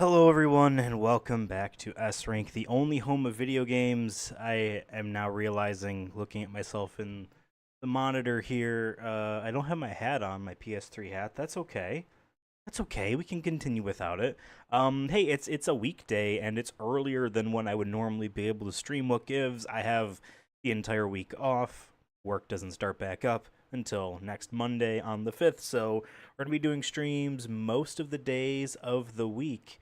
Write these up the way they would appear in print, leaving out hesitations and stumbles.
Hello everyone and welcome back to S Rank, the only home of video games. I am now realizing, looking at myself in the monitor here, I don't have my hat on, my PS3 hat. That's okay. That's okay. We can continue without it. Hey, it's a weekday and it's earlier than when I would normally be able to stream. What gives? I have the entire week off. Work doesn't start back up until next Monday on the 5th, so we're going to be doing streams most of the days of the week.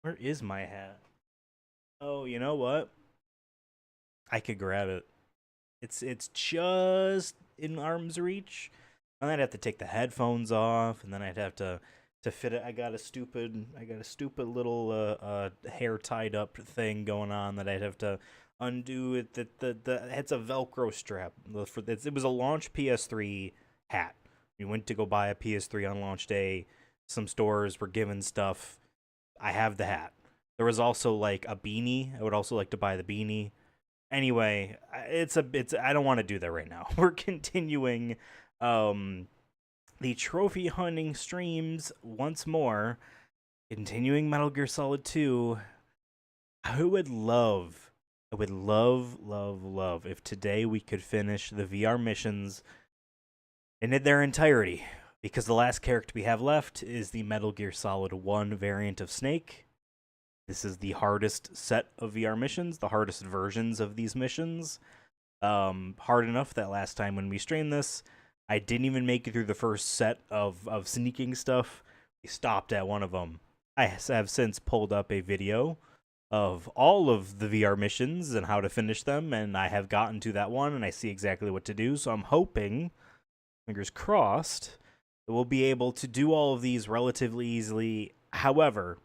Where is my hat? Oh, you know what? I could grab it. It's just in arm's reach. And then I'd have to take the headphones off, and then I'd have to fit it. I got a stupid little hair tied up thing going on that I'd have to undo. It's a Velcro strap. It was a launch PS3 hat. We went to go buy a PS3 on launch day. Some stores were giving stuff. I have the hat. There was also like a beanie. I would also like to buy the beanie. Anyway, I don't want to do that right now. We're continuing the trophy hunting streams once more. Continuing Metal Gear Solid 2. I would love if today we could finish the VR missions in their entirety. Because the last character we have left is the Metal Gear Solid 1 variant of Snake. This is the hardest set of VR missions, the hardest versions of these missions. Hard enough that last time when we streamed this, I didn't even make it through the first set of sneaking stuff. We stopped at one of them. I have since pulled up a video of all of the VR missions and how to finish them, and I have gotten to that one, and I see exactly what to do, so I'm hoping, fingers crossed, we'll be able to do all of these relatively easily. However,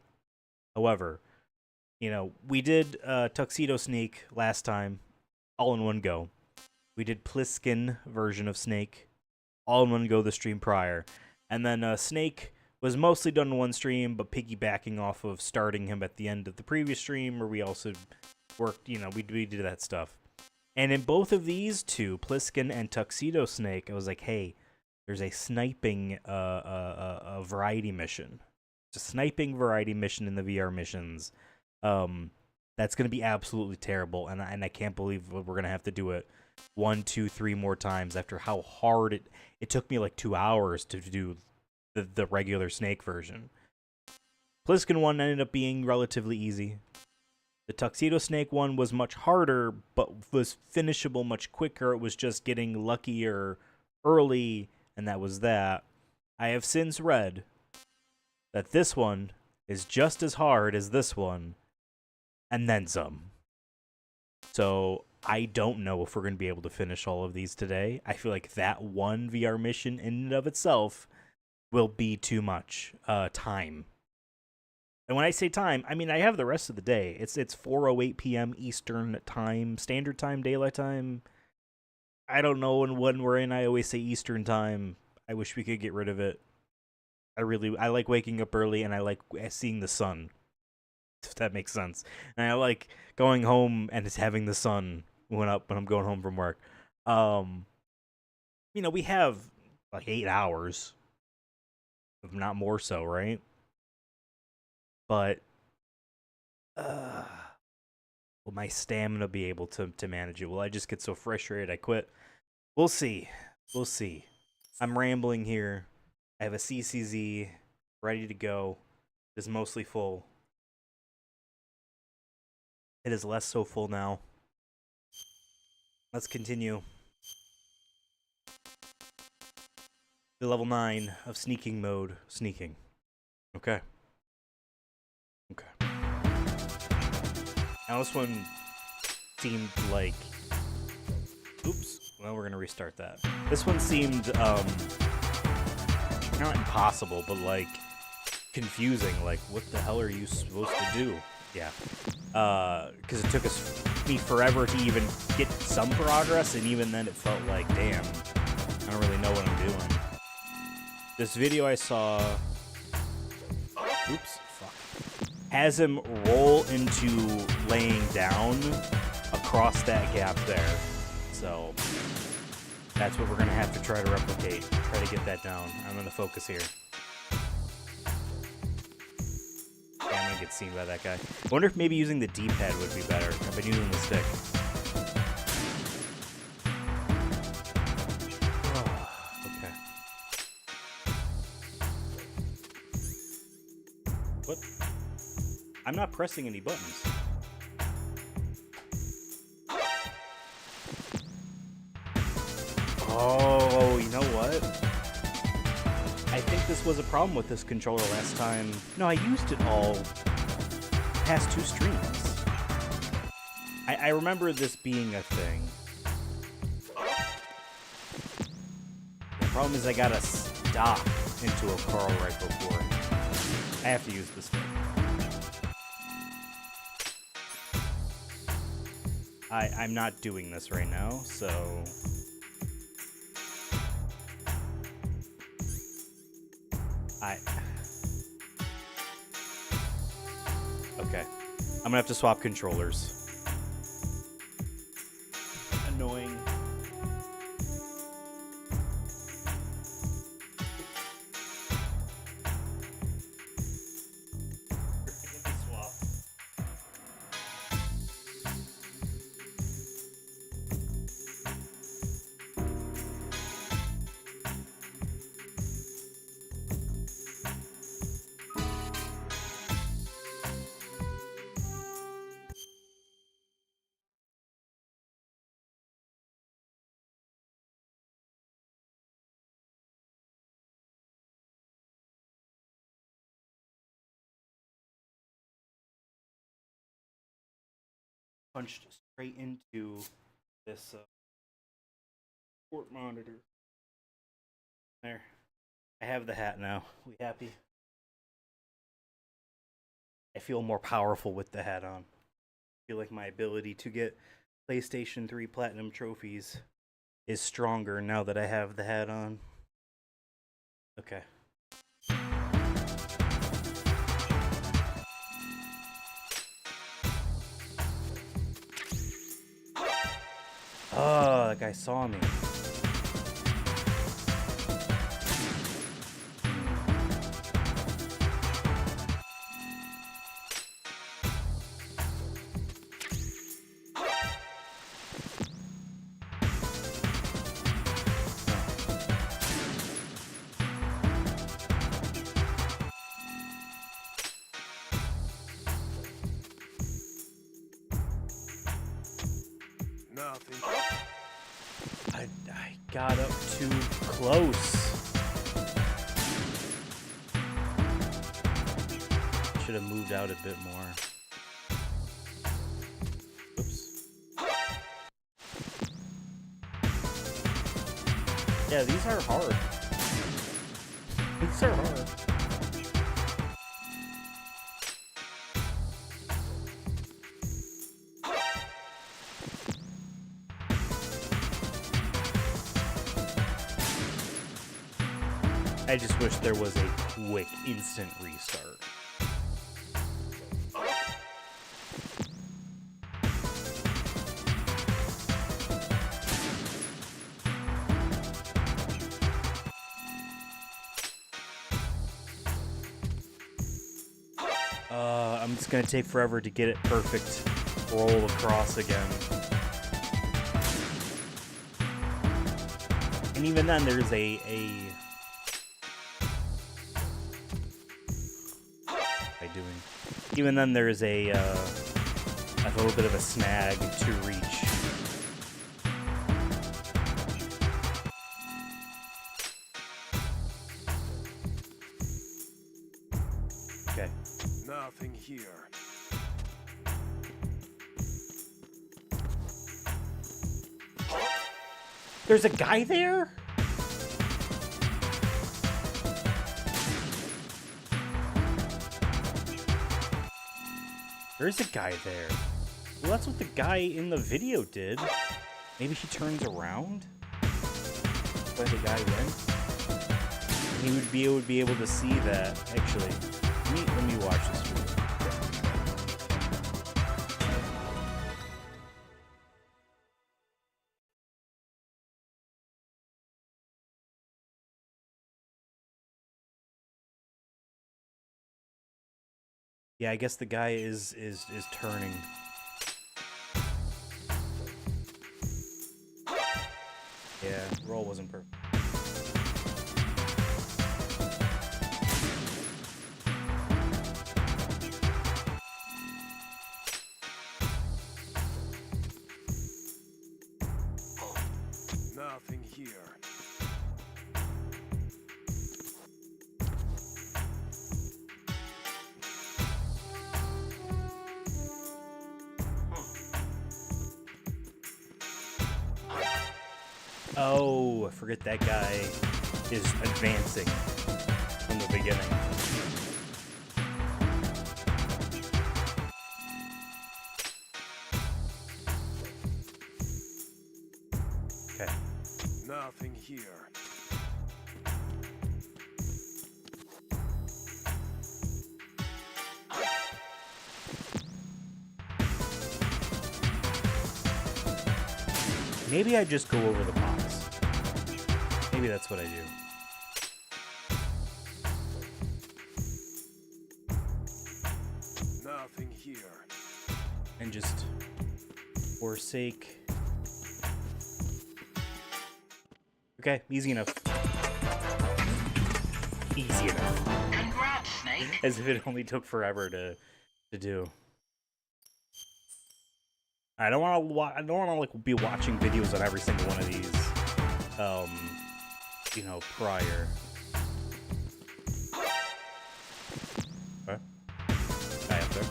you know, we did Tuxedo Snake last time, all in one go. We did Pliskin version of Snake, all in one go the stream prior. And then Snake was mostly done in one stream, but piggybacking off of starting him at the end of the previous stream, where we also worked, you know, we did that stuff. And in both of these two, Pliskin and Tuxedo Snake, I was like, hey, there's a sniping variety mission. It's a sniping variety mission in the VR missions. That's going to be absolutely terrible, and I can't believe we're going to have to do it 1, 2, 3 more times after how hard it took me like 2 hours to do the regular Snake version. Pliskin 1 ended up being relatively easy. The Tuxedo Snake one was much harder, but was finishable much quicker. It was just getting luckier early, and that was that. I have since read that this one is just as hard as this one, and then some. So I don't know if we're going to be able to finish all of these today. I feel like that one VR mission in and of itself will be too much time. And when I say time, I mean I have the rest of the day. It's 4:08 p.m. Eastern time, Standard Time, Daylight Time. I don't know when we're in. I always say Eastern Time. I wish we could get rid of it. I like waking up early, and I like seeing the sun, if that makes sense. And I like going home and just having the sun when I'm going home from work. You know, we have like 8 hours, if not more so, right? But will my stamina be able to manage it? Will I just get so frustrated I quit? We'll see. We'll see. I'm rambling here. I have a CCZ ready to go. It is mostly full. It is less so full now. Let's continue. The level 9 of sneaking mode. Sneaking. Okay. Okay. Now this one seemed like... Oops. Well, we're gonna restart that. This one seemed, not impossible, but like confusing. Like, what the hell are you supposed to do? Yeah. Because it took me forever to even get some progress, and even then it felt like, damn, I don't really know what I'm doing. This video I saw... Oops. Fuck. Has him roll into laying down across that gap there. So that's what we're going to have to try to replicate. Try to get that down. I'm going to focus here. Okay, I'm going to gonna get seen by that guy. I wonder if maybe using the D-pad would be better. I've been using the stick. Okay. What? I'm not pressing any buttons. Oh, you know what? I think this was a problem with this controller last time. No, I used it all past 2 streams. I remember this being a thing. The problem is I gotta stop into a Carl right before. I have to use this thing. I'm not doing this right now, so... Okay. I'm gonna have to swap controllers. Annoying. Swap. Punched straight into this port monitor. There. I have the hat now. We happy? I feel more powerful with the hat on. I feel like my ability to get PlayStation 3 Platinum trophies is stronger now that I have the hat on. Okay. Oh, that guy saw me. I got up too close. Should have moved out a bit more. Oops. Yeah, these are hard. These are hard. I just wish there was a quick, instant restart. I'm just gonna take forever to get it perfect. Roll across again. And even then, there's a even then there's a little bit of a snag to reach. Okay. Nothing here. There's a guy there? There's a guy there. Well, that's what the guy in the video did. Maybe he turns around? That's where the guy went? And he would be able to see that. Actually, let me watch this video. Yeah, I guess the guy is turning. Yeah, roll wasn't perfect. Nothing here. Oh, I forget that guy is advancing from the beginning. Okay. Nothing here. Maybe I just go over the box. Maybe that's what I do. Nothing here. And just forsake. Okay, easy enough. Easy enough. Congrats, Snake. As if it only took forever to do. I don't want to. I don't want to like be watching videos on every single one of these. You know, prior. Okay. Guy up there.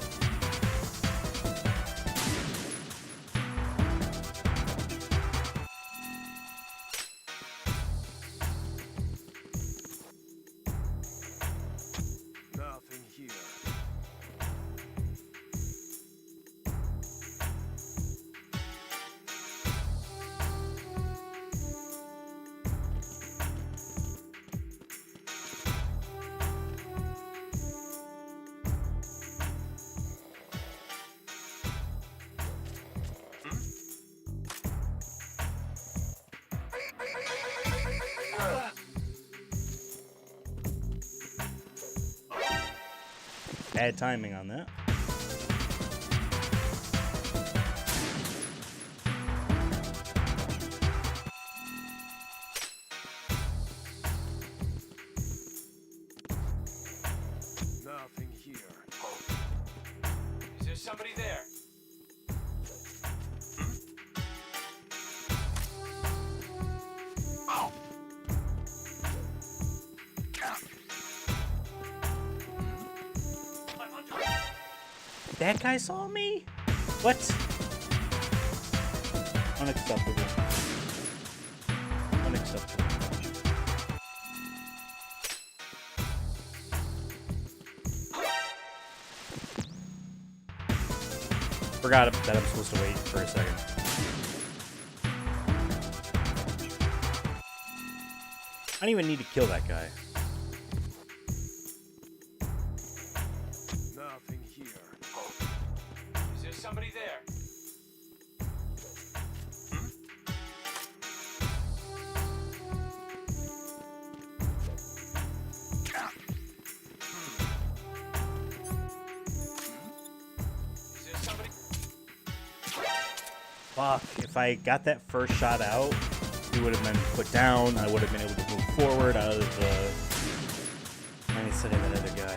Nothing here. Bad timing on that. Nothing here. Is there somebody there? That guy saw me? What? Unacceptable. Unacceptable. Forgot that I'm supposed to wait for a second. I don't even need to kill that guy. Nothing here. Is there somebody there? Is there somebody? Fuck, if I got that first shot out, he would have been put down. I would have been able to move forward out of the... And instead of that other guy.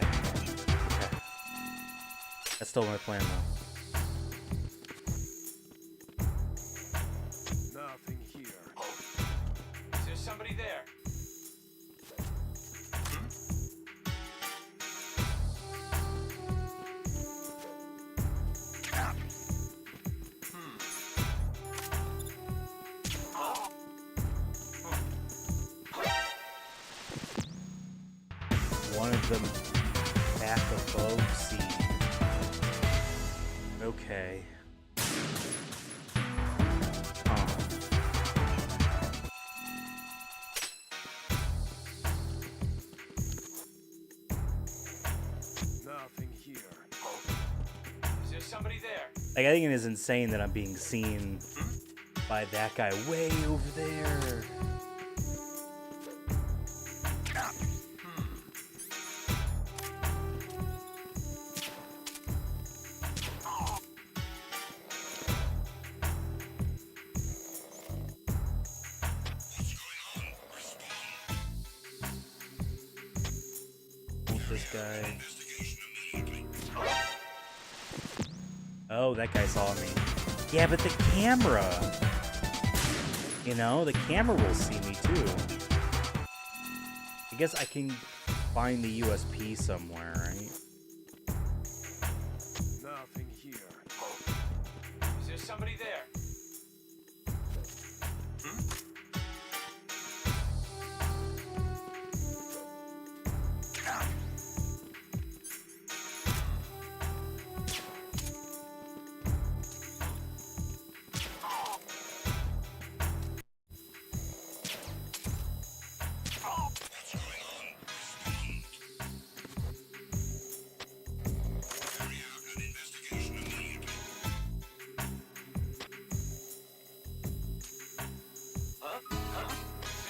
Okay. That's still my plan, though. Nothing here. Is there somebody there? One of them back above C. Okay. Huh. Nothing here. Is there somebody there? Like, I think it is insane that I'm being seen by that guy way over there. this guy. Oh, that guy saw me. Yeah, but the camera. You know, the camera will see me too. I guess I can find the USP somewhere, right? Nothing here. Is there somebody there?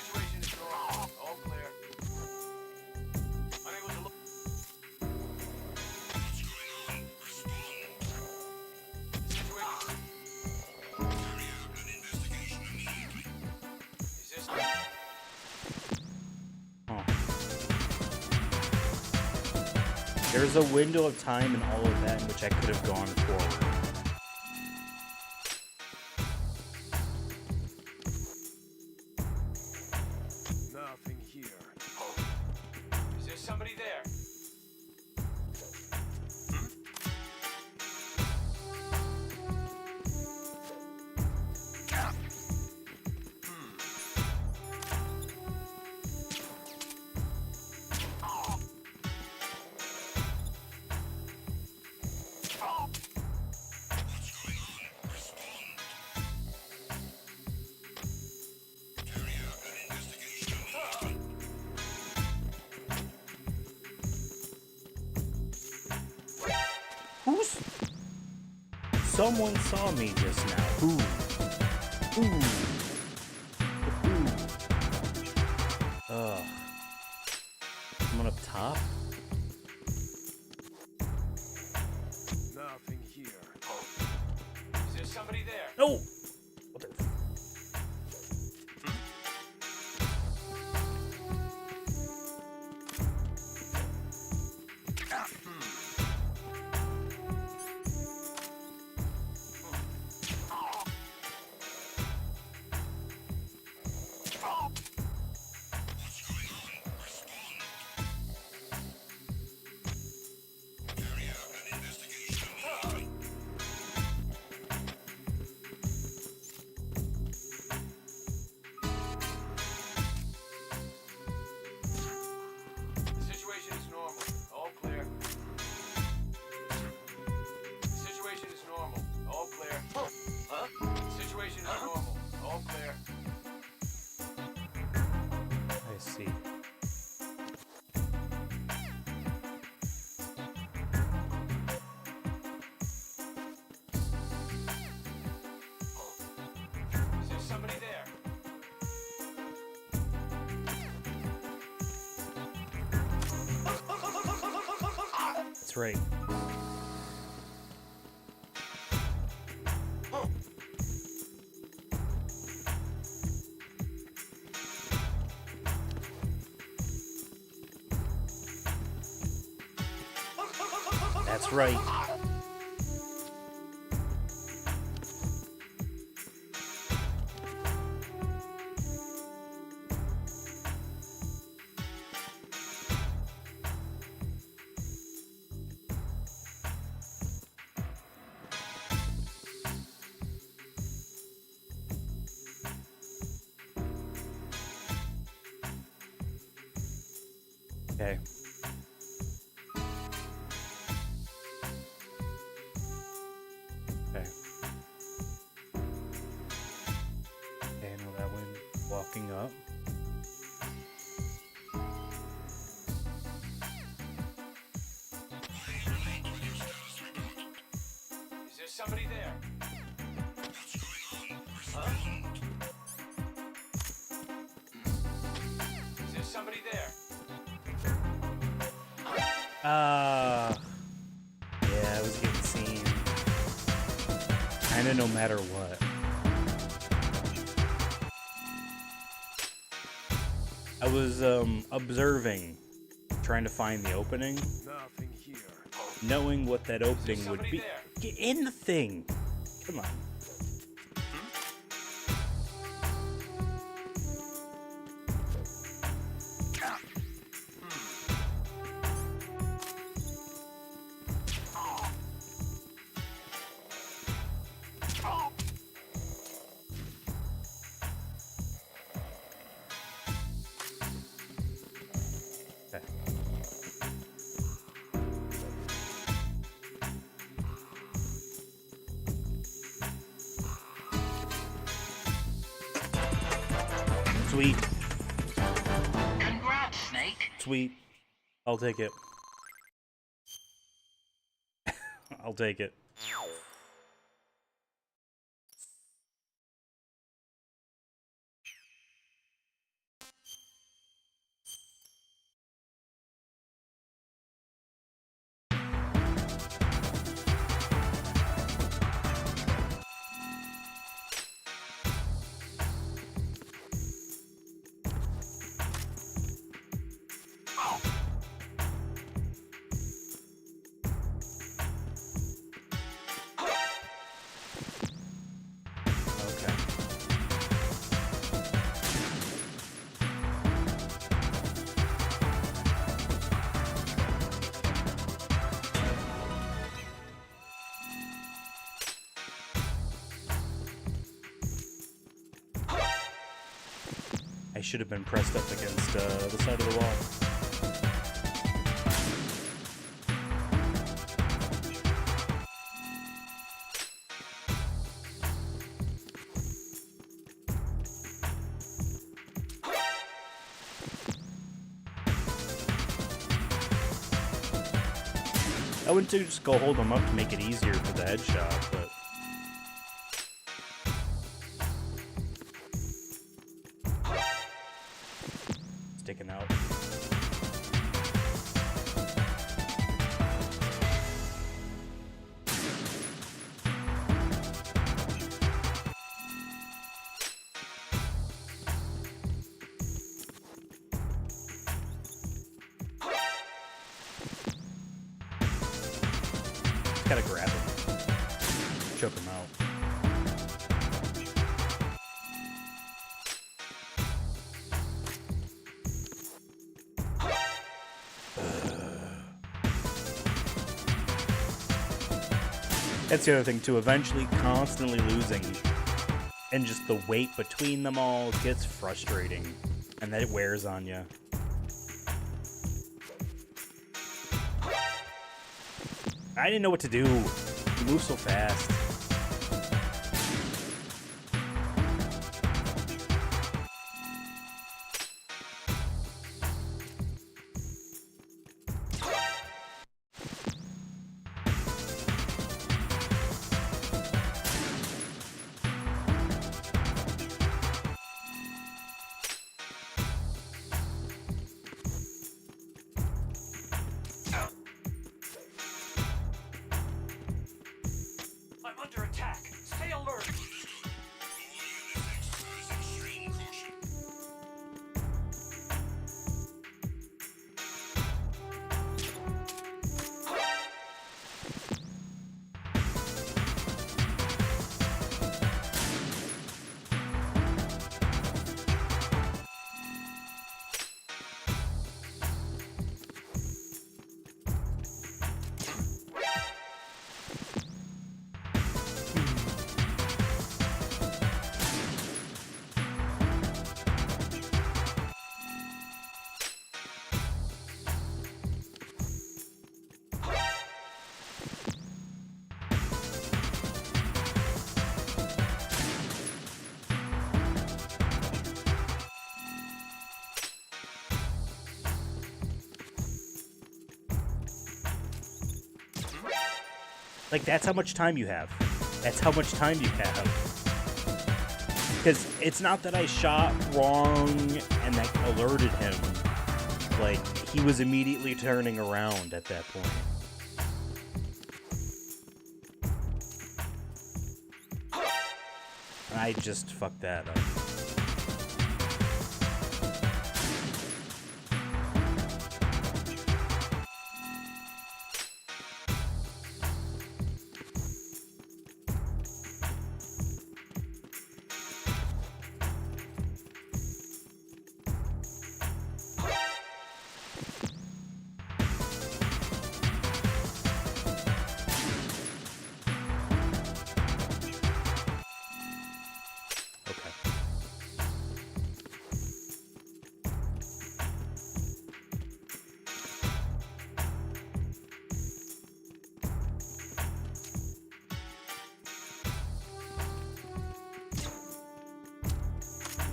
Situation is normal. All clear. Unable to look. Situation. Is this? Huh. There's a window of time in all of that in which I could have gone forward. Nothing here. Is there somebody there? Who's... Someone saw me just now. Who? Who? Ugh. Someone up top? Nothing here. Is there somebody there? No! What the... The situation is normal. All clear. The situation is normal. All clear. The situation is normal. All clear. I see. Is there somebody there? That's right. That's right. Okay. Okay. Okay, I know that one. Walking up. Is there somebody there? Is there somebody there? Yeah, I was getting seen. Kinda no matter what. I was, observing trying to find the opening, Nothing here. knowing what that opening would somebody be. there? Get in the thing! Come on. Okay. Sweet. Congrats, Snake. Sweet. I'll take it. I'll take it. Okay. I should have been pressed up against the side of the wall. I wouldn't just go hold them up to make it easier for the headshot, but sticking out. Gotta grab him. Choke him out. That's the other thing too, eventually constantly losing and just the weight between them all gets frustrating and that it wears on you. I didn't know what to do. He moves so fast. I'm under attack. Stay alert. Like, that's how much time you have. That's how much time you have. Because it's not that I shot wrong and that alerted him. Like, he was immediately turning around at that point. I just fucked that up.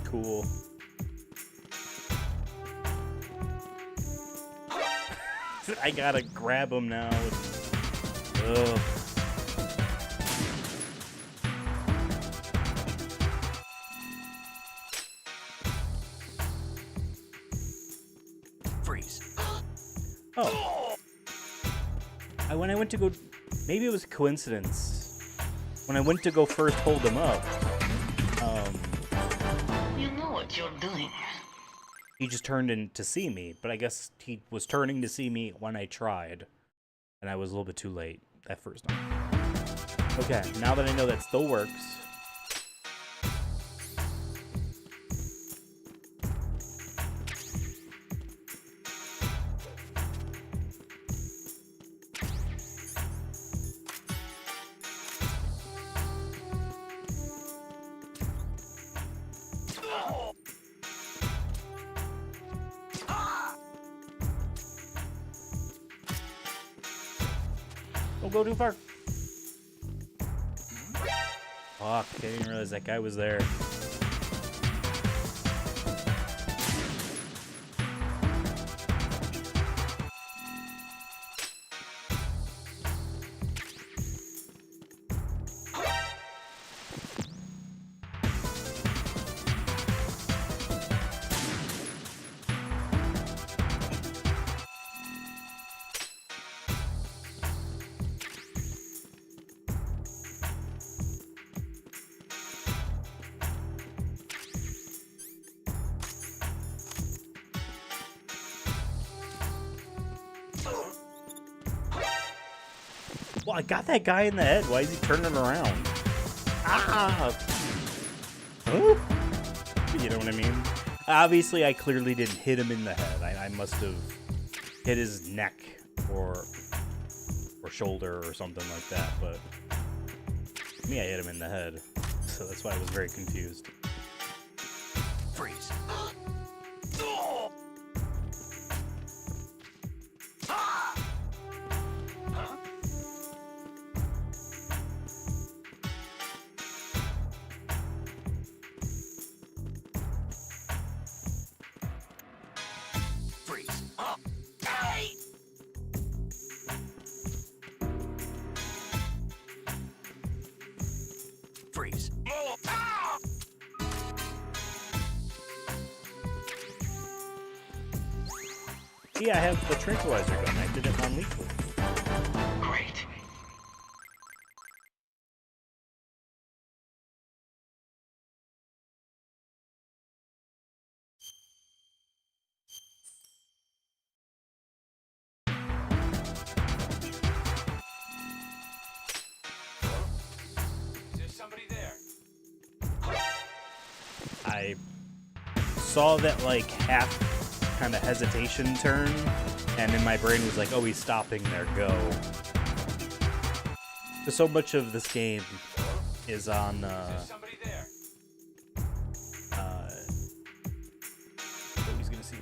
cool. I gotta grab him now. Ugh. Freeze. Oh. When I went to go... Maybe it was a coincidence. When I went to go first hold him up, You know what you're doing. he just turned in to see me. But I guess he was turning to see me when I tried. And I was a little bit too late that first time. Okay, now that I know that still works... Don't go too far. Fuck, I didn't even realize that guy was there. Well, I got that guy in the head. Why is he turning around? Ah! Huh? You know what I mean? Obviously, I clearly didn't hit him in the head. I must have hit his neck or shoulder or something like that. But to me, I hit him in the head. So that's why I was very confused. Freeze. Freeze. Hey! Freeze. Yeah, I have the tranquilizer gun. I did it non-lethal. Great. Is there somebody there? I saw that like half kind of hesitation turn, and in my brain was like, oh, he's stopping there, go. Because so much of this game is on Is there somebody there? oh, he's gonna see me.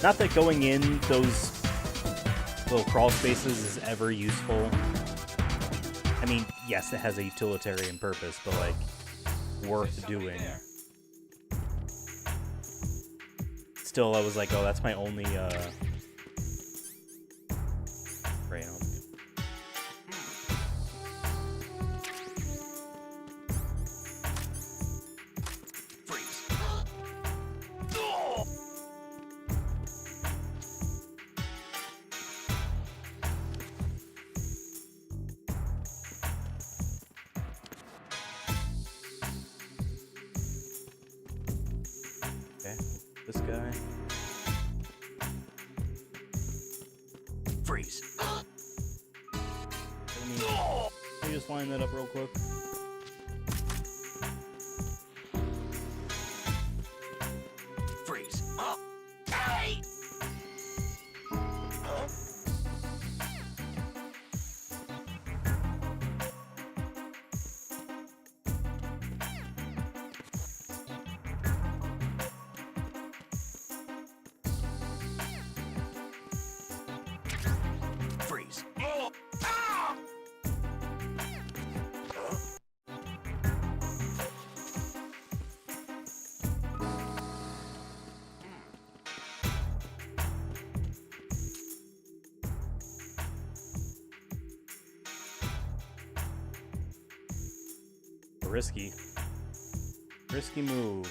Not that going in those little crawl spaces is ever useful. I mean, yes, it has a utilitarian purpose, but like, worth doing. There. Still, I was like, oh, that's my only, right, Freeze. okay, this guy. Freeze. Let me just line that up real quick. Freeze. Hey! Risky. Risky move.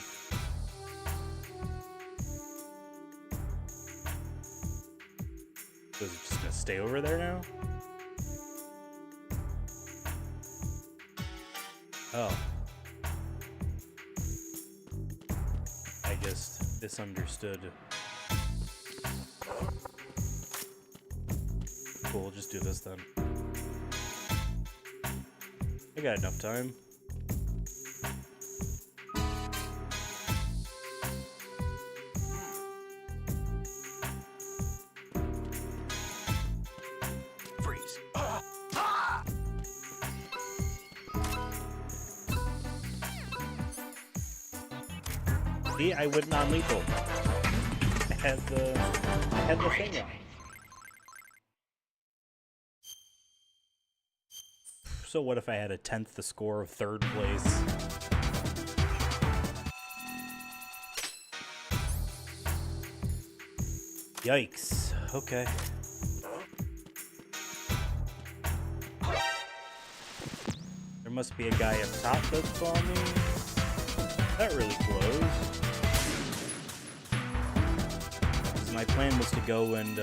Was it just gonna stay over there now? Oh. I just misunderstood. Cool, we'll just do this then. I got enough time. Freeze. See, I went non-lethal. I had the thing on. So what if I had a 10th the score of 3rd place? Yikes. Okay. There must be a guy up top that saw me. That really close. 'Cause my plan was to go and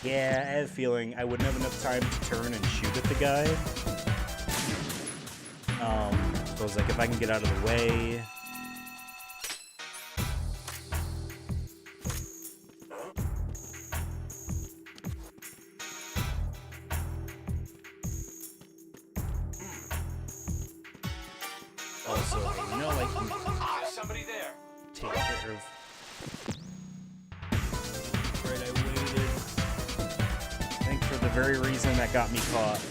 yeah, I had a feeling I wouldn't have enough time to turn and shoot at the guy. So I was like, if I can get out of the way. Also, you know, I can There's somebody there. take care of. Right, I waited. I think for the very reason that got me caught.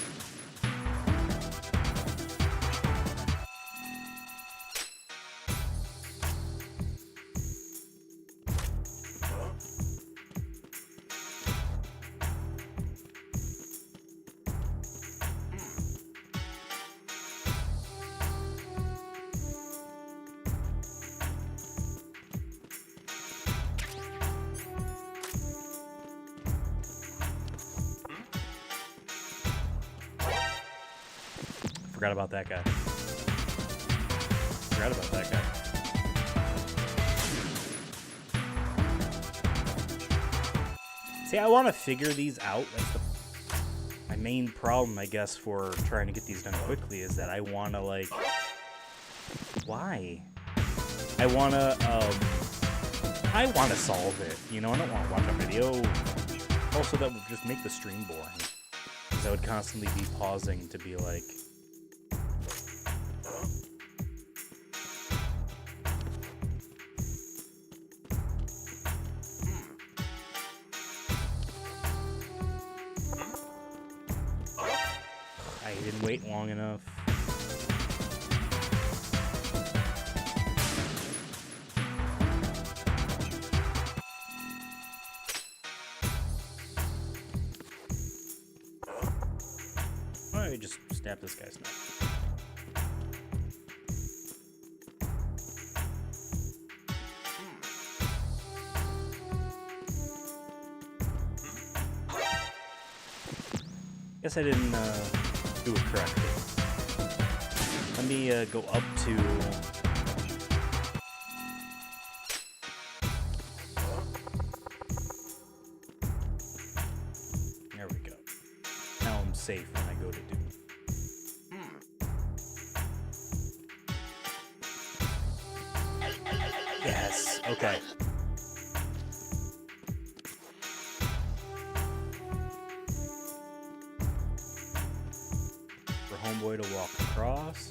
Forgot about that guy. Forgot about that guy. See, I want to figure these out. That's my main problem, I guess, for trying to get these done quickly is that I want to, like... Why? I want to solve it. You know, I don't want to watch a video. Also, that would just make the stream boring. Because I would constantly be pausing to be like... I didn't wait long enough. Why don't I just snap this guy's neck? Guess I didn't do it correctly. Let me go up to... There we go. Now I'm safe when I go to do. Yes, okay. For homeboy to walk across.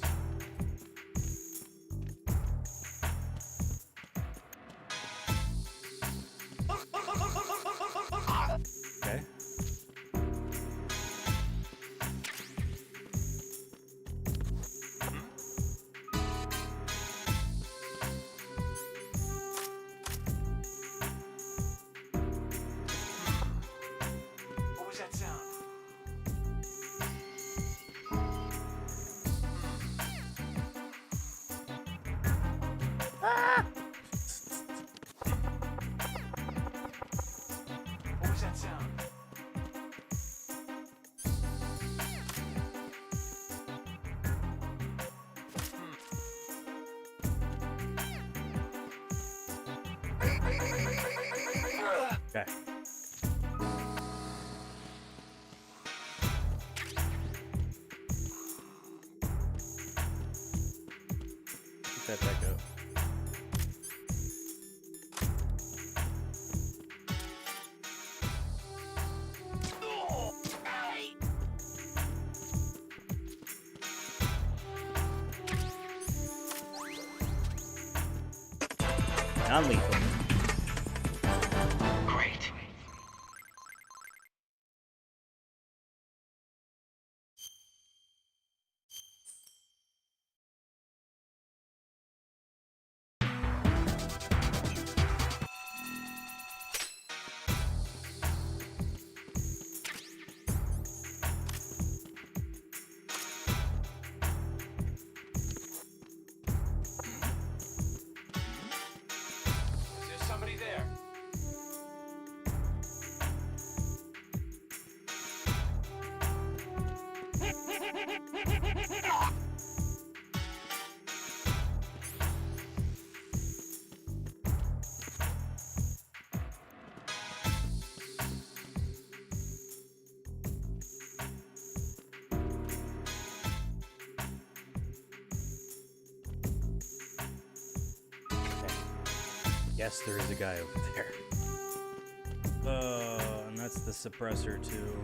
Okay. Okay. Keep that back up. Non-lethal. Great. Is there somebody there? Yes, there is a guy over there. And that's the suppressor too.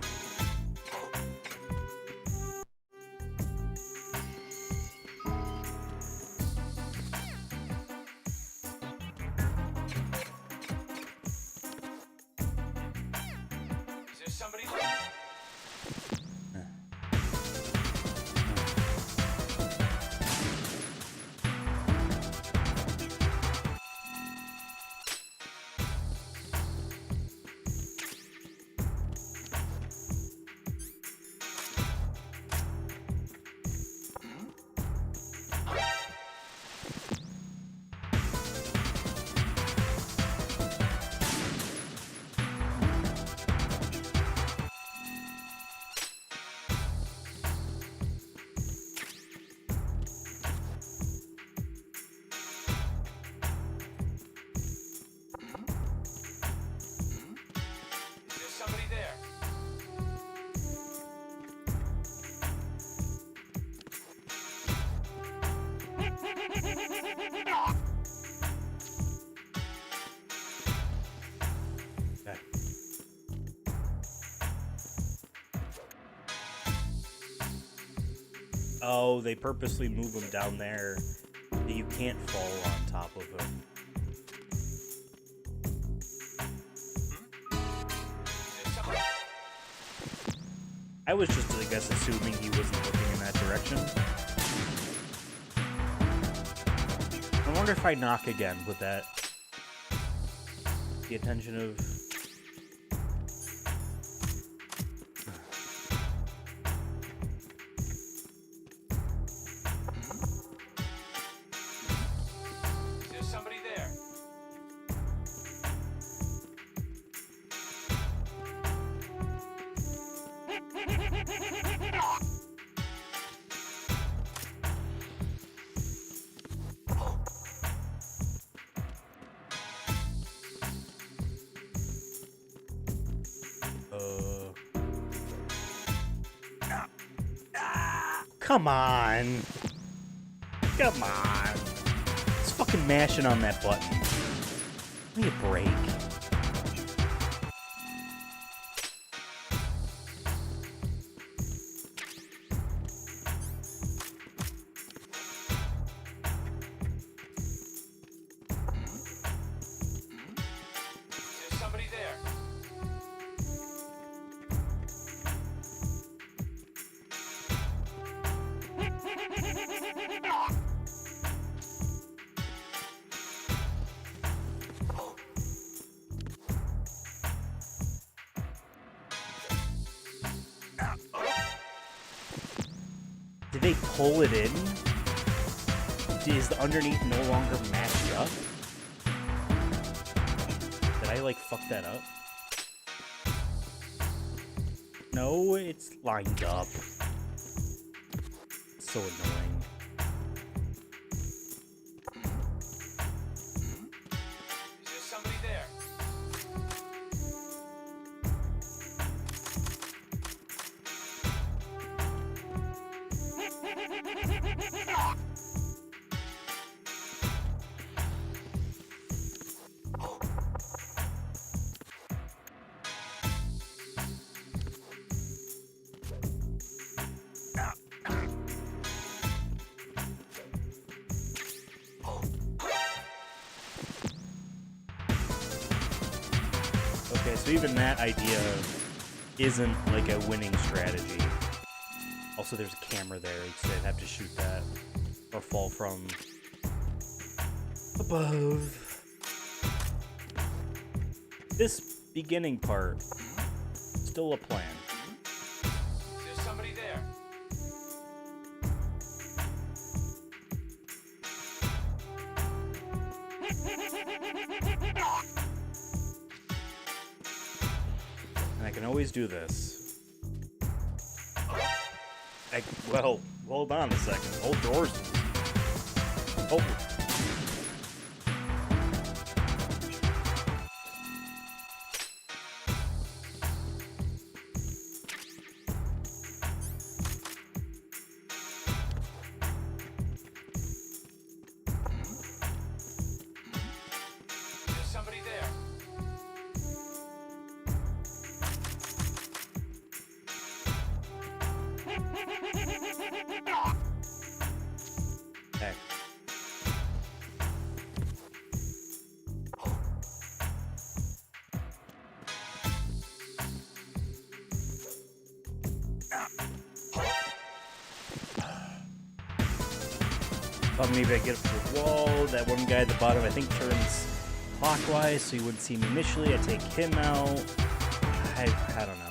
Is there somebody there? Is there somebody there? Okay. Oh, they purposely move him down there so you can't fall on top of him. Is there somebody? I was just, I guess, assuming he wasn't looking in that direction. I wonder if I knock again, would that the attention of... Is there somebody there? Come on! Come on! It's fucking mashing on that button. Give me a break. Is there somebody there? Did they pull it in? Is the underneath no longer matched up? Did I, like, fuck that up? No, it's lined up. So annoying. Is there somebody there? So even that idea isn't like a winning strategy. Also, there's a camera there, so I'd have to shoot that or fall from above. This beginning part, still a plan. Is there somebody there? And I can always do this. Well, hold on a second. Hold doors. Oh. Is there somebody there? Okay. Thought maybe I get up to the wall. That one guy at the bottom, I think, turns clockwise, so you wouldn't see me initially. I take him out. I don't know.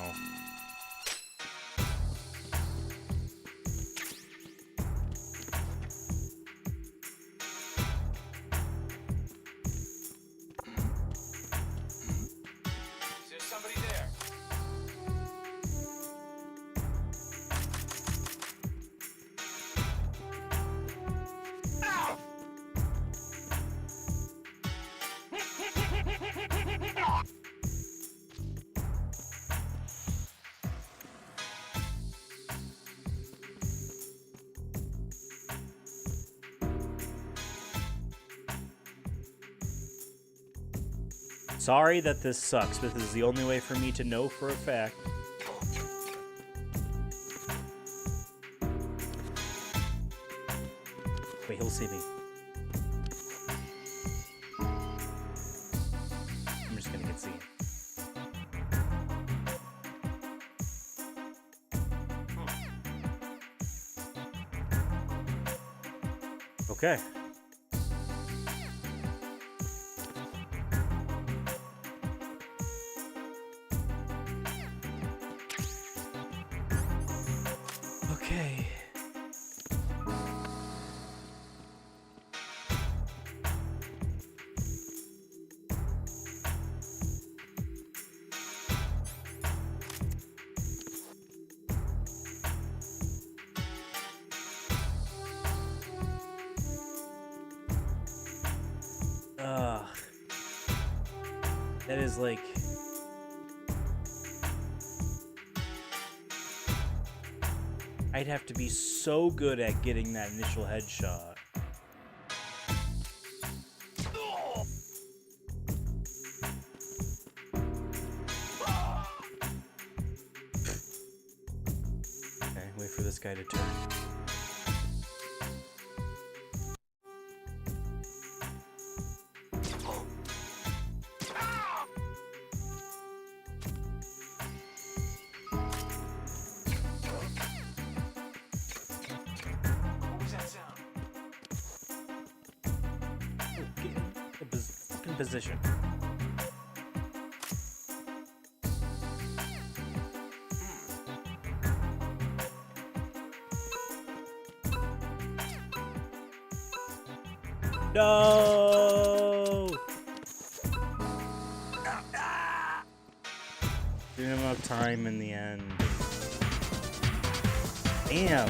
Is there somebody there? Sorry that this sucks, but this is the only way for me to know for a fact. Wait, he'll see me. I'm just gonna get seen. Okay. Okay. That is like... I'd have to be so good at getting that initial headshot. Okay, wait for this guy to turn. What was that sound? Get in the fucking position. No! Didn't have enough time in the end. Damn.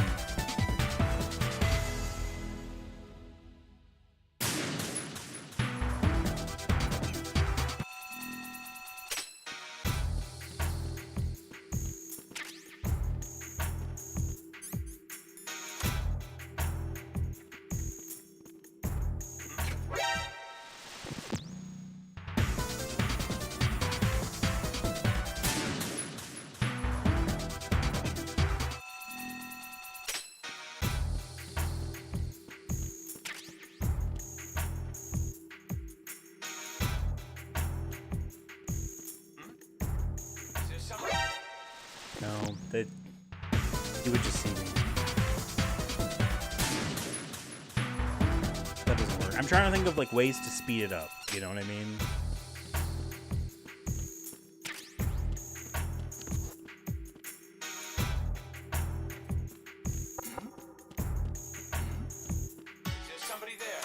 No, that he would just see me. That doesn't work. I'm trying to think of like ways to speed it up. You know what I mean? Is there somebody there?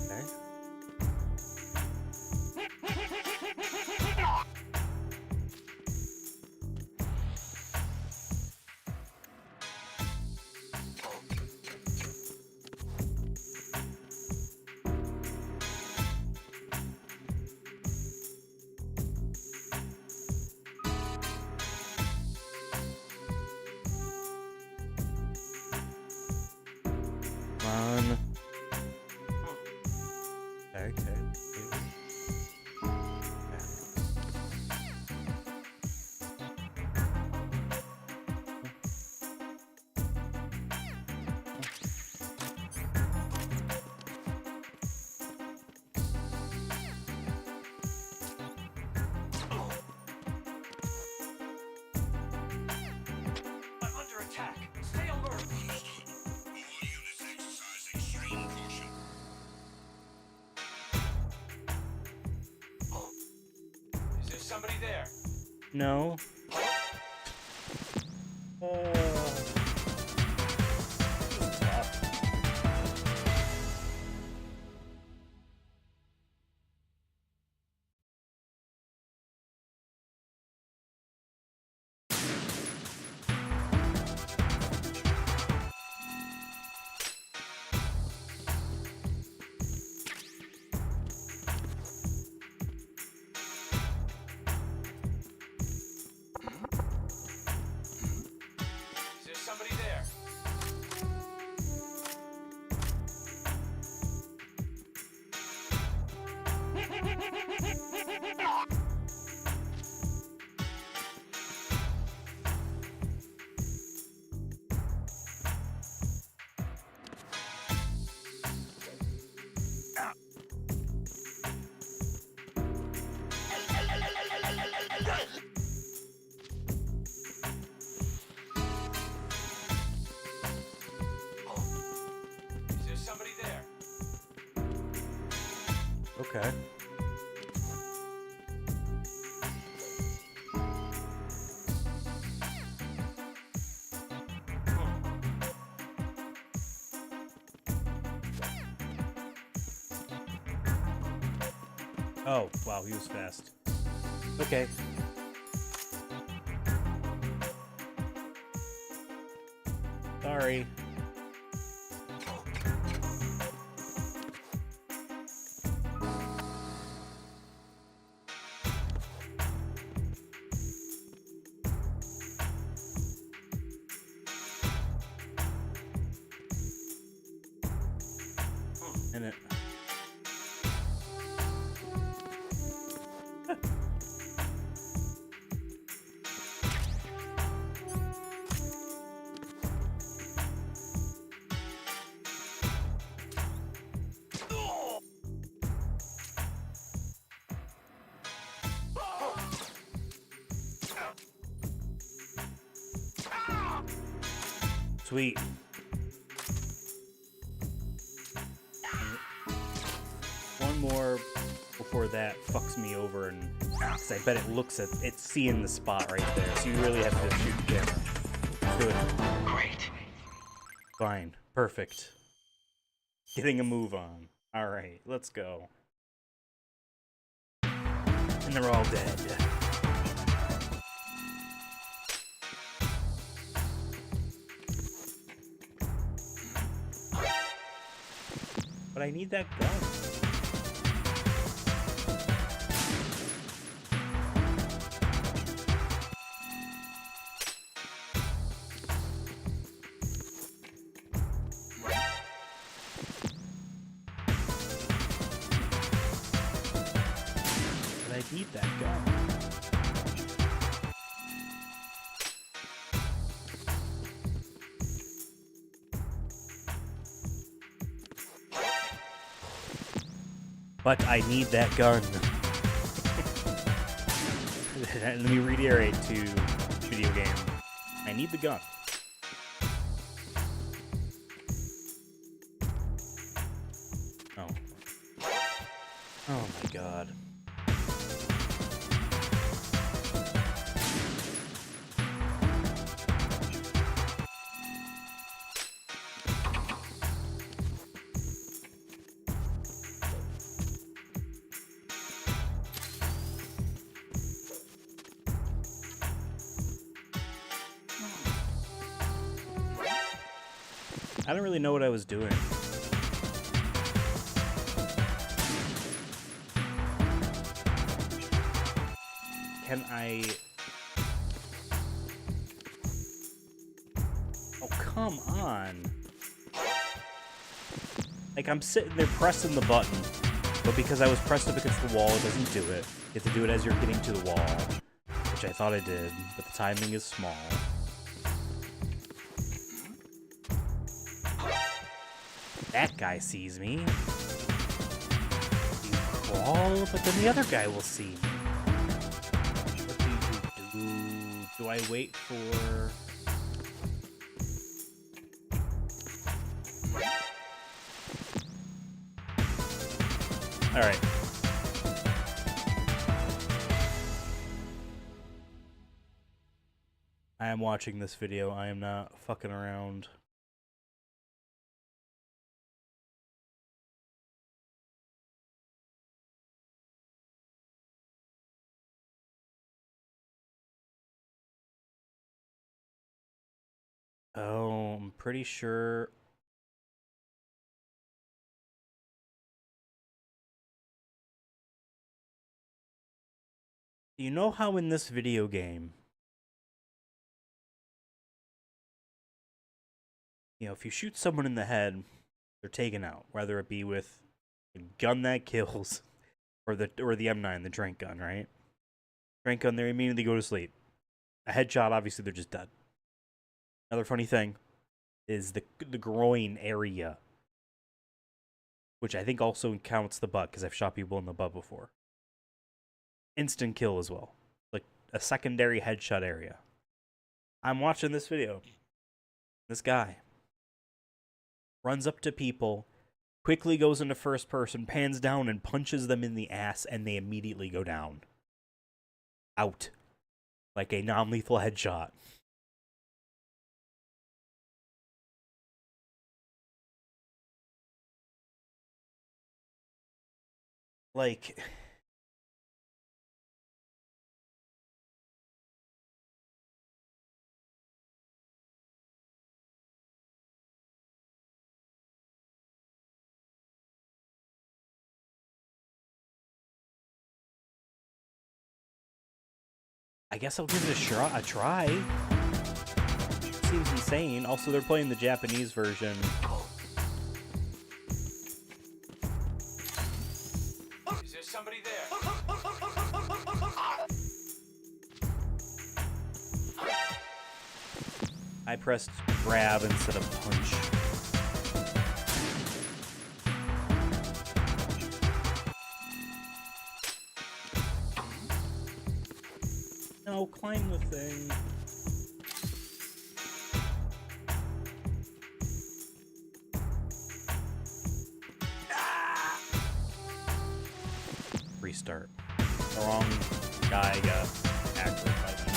Okay. Come on. Okay. I'm under attack. Stay alert. Is there somebody there? No. Is there somebody there? Is there somebody there? Okay. Oh, wow, he was fast. Okay. Sorry. And it. Sweet. One more before that fucks me over, and cause I bet it looks at it's seeing the spot right there. So you really have to shoot the camera. Good. Great. Fine. Perfect. Getting a move on. All right, let's go. And they're all dead. But I need that gun. But I need that gun. But I need that gun. Let me reiterate to video game. I need the gun. Oh. Oh my god. I don't really know what I was doing. Can I... Oh, come on. Like, I'm sitting there pressing the button, but because I was pressed up against the wall, it doesn't do it. You have to do it as you're getting to the wall, which I thought I did, but the timing is small. That guy sees me. You crawl, but then the other guy will see me. What do you do? Do I wait for... Alright. I am watching this video. I am not fucking around. Oh, I'm pretty sure. You know how in this video game, you know, if you shoot someone in the head, they're taken out, whether it be with a gun that kills or the M9, the drink gun, right? Drink gun, they immediately go to sleep. A headshot, obviously, they're just dead. Another funny thing is the groin area, which I think also counts the butt, because I've shot people in the butt before. Instant kill as well. Like a secondary headshot area. I'm watching this video. This guy runs up to people, quickly goes into first person, pans down and punches them in the ass, and they immediately go down. Out. Like a non-lethal headshot. Like... I guess I'll give it a try. Seems insane. Also, they're playing the Japanese version. Is there somebody there? I pressed grab instead of punch. No, climb the thing. Restart. The wrong guy got active by the time.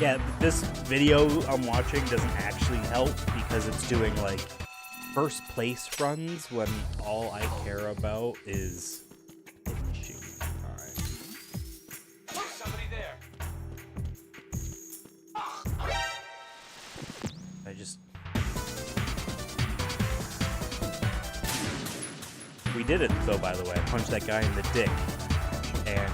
Yeah, this video I'm watching doesn't actually help because it's doing like first place runs when all I care about is finishing. Alright. There's somebody there. I just... We did it, though, by the way. I punched that guy in the dick. And,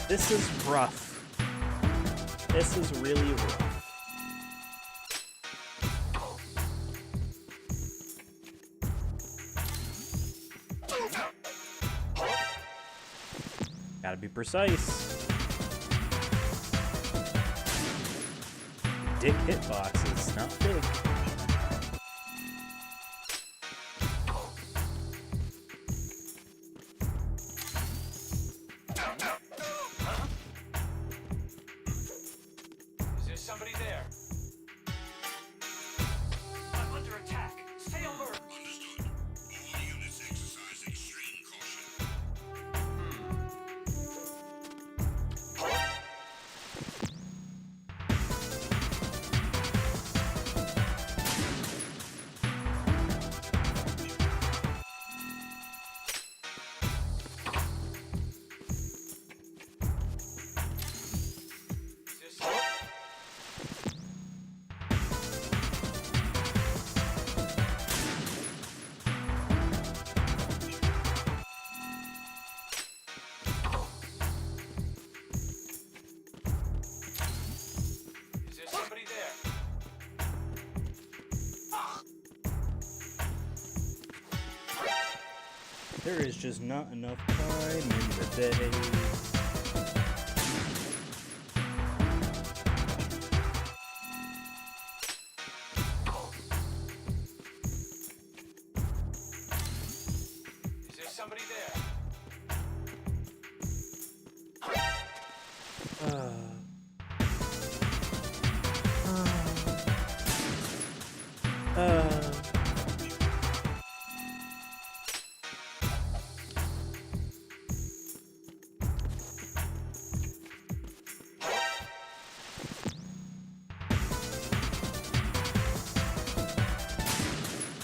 This is rough. This is really rough. Gotta be precise. Dick hitboxes, not big. Is there somebody there? I'm under attack. Stay alert. Understood. All units exercise extreme caution. Is there somebody? Is there somebody there? There is just not enough time in the day. Is there somebody there?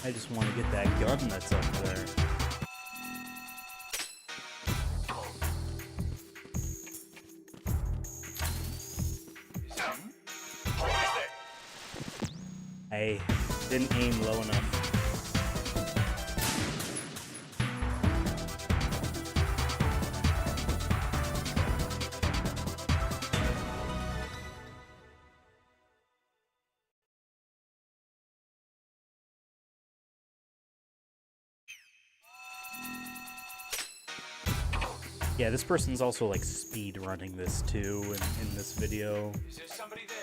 I just want to get that gun that's up there. Is there? Who is there? I didn't aim low enough. Yeah, this person's also like speed running this too in this video. Is there somebody there?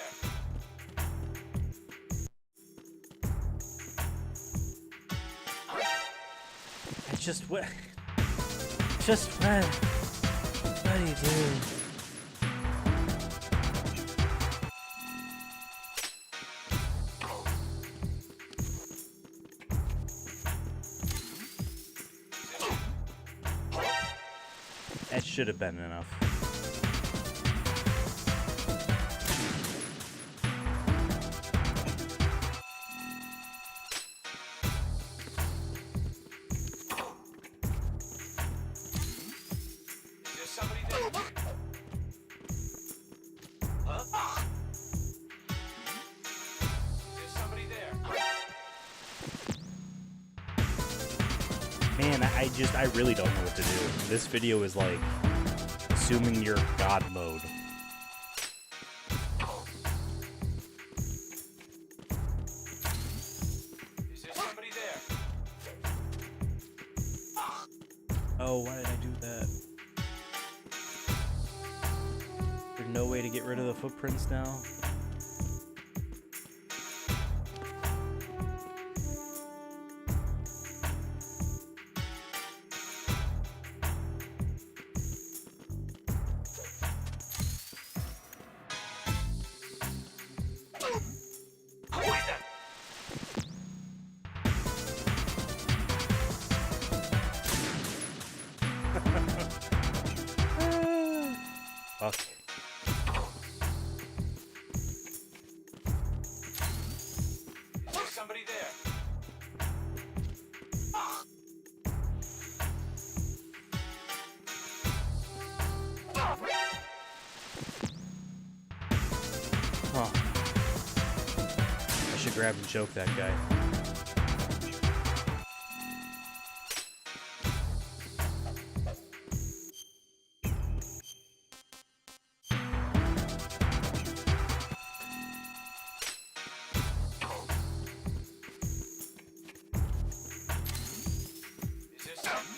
I just what? Just what? What do you do? That should have been enough. Is there somebody there? Huh? Is there somebody there? Man, I really don't know what to do. This video is like assuming you're God mode. Is there somebody there? Oh, why did I do that? There's no way to get rid of the footprints now? grab and choke that guy. Is there something?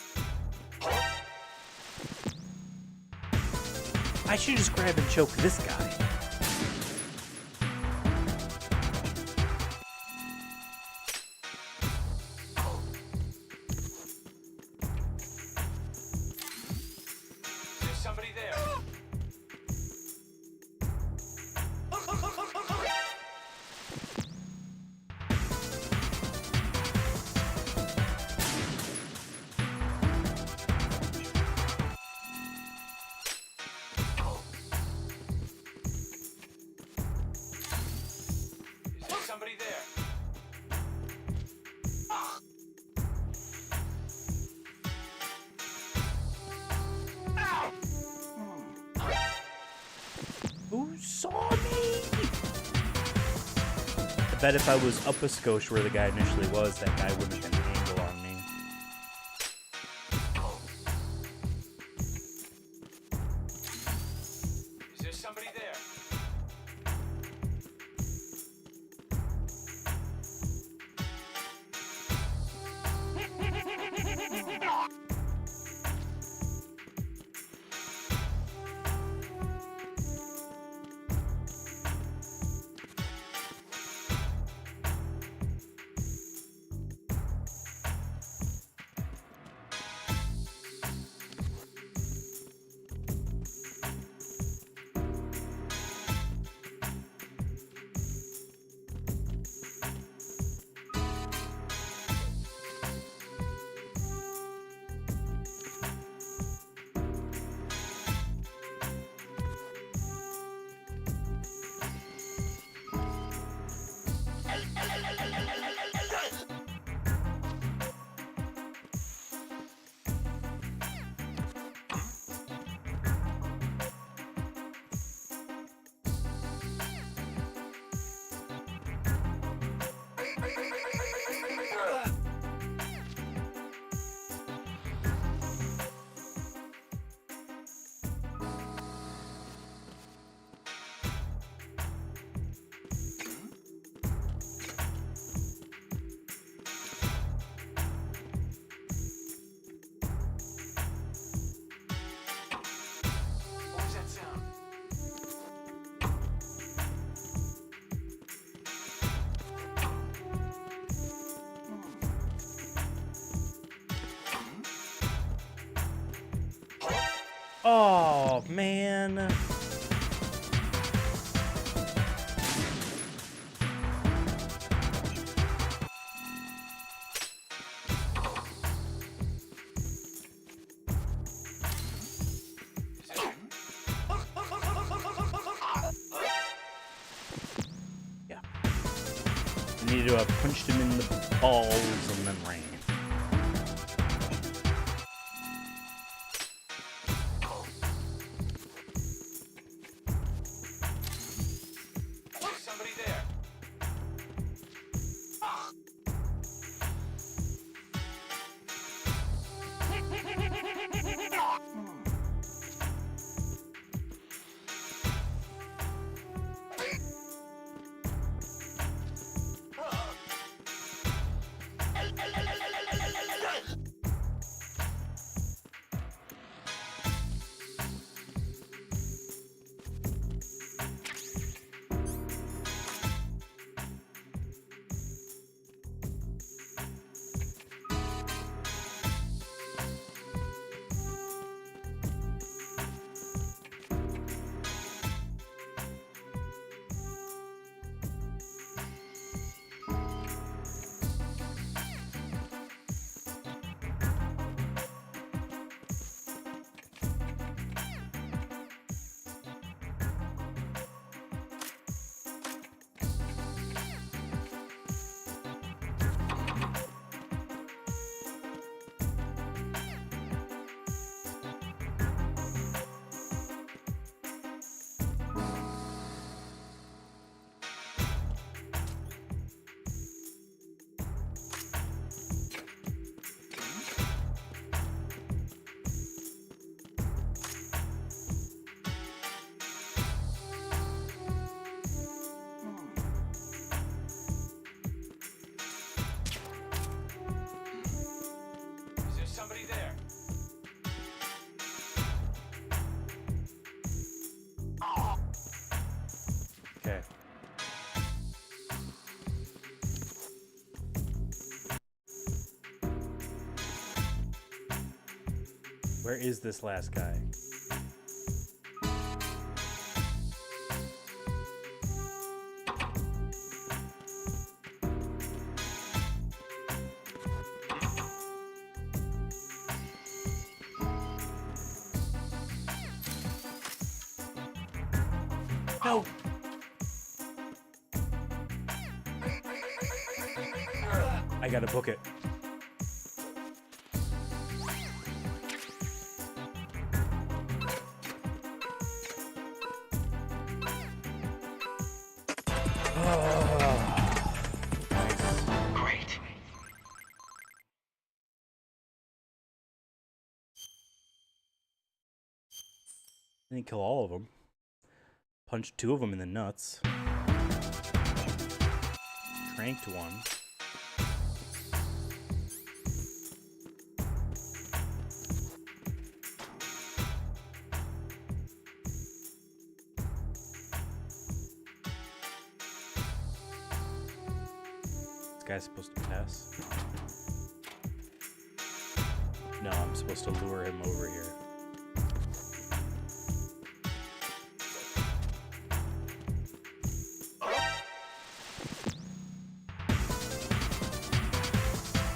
I should just grab and choke this guy. Is there somebody there? Is there somebody there? Who saw me? I bet if I was up a skosh where the guy initially was, that guy wouldn't have an angle on me. Is there somebody there? What was that sound? Oh, man. Is there? Yeah. I needed to have punched him in the balls and then ran. Is there somebody there? Where is this last guy? No. I gotta book it. Great. Didn't kill all of them. Punched 2 of them in the nuts. Tranked one. This guy's supposed to pass. No, I'm supposed to lure him over here.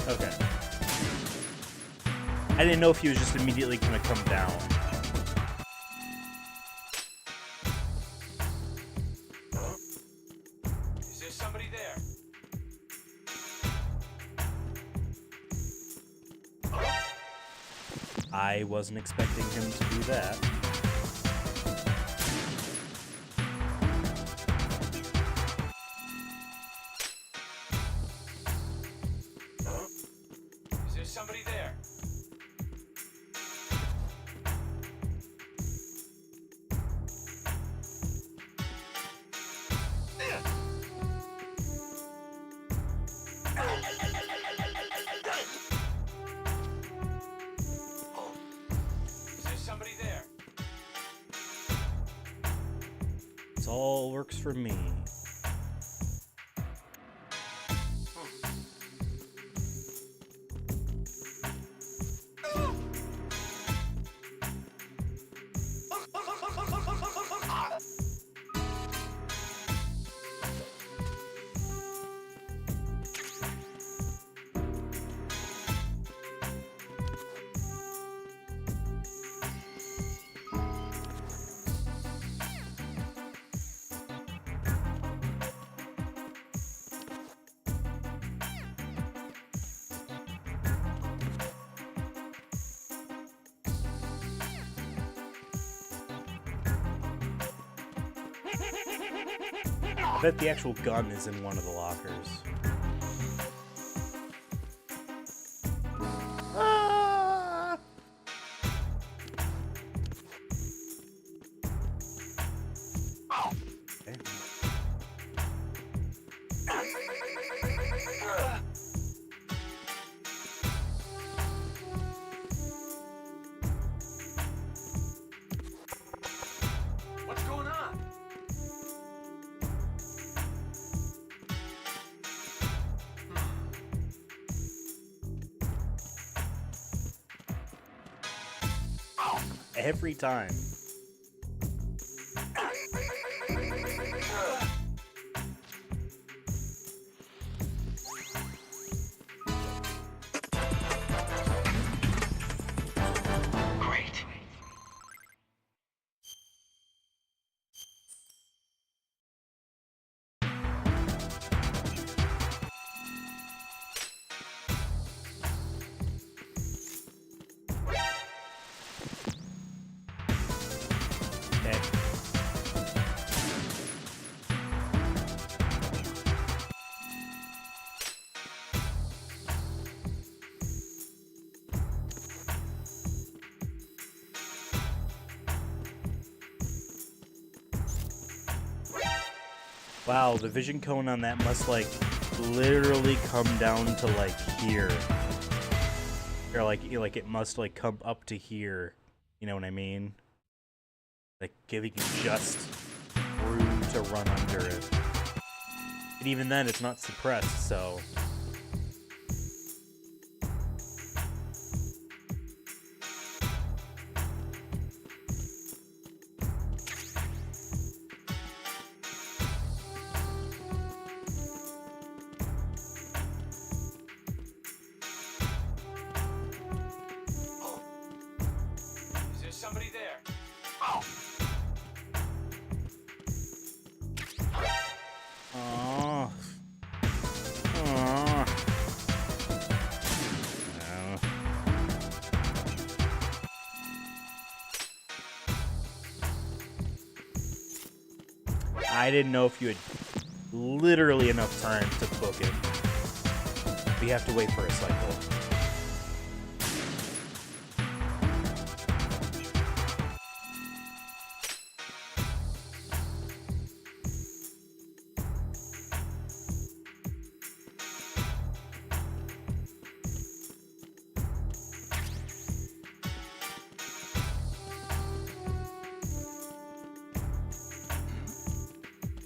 Okay. I didn't know if he was just immediately gonna come down. Is there somebody there? I wasn't expecting him to do that. Is there somebody there? Is there somebody there? This all works for me. I bet the actual gun is in one of the lockers. Ah! Okay. What's going on? Every time. Great. Okay. Wow, the vision cone on that must like literally come down to like here. Or like it must like come up to here. You know what I mean? Like giving you just room to run under it. And even then it's not suppressed, so I didn't know if you had literally enough time to book it. We have to wait for a cycle.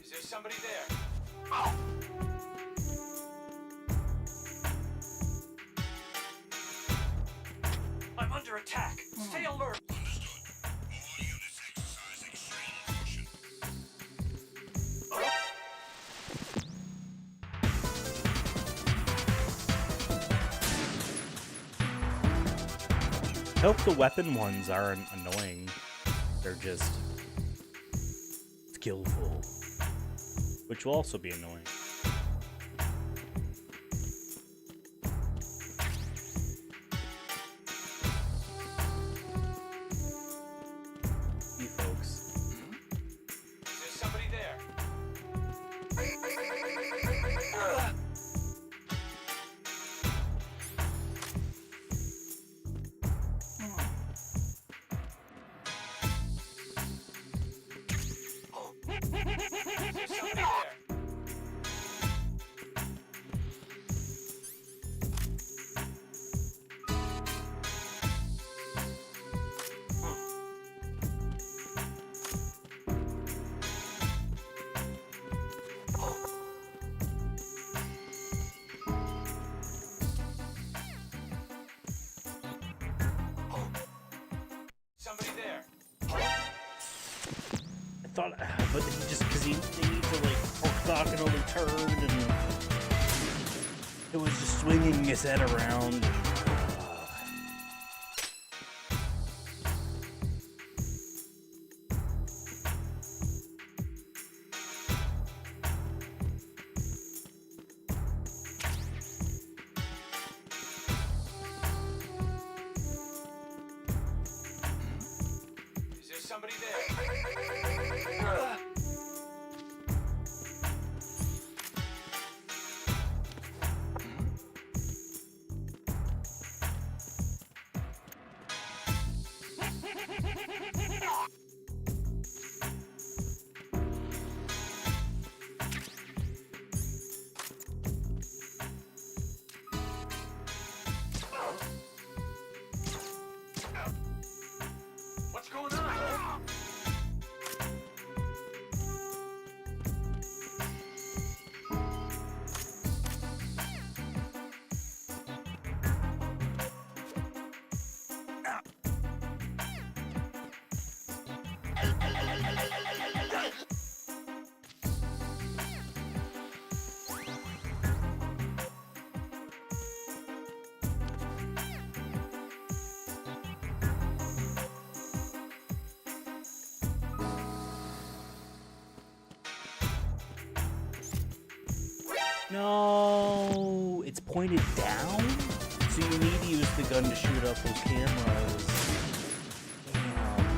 Is there somebody there? I'm under attack. Stay alert. Understood. All units exercise extreme caution. I hope the weapon ones aren't annoying. They're just skillful, which will also be annoying. You folks. Is there somebody there? Is there somebody there? Somebody there. I thought, but he just because he needs to like orthogonally turn, and it was just swinging his head around. And, Is there somebody there? What's going on? no, it's pointed down, so you need to use the gun to shoot up those cameras. Damn.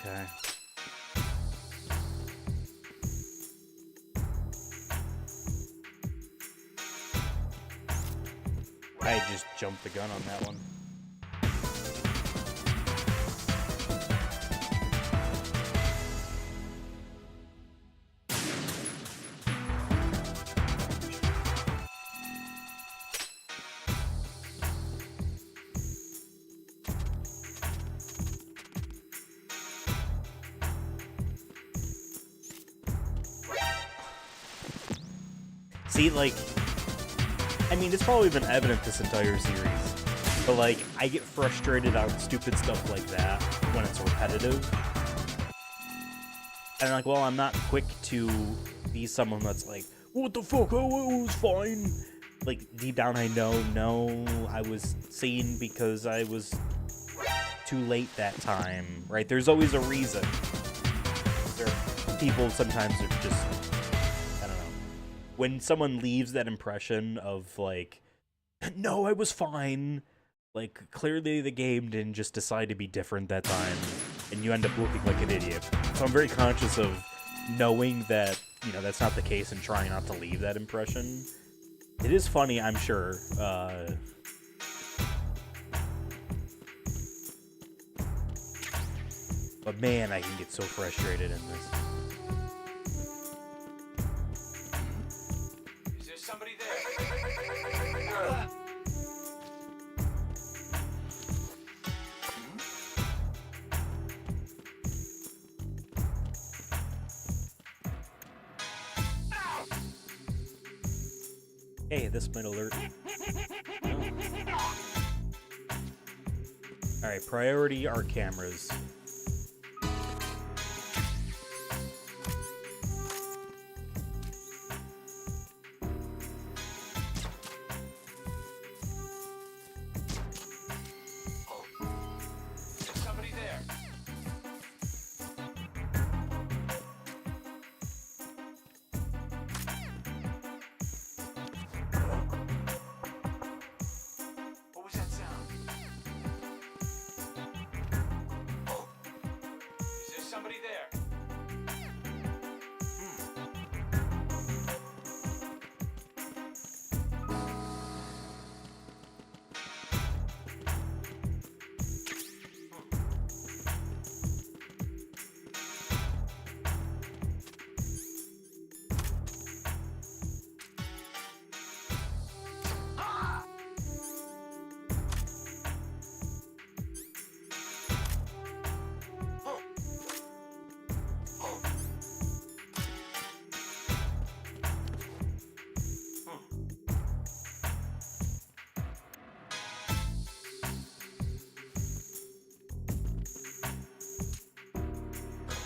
Okay. I just jumped the gun on that one. See, like, I mean, it's probably been evident this entire series, but, like, I get frustrated on stupid stuff like that when it's repetitive. And, like, well, I'm not quick to be someone that's like, what the fuck, oh, it was fine. Like, deep down I know, no, I was sane because I was too late that time, right? There's always a reason. There are people sometimes are just, I don't know. When someone leaves that impression of, like, no, I was fine, like, clearly the game didn't just decide to be different that time. and you end up looking like an idiot. So I'm very conscious of knowing that, you know, that's not the case and trying not to leave that impression. It is funny, I'm sure. But man, I can get so frustrated in this. Is there somebody there? Hey, this might alert. Oh. Alright, priority our cameras. Is there somebody there? What was that sound? Is there somebody there?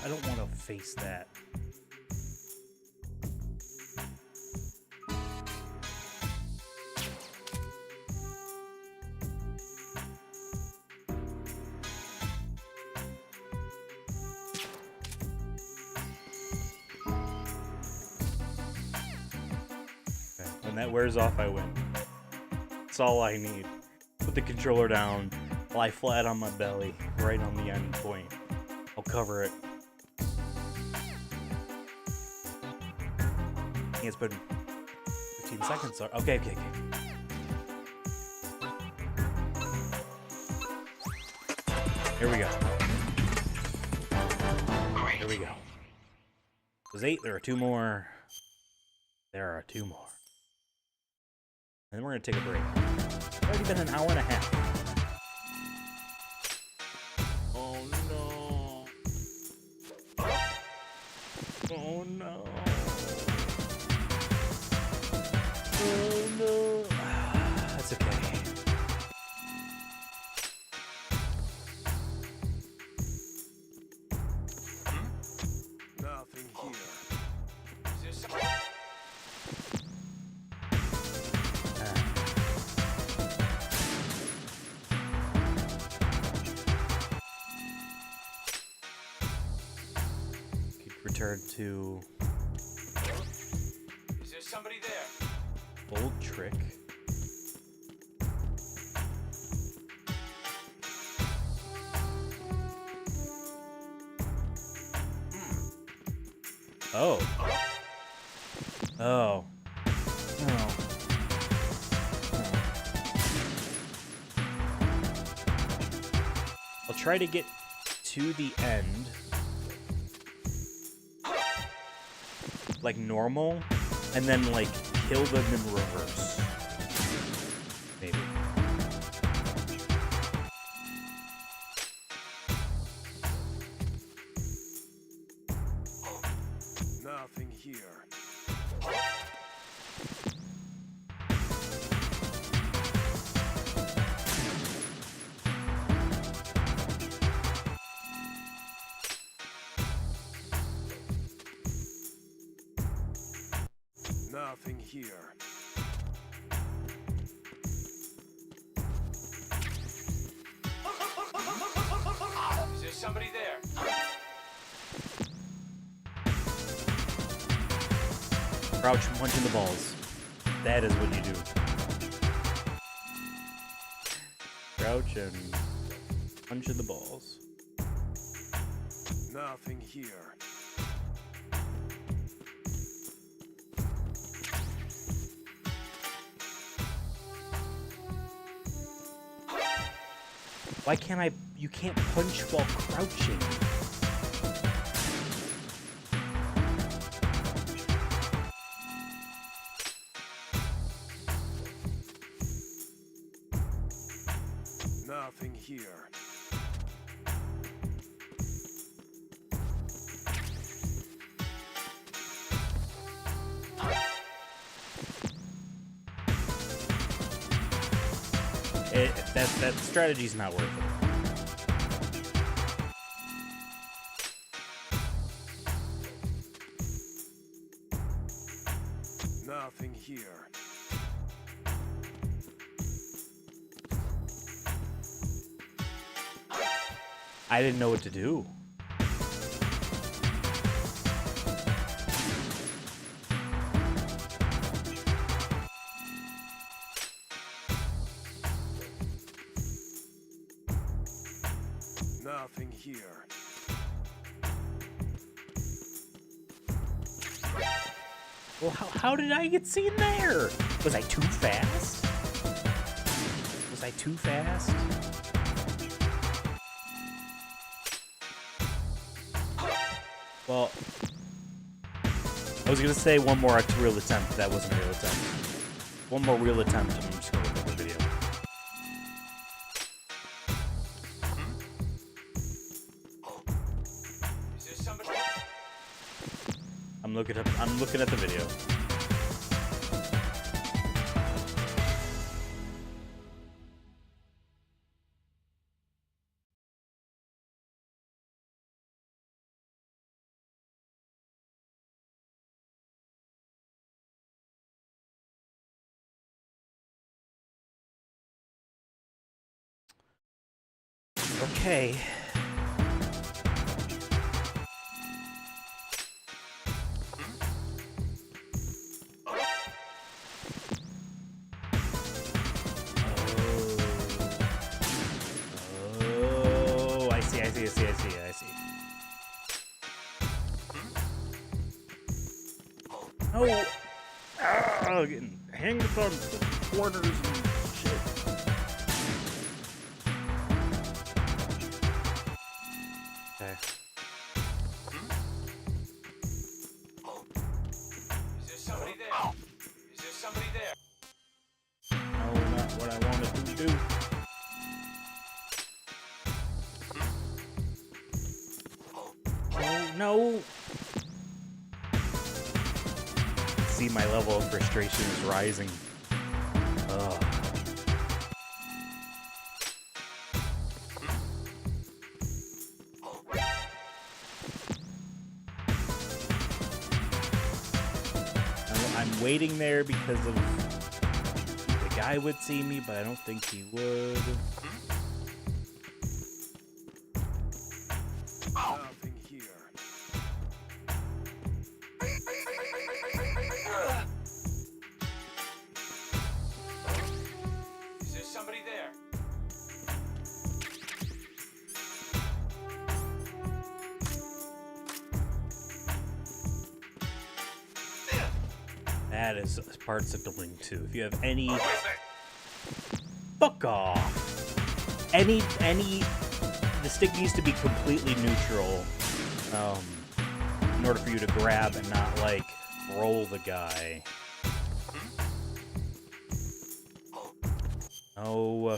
I don't want to face that. Okay. When that wears off, I win. That's all I need. Put the controller down, lie flat on my belly, right on the end point. I'll cover it. I think it's been 15 seconds. So okay. Here we go. Here we go. There's 8. There are 2 more. There are 2 more. And then we're gonna take a break. It's already been an hour and a half. Oh no. Oh no. Oh no. That's okay. Nothing here. Is there somebody? Return to Is there somebody there? old trick. Oh. Oh. Oh. I'll try to get to the end like normal, and then like kill them in reverse. Maybe. Nothing here. Nothing here. Is there somebody there? Crouch and punch in the balls. That is what you do. Crouch and punch in the balls. Nothing here. Why can't I? You can't punch while crouching. Nothing here. That strategy's not worth it. Nothing here. I didn't know what to do. Nothing here. Well, how did I get seen there? Was I too fast? Was I too fast? Well, I was gonna say one more real attempt. That wasn't a real attempt. One more real attempt, and I'm just gonna look at the video. Is there somebody? I'm looking at the video. Okay. Oh, I see. Oh, getting hanged on corners and shit. Okay. Is there somebody there? Is there somebody there? No, not what I wanted to do. Oh, no. See, my level of frustration is rising. Ugh. I'm waiting there because of the guy would see me, but I don't think he would. Nothing here. Is there somebody there? That is parts of the link too. If you have any, fuck off. Any, the stick needs to be completely neutral, in order for you to grab and not like roll the guy. Oh.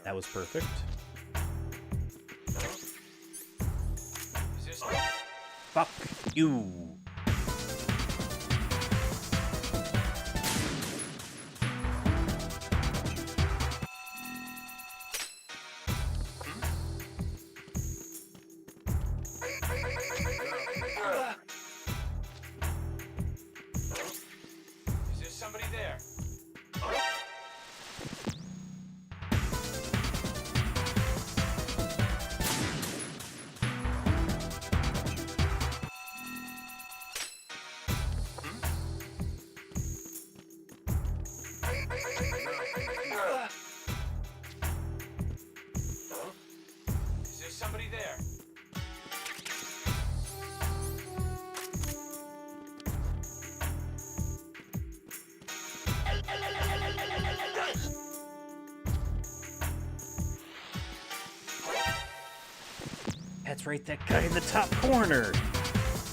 That was perfect. Is there somebody? Fuck you. Is there somebody there? somebody there? That's right, that guy in the top corner.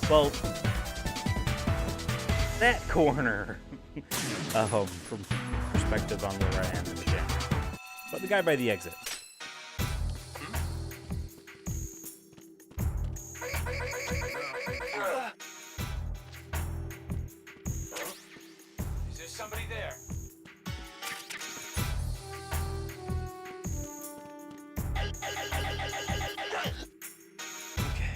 Well, that corner. From perspective on where I am in the game. But the guy by the exit. Is there somebody there? Okay.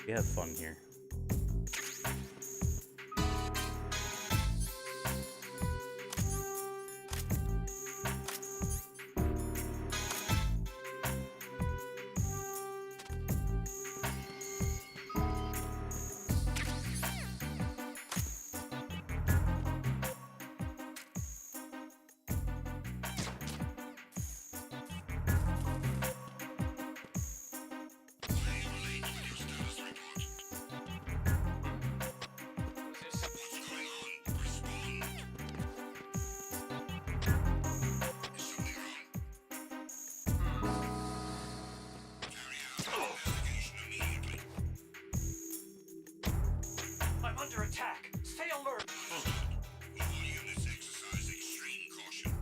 We have fun here. Is there I'm under attack. Stay alert. All units exercise extreme caution.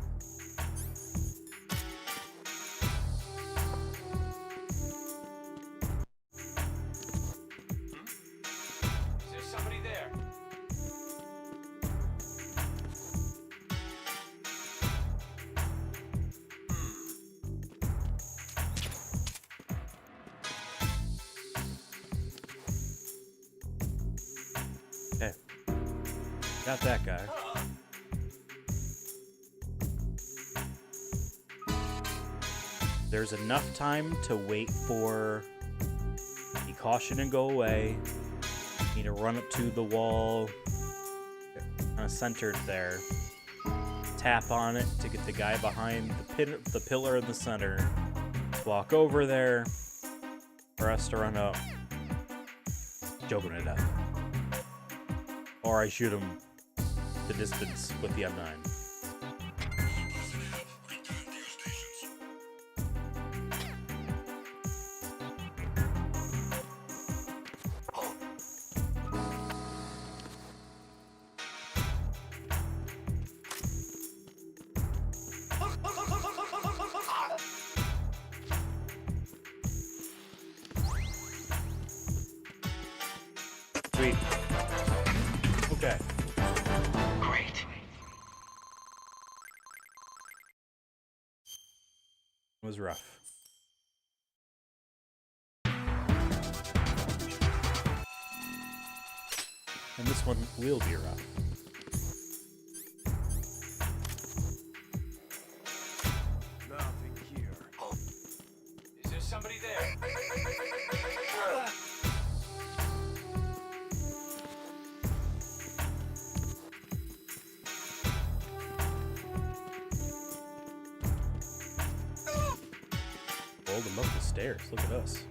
Is there somebody there? Okay. Got that guy. There's enough time to wait for the caution and go away. Need to run up to the wall, kind of centered there. Tap on it to get the guy behind the pillar in the center. Walk over there for us to run up, choke him to death. Or I shoot him the distance with the M9. Return to your stations. Sweet. Okay. Great. It was rough. And this one will be rough. Nothing here. Is there somebody there? Rolled him up the stairs. Look at us.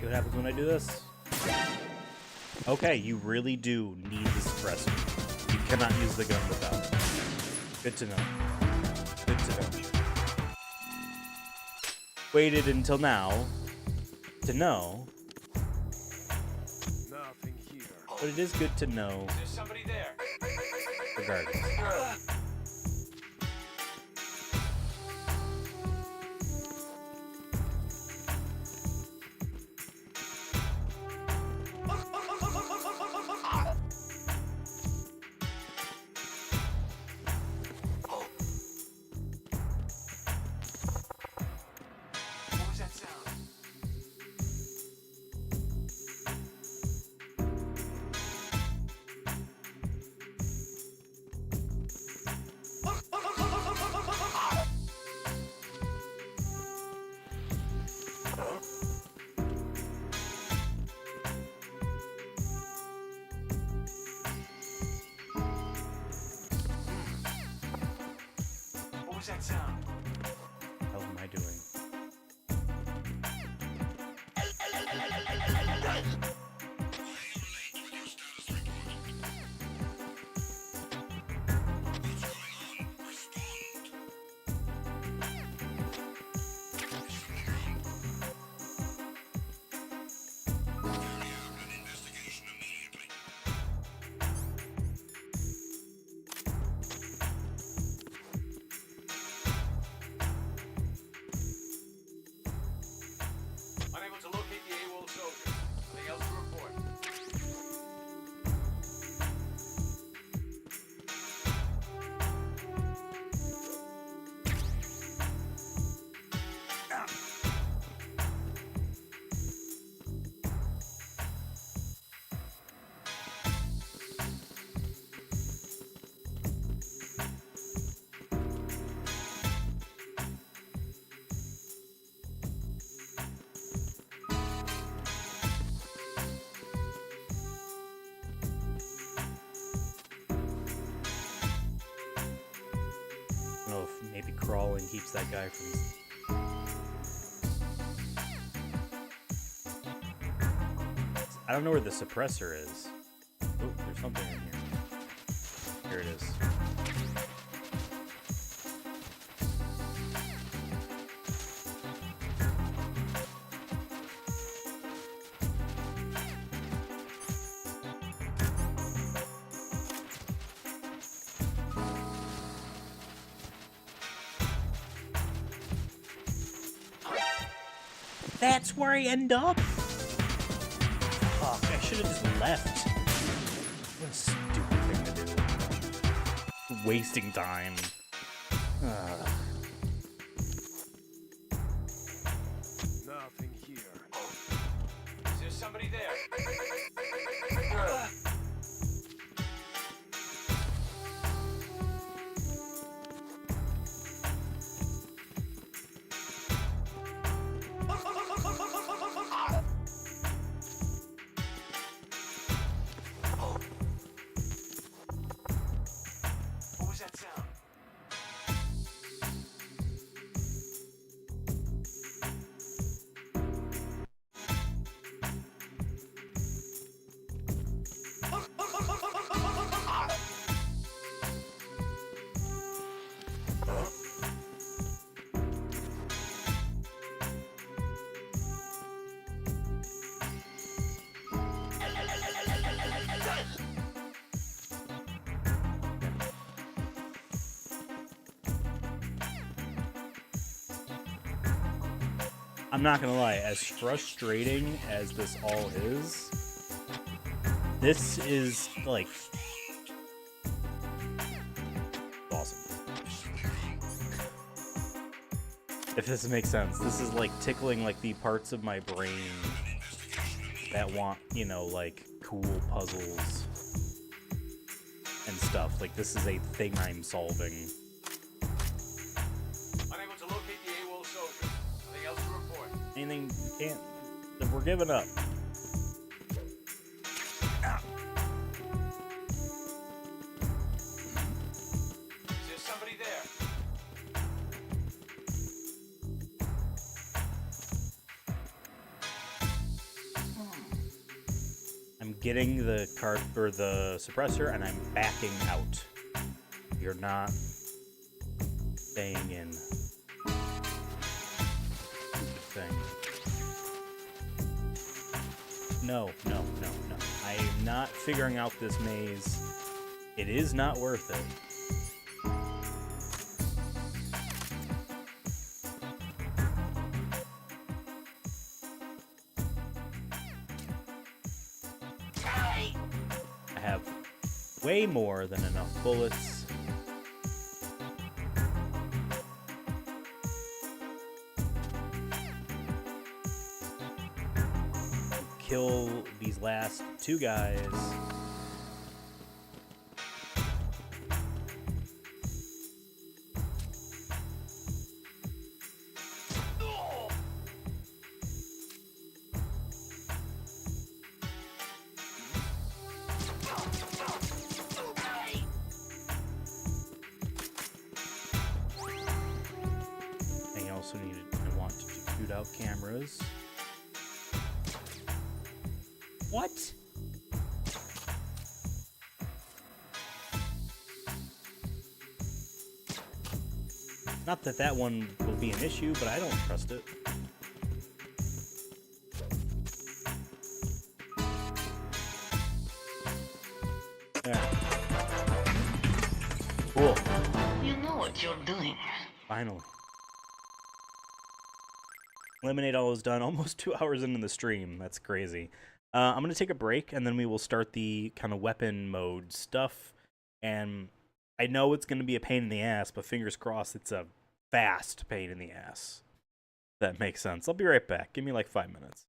what happens when I do this. Okay, you really do need the suppressor. You cannot use the gun without it. Good to know. Good to know. Waited until now to know, Nothing here. but it is good to know Is there somebody there? regardless. What was that sound? What was that sound? How am I doing? Unable to locate the AWOL soldier. Anything else to report? I don't know if maybe crawling keeps that guy from. I don't know where the suppressor is. Oh, there's something in here. Here it is. That's where I end up? Fuck, I should have just left. What a stupid thing to do. Wasting time. Nothing here. Is there somebody there? What was that sound? I'm not gonna lie, as frustrating as this all is, this is like awesome. If this makes sense, this is like tickling like the parts of my brain that want, you know, like cool puzzles and stuff. Like this is a thing I'm solving. Unable to locate the AWOL soldier. Anything else to report? Anything can't. We're giving up. Is there somebody there? getting the cart or the suppressor and I'm backing out. You're not staying in. Stupid thing. No. I am not figuring out this maze. It is not worth it. I have way more than enough bullets. Kill these last two guys. I also I want to shoot out cameras. What? Not that that one will be an issue, but I don't trust it. There. Cool. You know what you're doing. Finally. Lemonade all is done. Almost 2 hours into the stream. That's crazy. I'm going to take a break, and then we will start the kind of weapon mode stuff. And I know it's going to be a pain in the ass, but fingers crossed it's a fast pain in the ass. That makes sense. I'll be right back. Give me like 5 minutes.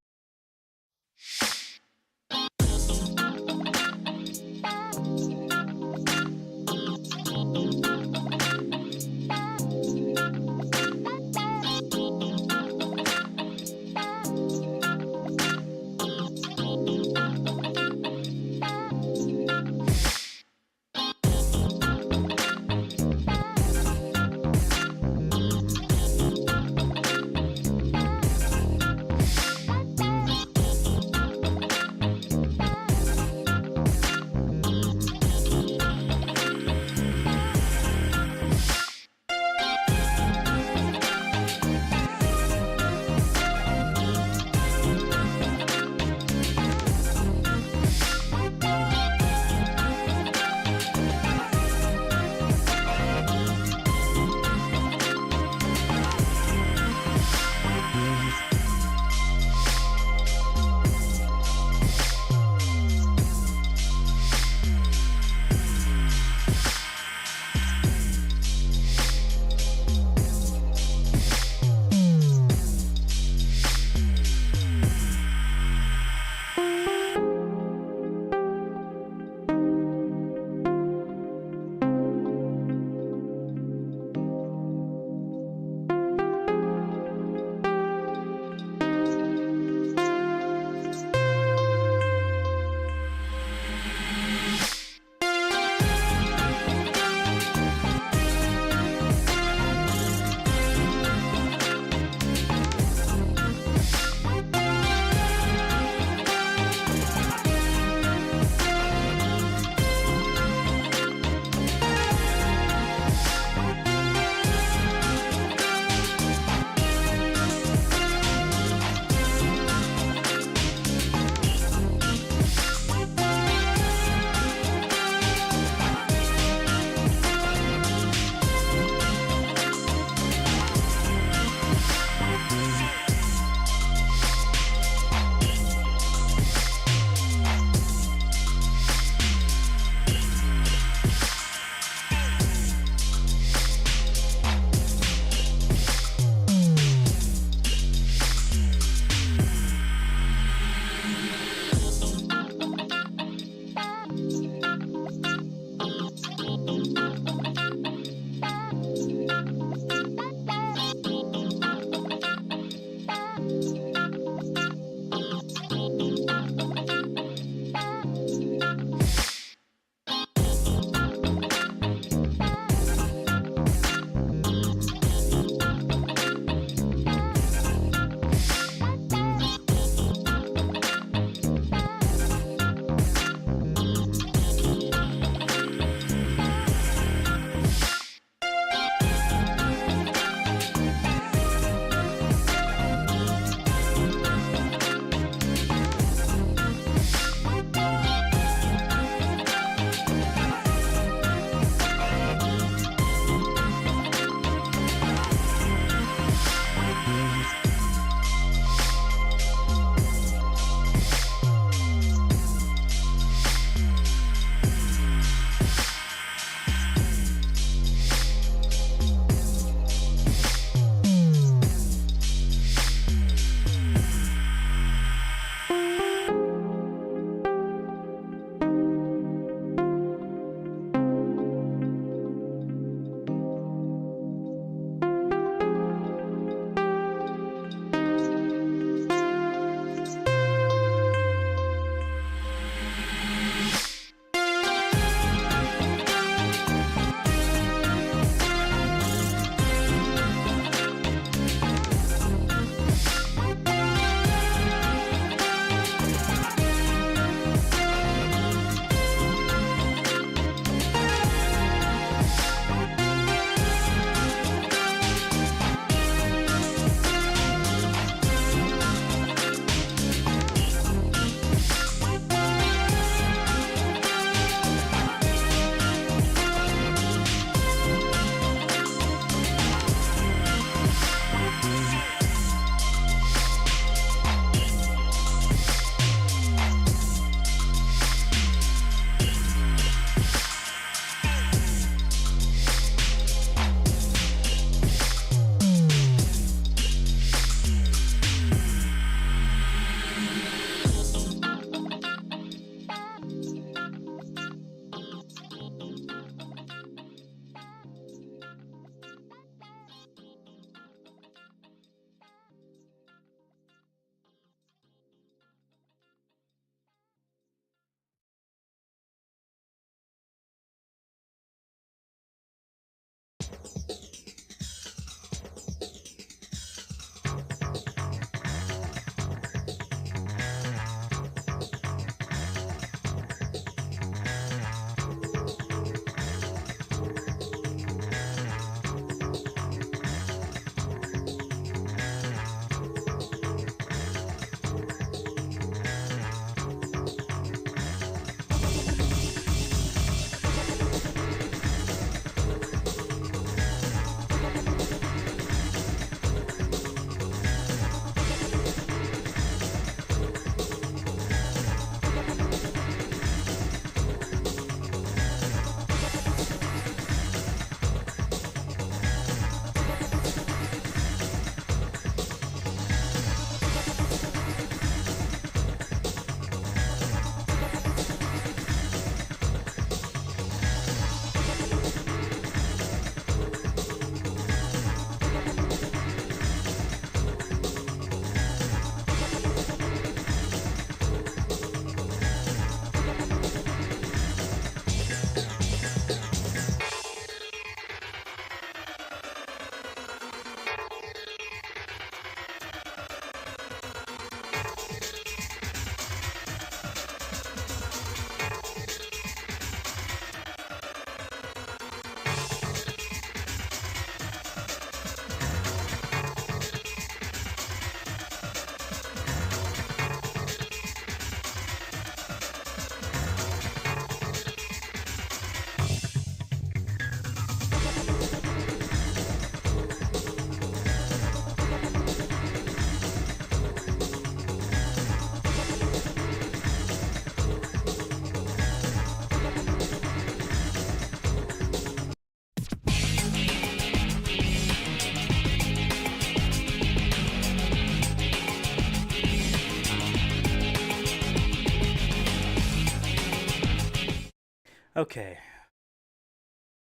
Okay,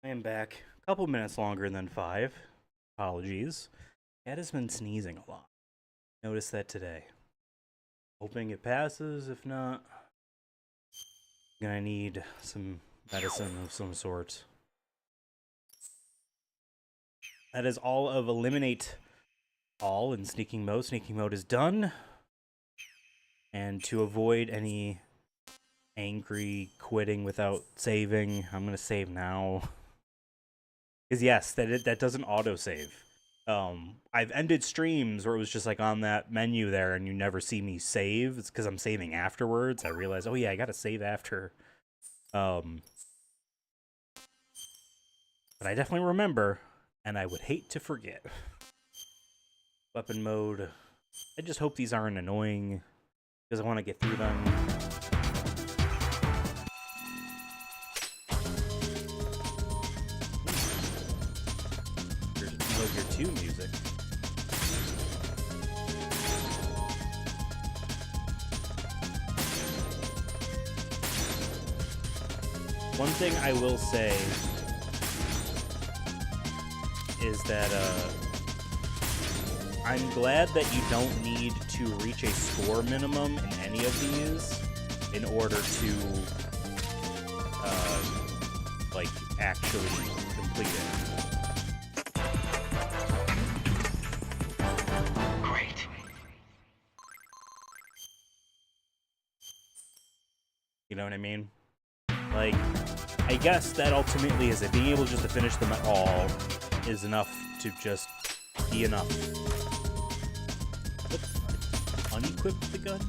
I am back. A couple minutes longer than 5. Apologies. Cat has been sneezing a lot. Noticed that today. Hoping it passes. If not, gonna need some medicine of some sort. That is all of Eliminate All in Sneaking Mode. Sneaking Mode is done. And to avoid any angry quitting without saving, I'm gonna save now. Because yes, that doesn't autosave. I've ended streams where it was just like on that menu there and you never see me save. It's because I'm saving afterwards. I realized, oh yeah, I gotta save after. But I definitely remember, and I would hate to forget. Weapon mode. I just hope these aren't annoying, because I want to get through them. Here's Metal Gear 2 music. One thing I will say is that I'm glad that you don't need to reach a score minimum in any of these in order to like actually complete it. Great. You know what I mean? Like, I guess that ultimately is it. Being able just to finish them at all is enough to just be enough. But unequip the gun?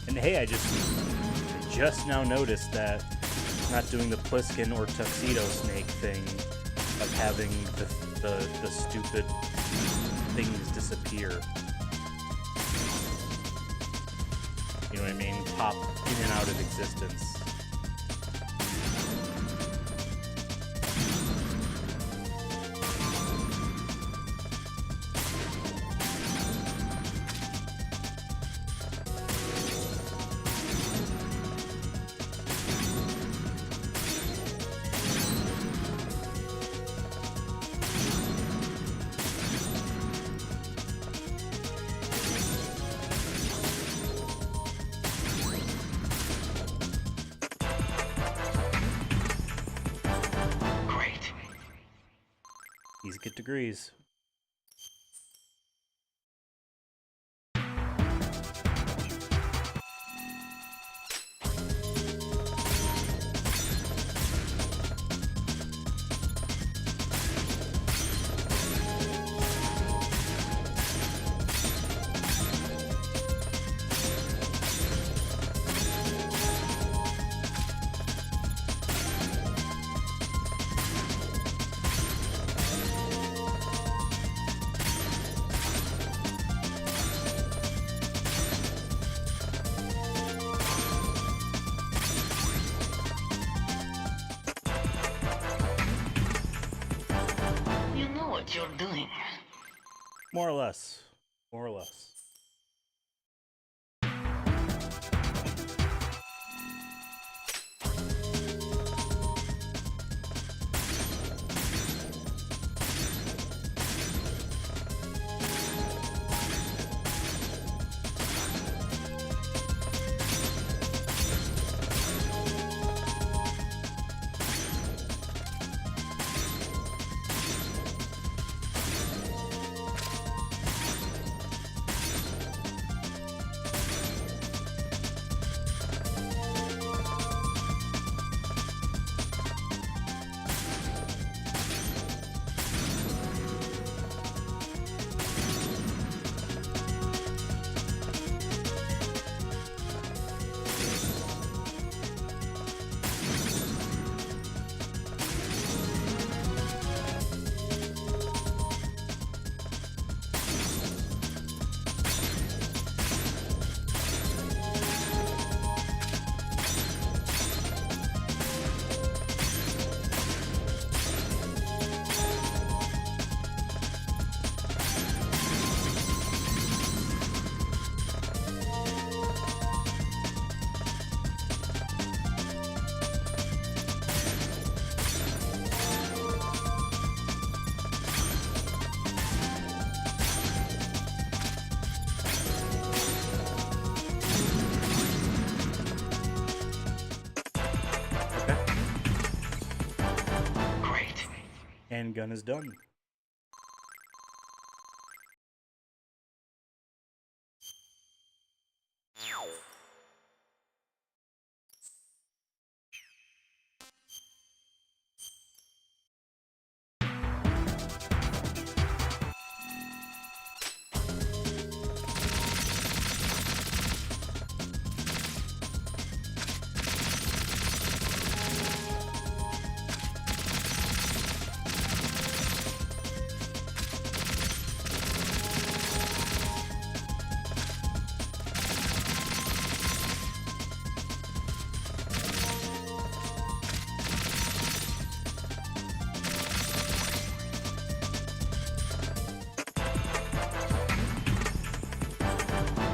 And hey, I just now noticed that not doing the Pliskin or Tuxedo Snake thing of having the stupid things disappear. You know what I mean? Pop in and out of existence. Great. These get degrees. You know what you're doing. More or less. More or less. Great. Handgun is done.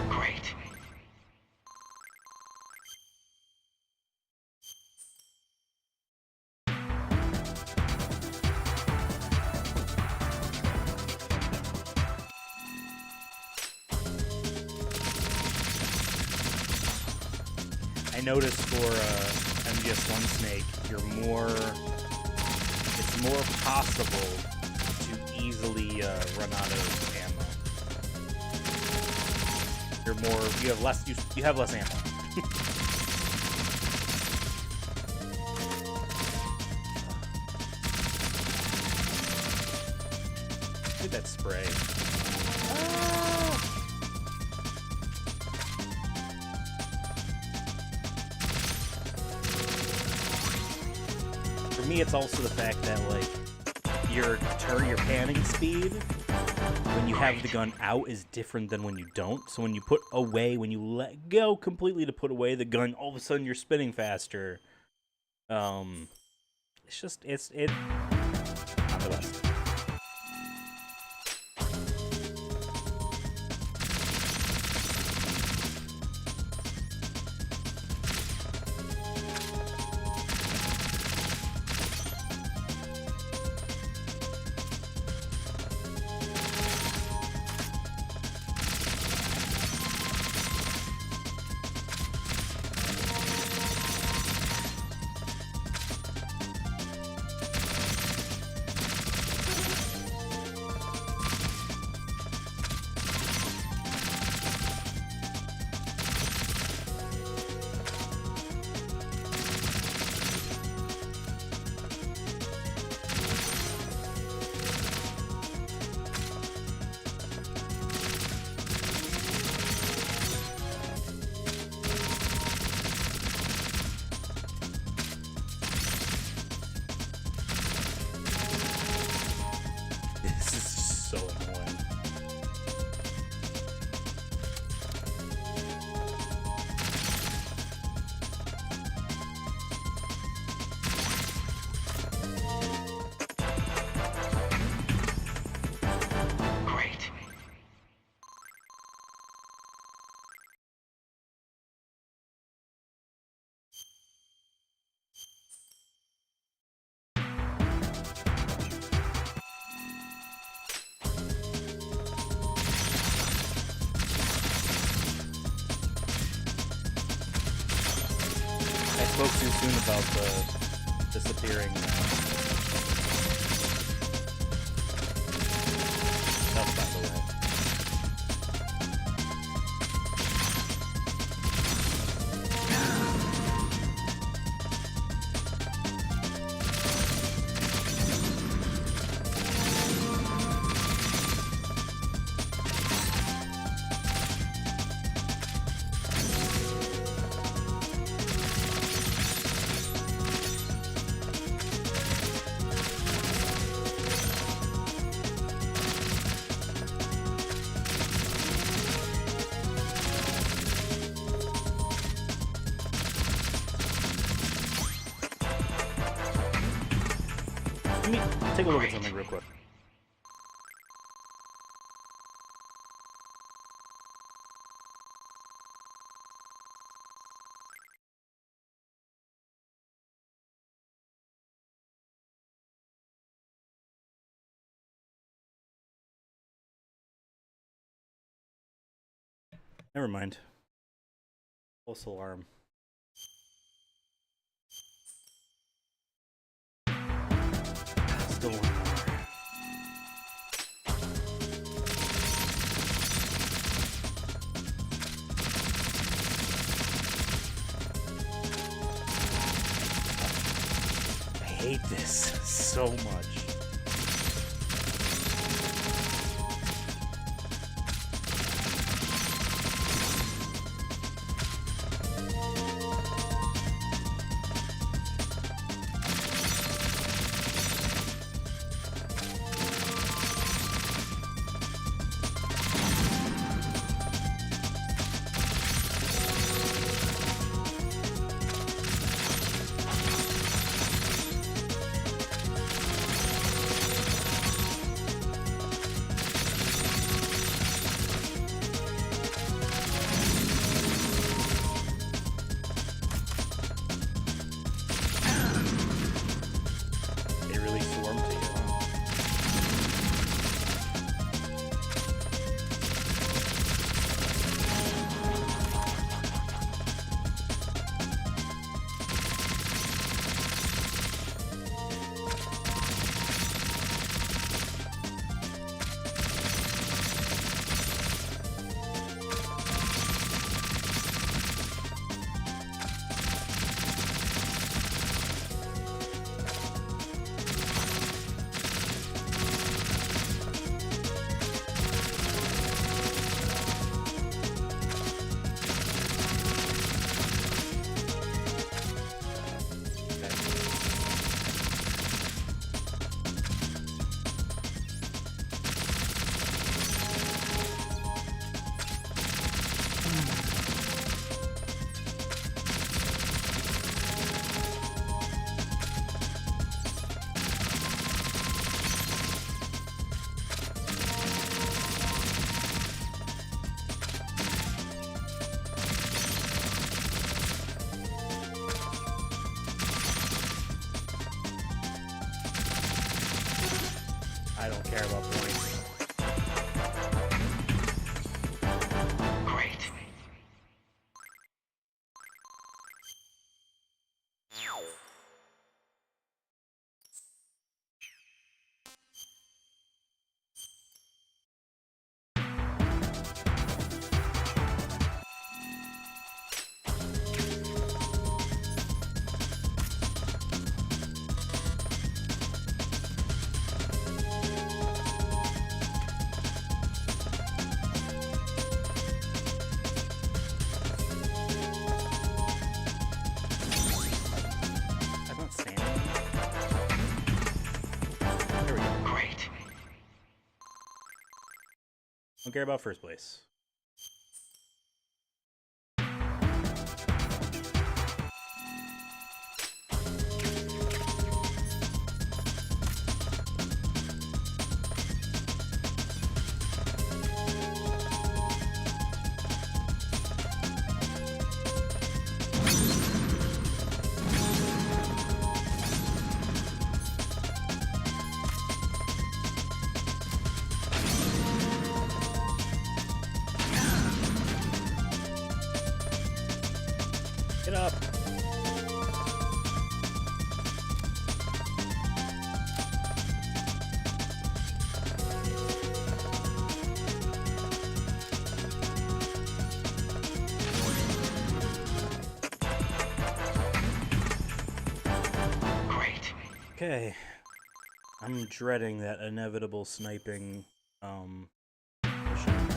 Great. I noticed for MGS1 Snake, it's more possible to easily run out of ammo. You have less ammo. Look at that spray. For me, it's also the fact that like your panning speed when you have the gun out is different than when you don't. So when you put away, when you let go completely to put away the gun, all of a sudden you're spinning faster. It's just it's not the best. This is so annoying. Great. I spoke too soon about the disappearing stuff, by the way. Let me take a look at something real quick. Never mind. False alarm. Still one more. I hate this so much. I don't care about points. Great. I'm not standing. There we go. Great. Don't care about first place. Get up. Great. Okay. I'm dreading that inevitable sniping mission.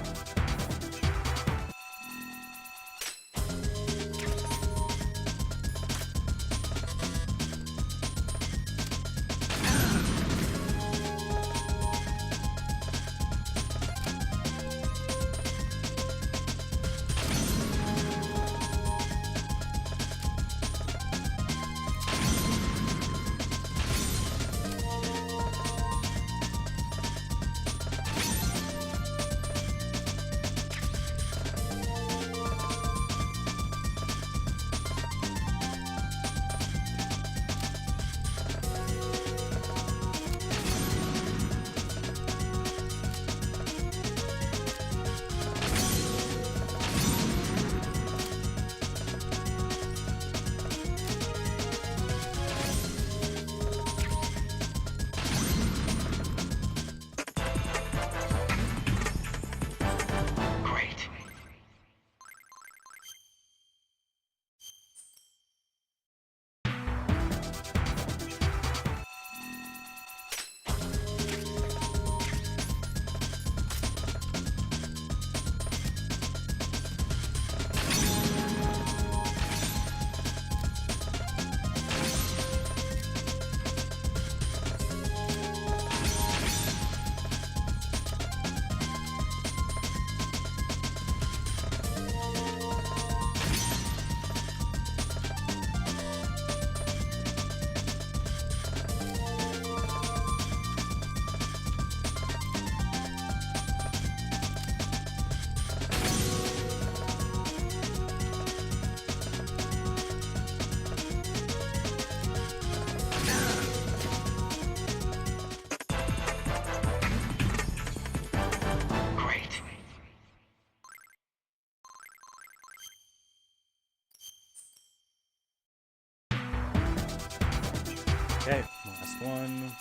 Great. Great. Okay, last one.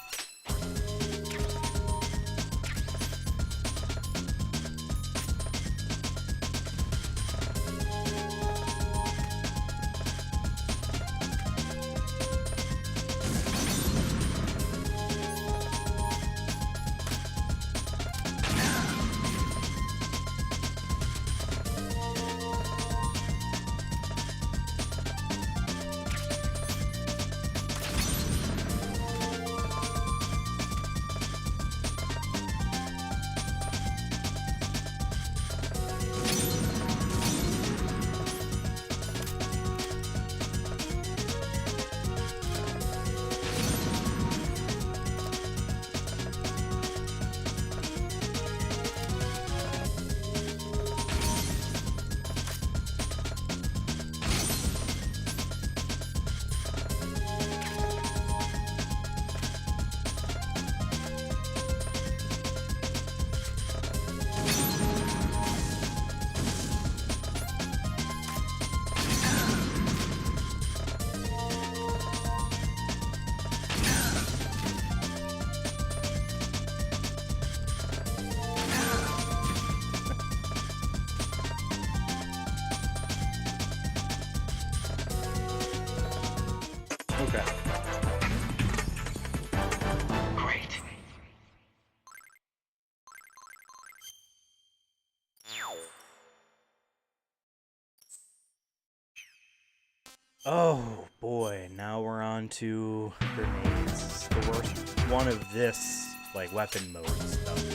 Oh boy, now we're on to grenades. The worst one of this, like, weapon mode stuff.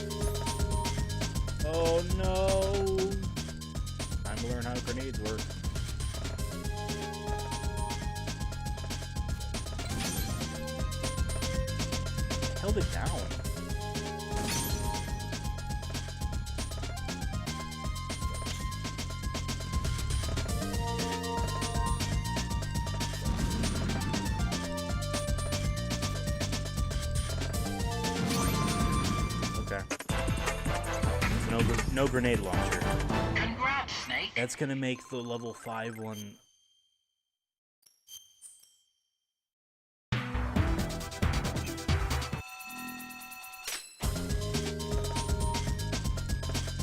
Oh no! Time to learn how grenades work. Held it down. Okay. So no grenade launcher. Congrats, Snake. That's gonna make the level 5 one.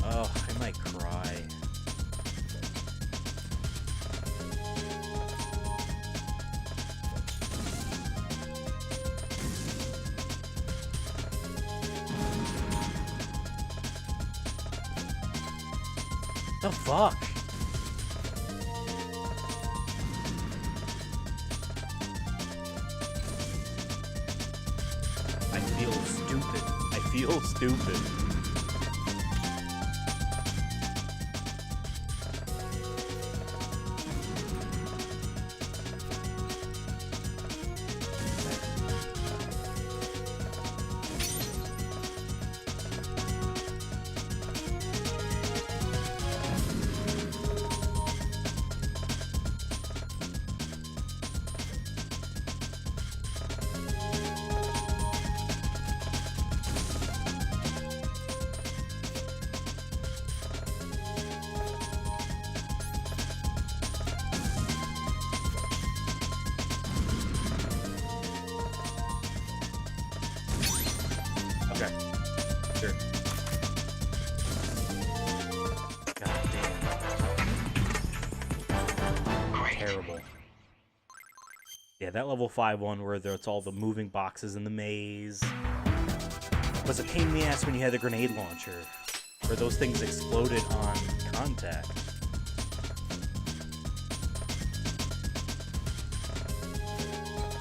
Oh, I might cry. The fuck? I feel stupid. I feel stupid. Okay. Sure. God damn. Great. Terrible. Yeah, that level 5 one where it's all the moving boxes in the maze was a pain in the ass when you had the grenade launcher, where those things exploded on contact.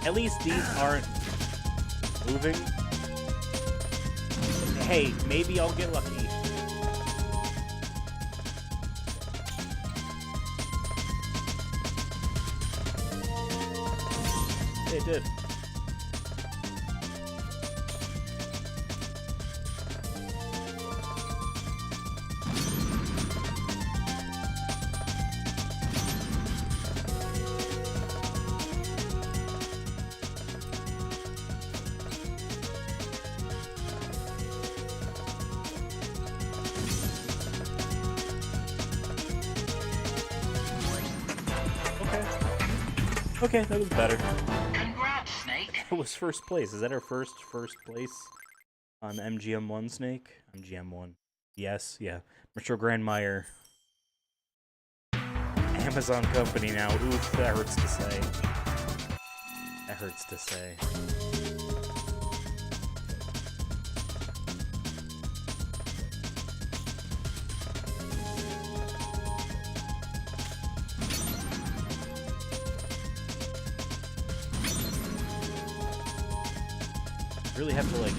At least these aren't moving. Hey, maybe I'll get lucky. It did. Okay, that was better. Congrats, Snake. That was first place. Is that our first place on MGM1 Snake? MGM1. Yes, yeah. Mature Grandmeyer. Amazon company now. Oof, that hurts to say. That hurts to say. Really have to, like,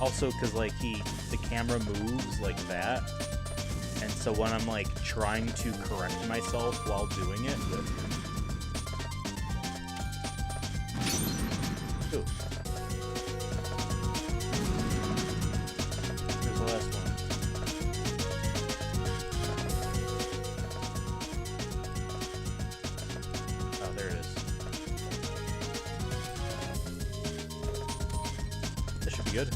also because, like, the camera moves like that, and so when I'm, like, trying to correct myself while doing it, ooh. Here's the last one. Oh, there it is. That should be good.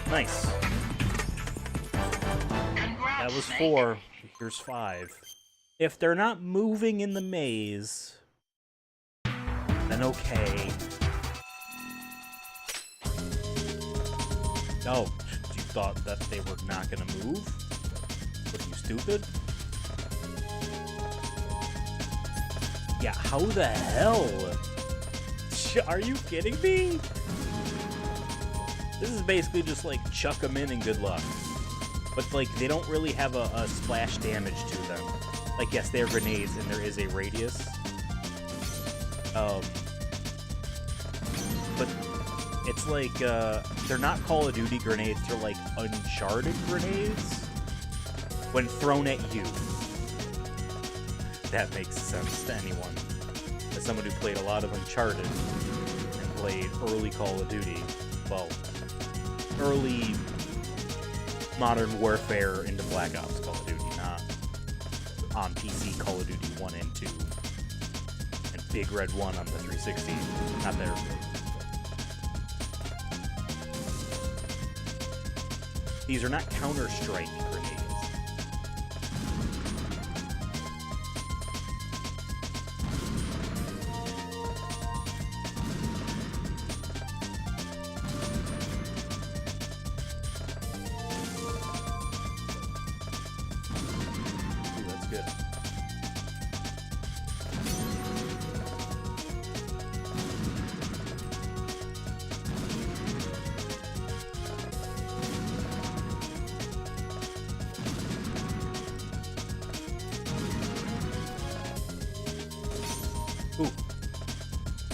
Nice. Congrats, That was Snake. 4. Here's 5. If they're not moving in the maze, then okay. Oh, you thought that they were not gonna move? What are you, stupid? Yeah, how the hell? Are you kidding me? This is basically just like chuck them in and good luck. But like they don't really have a splash damage to them. Like yes, they are grenades and there is a radius. But it's like they're not Call of Duty grenades. They're like Uncharted grenades when thrown at you. That makes sense to anyone. As someone who played a lot of Uncharted and played early Call of Duty, well, early Modern Warfare into Black Ops Call of Duty, not on PC Call of Duty 1 and 2, and Big Red 1 on the 360, not there. These are not Counter-Strike grenades. Ooh, that's good. Ooh.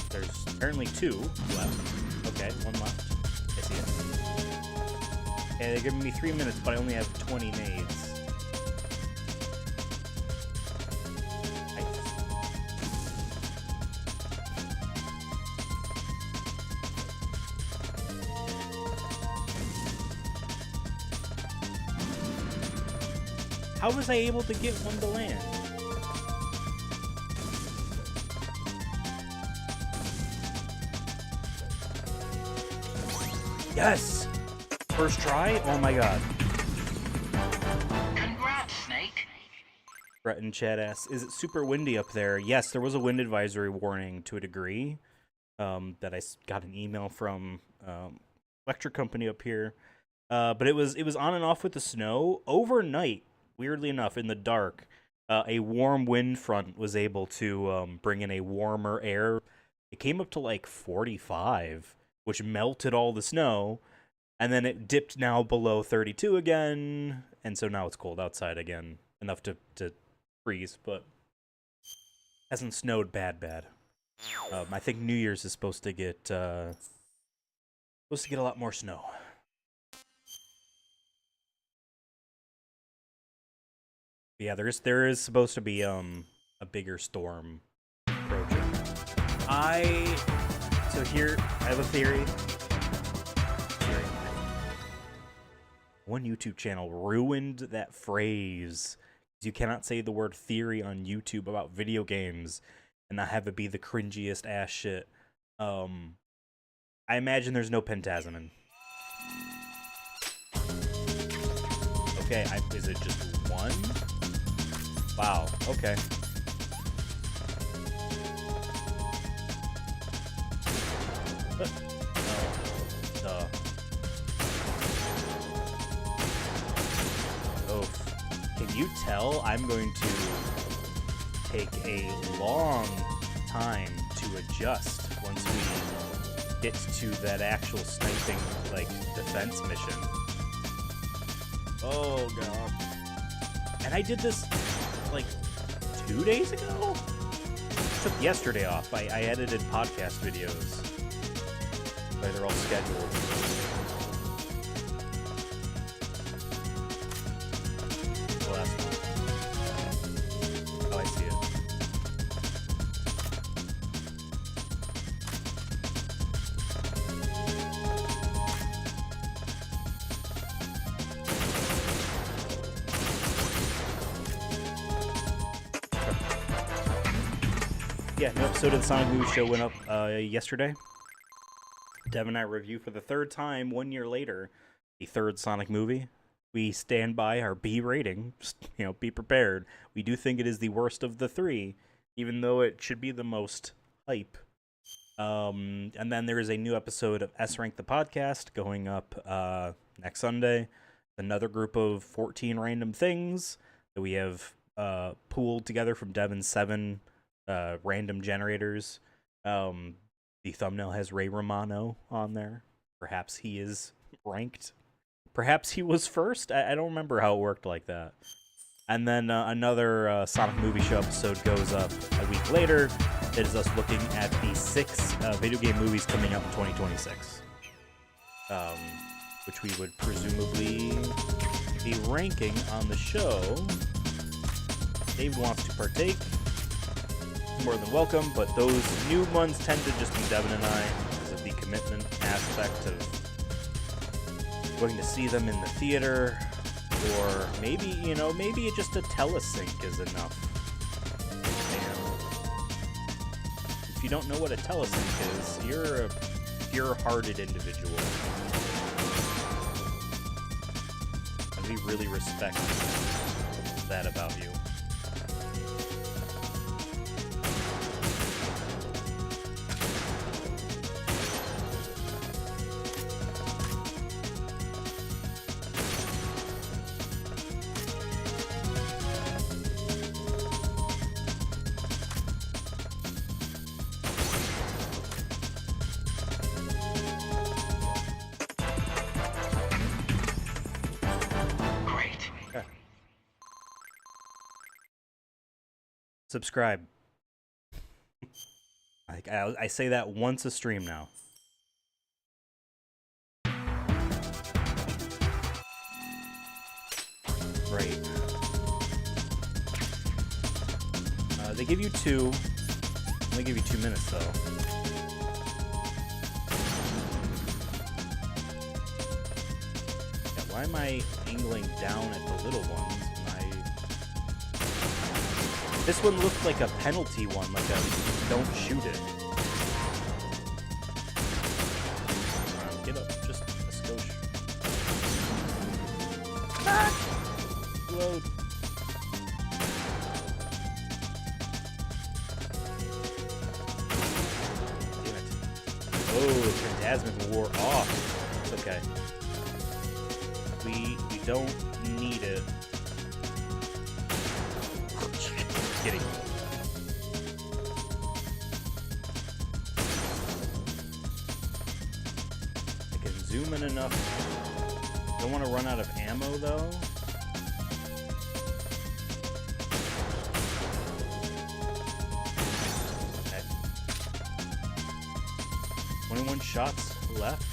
There's apparently 2 left. Okay, 1 left. I see it. Okay, they're giving me 3 minutes, but I only have 20 nades. How was I able to get one to land? Yes! First try? Oh my god. Congrats, Snake. Brett and Chad asks, is it super windy up there? Yes, there was a wind advisory warning to a degree. That I got an email from electric company up here. But it was on and off with the snow. Overnight, weirdly enough, in the dark, a warm wind front was able to bring in a warmer air. It came up to like 45, which melted all the snow, and then it dipped now below 32 again, and so now it's cold outside again, enough to freeze, but hasn't snowed bad. I think New Year's is supposed to get a lot more snow. Yeah, there is supposed to be a bigger storm approaching. So here I have a theory. One YouTube channel ruined that phrase. You cannot say the word theory on YouTube about video games and not have it be the cringiest ass shit. I imagine there's no Pentasmin. Okay, is it just 1? Wow, okay. Can you tell I'm going to take a long time to adjust once we get to that actual sniping, like, defense mission? Oh, God. And I did this, like, 2 days ago? I took yesterday off. I edited podcast videos. But they're all scheduled. The last one. Oh, I see it. Yeah, new episode of the Sonic Movie Show went up yesterday. Dev and I review for the 3rd time 1 year later the 3rd Sonic movie. We stand by our B rating. Just, be prepared. We do think it is the worst of the 3, even though it should be the most hype. And then there is a new episode of S Rank the Podcast going up next Sunday. Another group of 14 random things that we have pooled together from Devin's 7 random generators. The thumbnail has Ray Romano on there. Perhaps he is ranked. Perhaps he was first? I don't remember how it worked like that. And then another Sonic Movie Show episode goes up a week later. It is us looking at the 6 video game movies coming out in 2026. Which we would presumably be ranking on the show. If Dave wants to partake, more than welcome, but those new ones tend to just be Devin and I because of the commitment aspect of going to see them in the theater. Or maybe, maybe just a telesync is enough. And if you don't know what a telesync is, you're a pure-hearted individual. And we really respect that about you. Subscribe. I say that once a stream now. Great. They give you 2. They give you 2 minutes though. Yeah, why am I angling down at the little ones? This one looked like a penalty one, like a don't shoot it. Get up, just a skosh. Ah! Load. Damn it. Oh, the Phantasmic wore off. It's okay. We don't need it. Kidding. I can zoom in enough. Don't want to run out of ammo though. Okay. 21 shots left.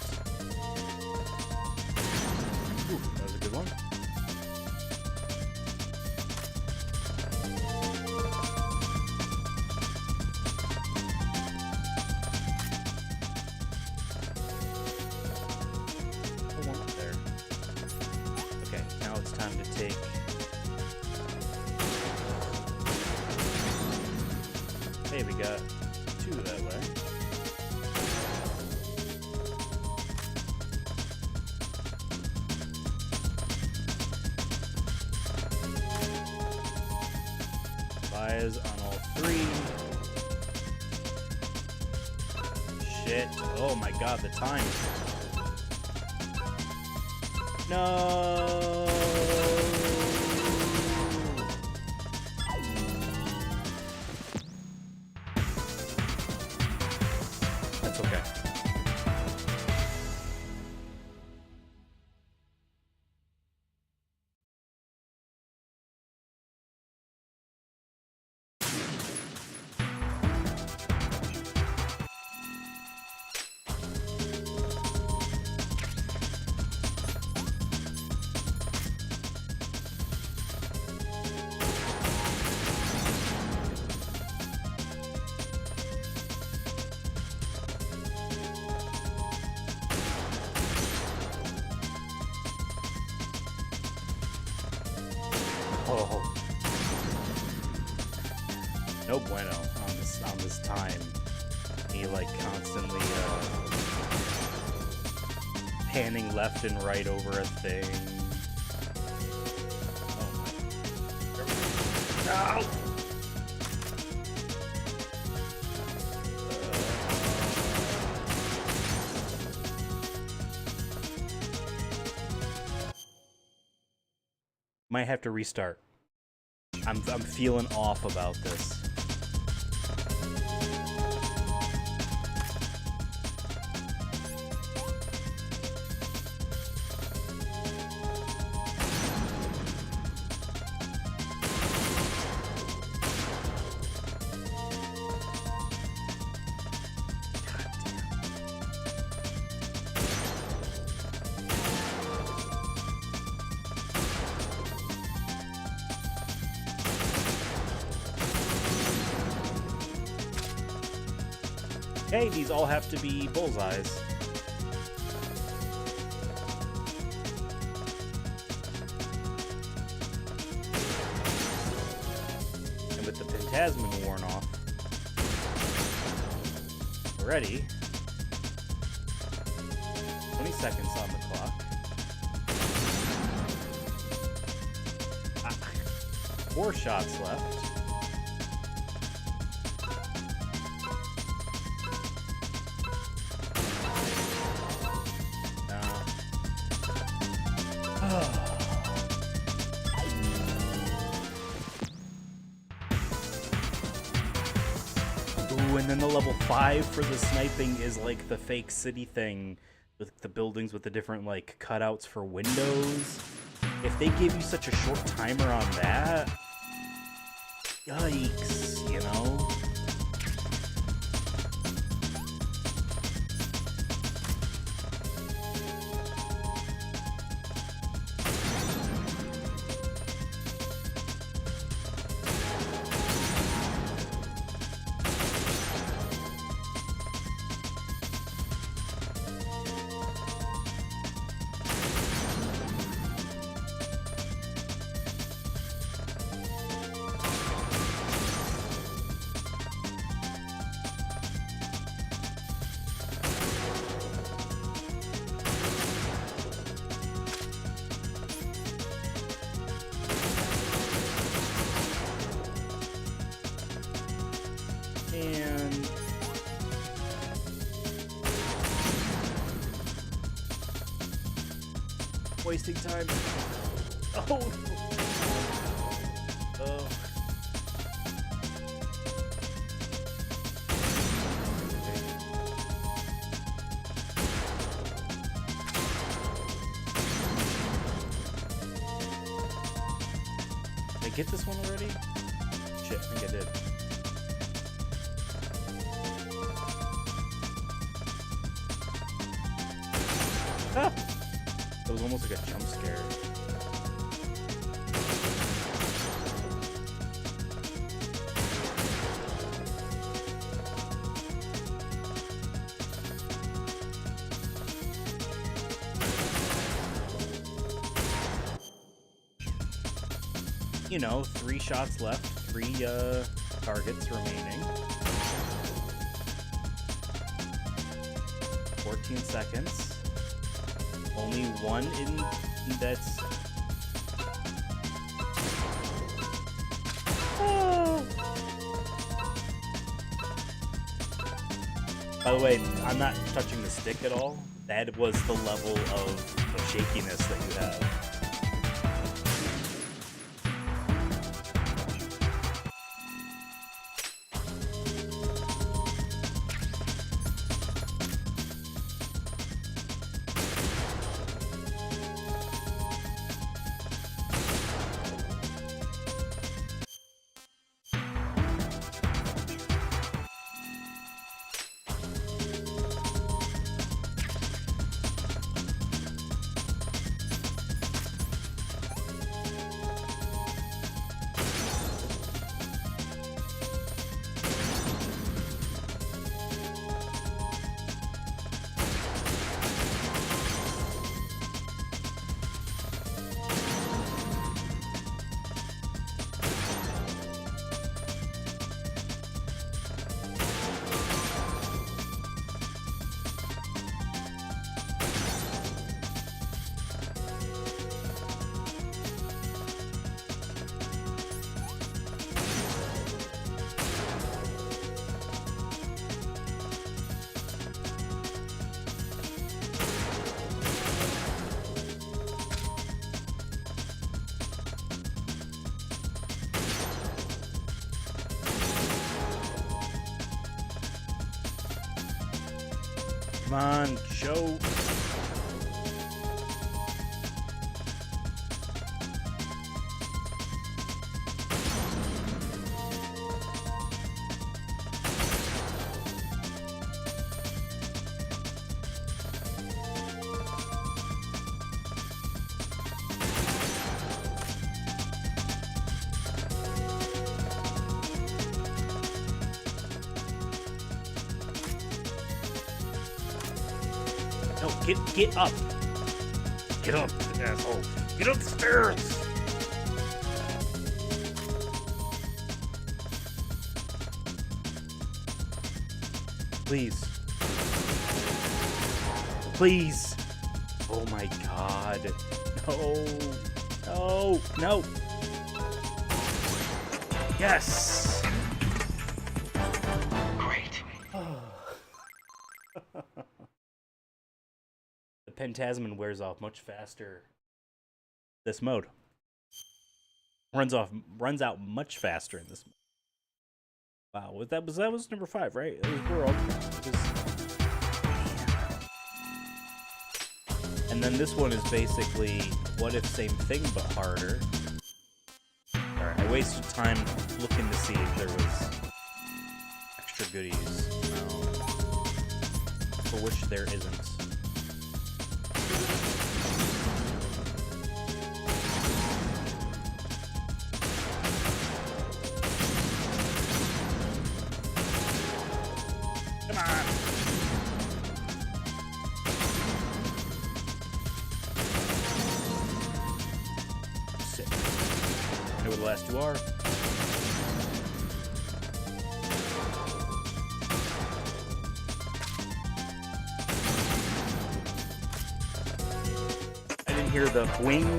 Ooh, that was a good one. Hey, we got 2 that way. Fires on all 3. Shit. Oh my god, the time. No. Oh. No bueno on this time. He like constantly panning left and right over a thing. Oh my. No! Might have to restart. I'm feeling off about this. Hey, these all have to be bullseyes. And with the Phantasmin worn off, we're ready. 20 seconds on the clock. 4 shots left. Ooh, and then the level 5 for the sniping is like the fake city thing with the buildings with the different like cutouts for windows. If they give you such a short timer on that, yikes, you know? And wasting time. Oh. Oh. Did I get this one already? Shit, I think I did. Ah! It was almost like a jump scare. You know, 3 shots left, 3 targets remaining. 14 seconds. Only one in that's... Oh. By the way, I'm not touching the stick at all. That was the level of shakiness that you have. Come on, show. No, get up. Get up, asshole. Get up the stairs. Please. Please. Oh my god. No. No. No. Yes. Great. The Pentasmin wears off much faster. This mode runs out much faster in this mode. Wow, that was number 5, right? It was World. And then this one is basically what if same thing but harder. Alright, I wasted time looking to see if there was extra goodies, for which there isn't. Come on! Sick. I know where the last 2 are. I didn't hear the wing.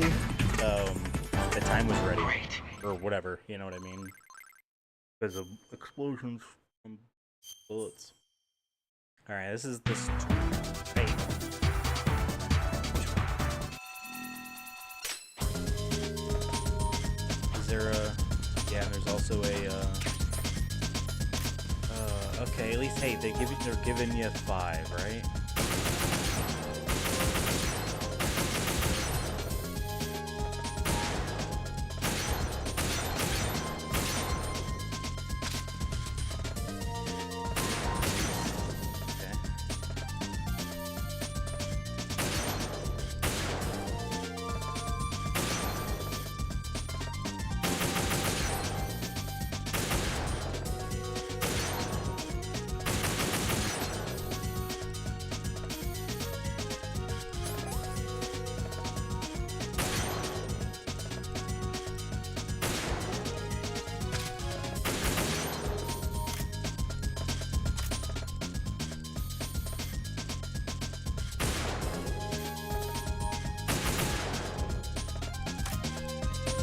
The time was ready. Great. Or whatever, you know what I mean? Because of explosions from bullets. Alright, this is this. Hey. Is there a. Yeah, and there's also a. Okay, at least, hey, they're giving you 5, right?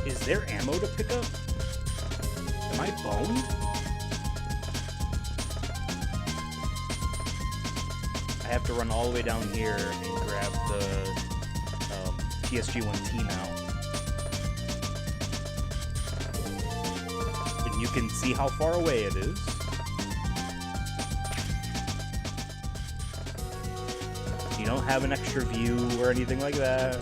Is there ammo to pick up? Am I boned? I have to run all the way down here and grab the PSG-1T now. And you can see how far away it is. You don't have an extra view or anything like that.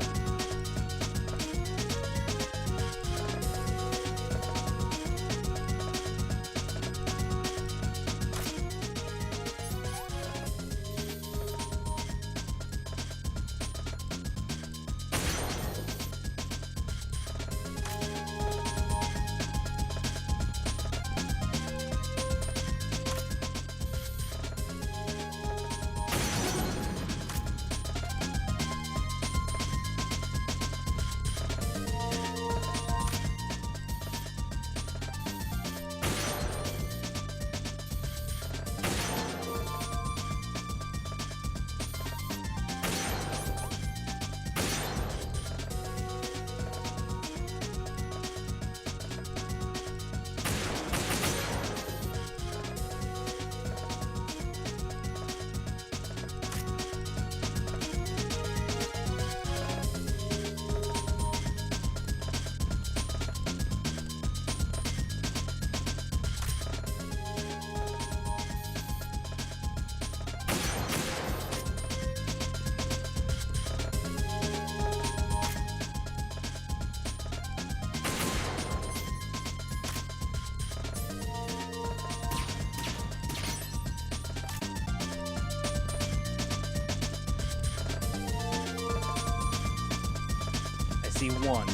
See 1.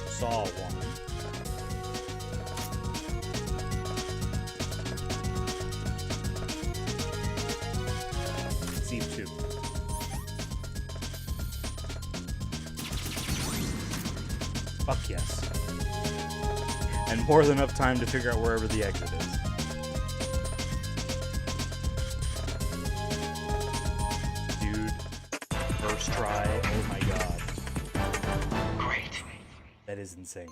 Saw 1. Steve Chu. Fuck yes. And more than enough time to figure out wherever the exit is. Dude, first try, oh my god. Great. That is insane.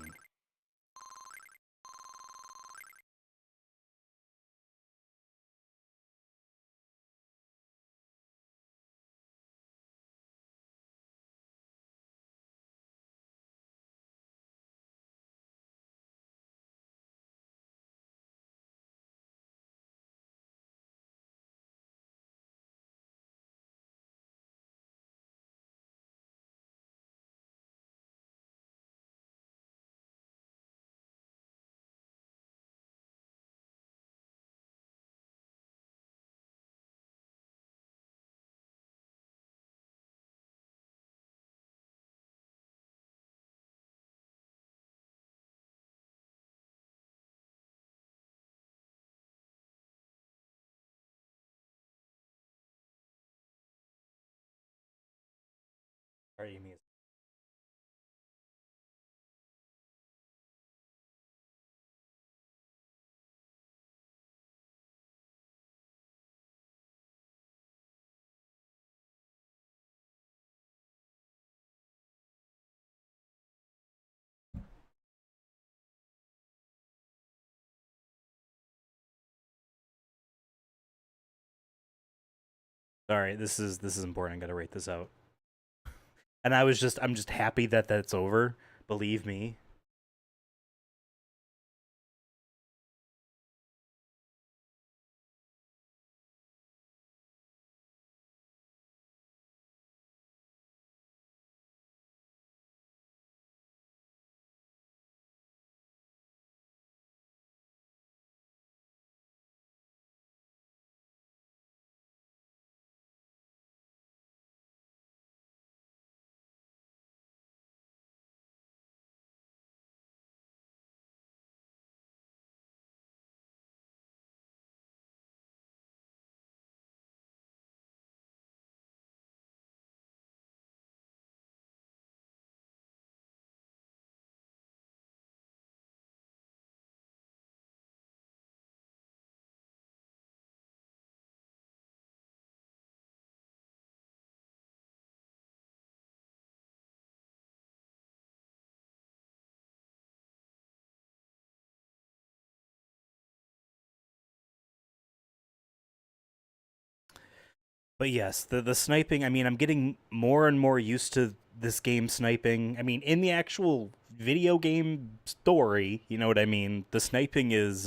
Alright, Amy. Sorry, this is important. I gotta rate this out. And I'm just happy that that's over. Believe me. But yes, the sniping, I mean, I'm getting more and more used to this game sniping. I mean, in the actual video game story, you know what I mean? The sniping is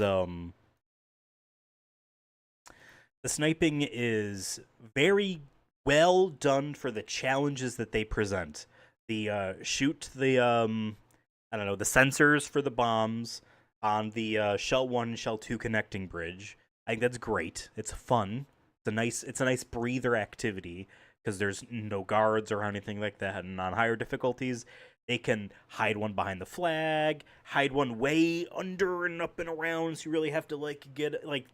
very well done for the challenges that they present. The shoot the I don't know, the sensors for the bombs on the Shell 1 Shell 2 connecting bridge. I think that's great. It's fun. It's a nice breather activity because there's no guards or anything like that. And on higher difficulties, they can hide one behind the flag, hide one way under and up and around. So you really have to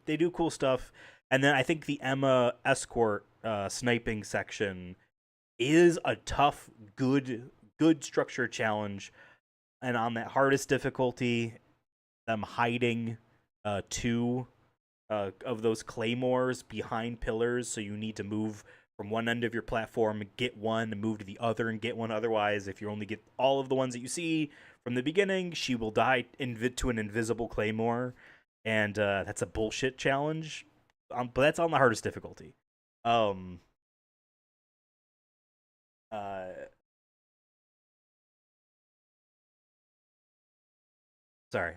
they do cool stuff. And then I think the Emma escort sniping section is a tough, good structured challenge. And on that hardest difficulty, them hiding two of those claymores behind pillars, so you need to move from one end of your platform, get one, and move to the other and get one. Otherwise, if you only get all of the ones that you see from the beginning, she will die to an invisible claymore, and that's a bullshit challenge. But that's on the hardest difficulty. Sorry,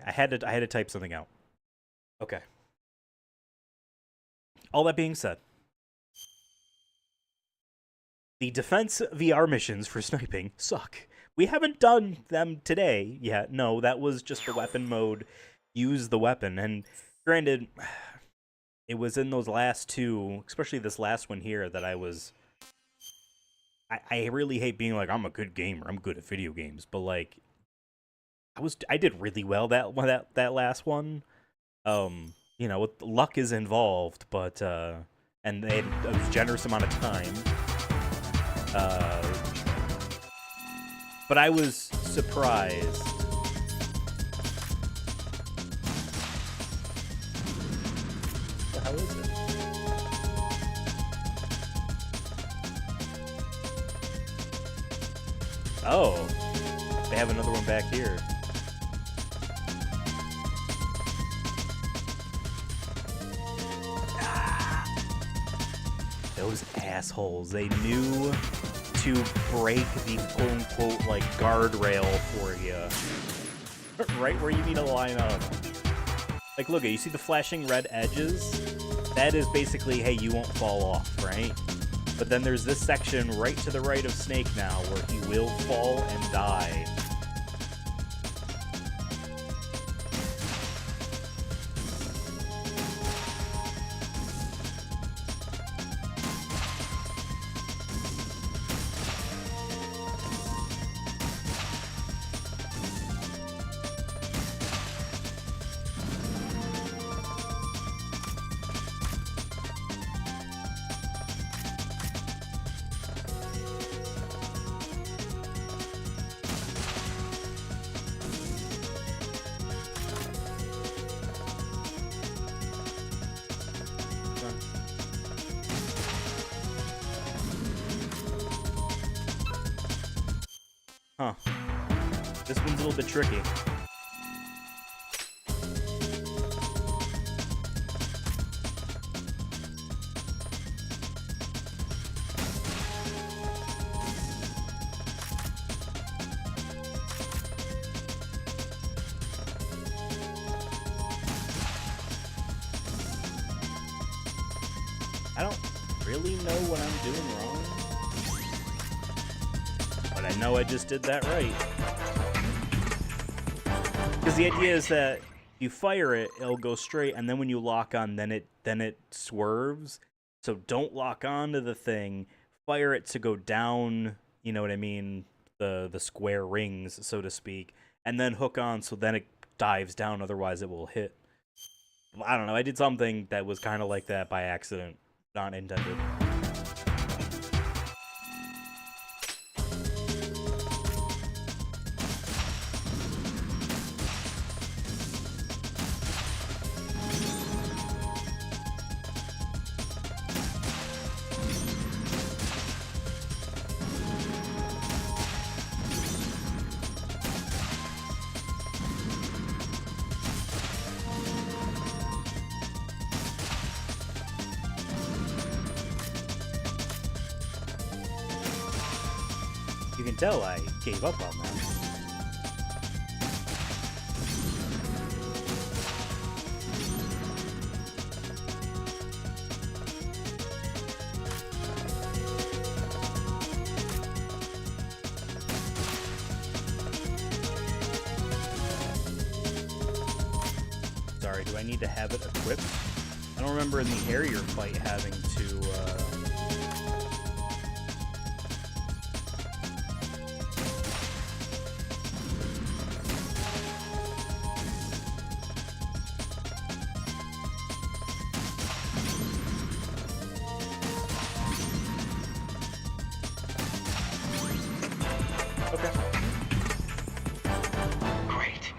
I had to type something out. Okay. All that being said, the defense VR missions for sniping suck. We haven't done them today yet. No, that was just the weapon mode. Use the weapon. And granted, it was in those last two, especially this last one here, that I really hate being like, I'm a good gamer. I'm good at video games. But like, I did really well that last one. You know, luck is involved, but and they had a generous amount of time. But I was surprised. What the hell is it? Oh, they have another one back here. Those assholes, they knew to break the quote-unquote, like, guardrail for you. Right where you need to line up. Like, look, you see the flashing red edges? That is basically, hey, you won't fall off, right? But then there's this section right to the right of Snake now where he will fall and die. Huh. This one's a little bit tricky. I don't really know what I'm doing wrong. But I know I just did that right. Because the idea is that you fire it, it'll go straight, and then when you lock on, then it swerves. So don't lock onto the thing. Fire it to go down, you know what I mean, the square rings, so to speak, and then hook on so then it dives down, otherwise it will hit. I don't know, I did something that was kind of like that by accident, not intended. You can tell I gave up on that. Sorry, do I need to have it equipped? I don't remember in the Harrier fight having to, Okay. Great.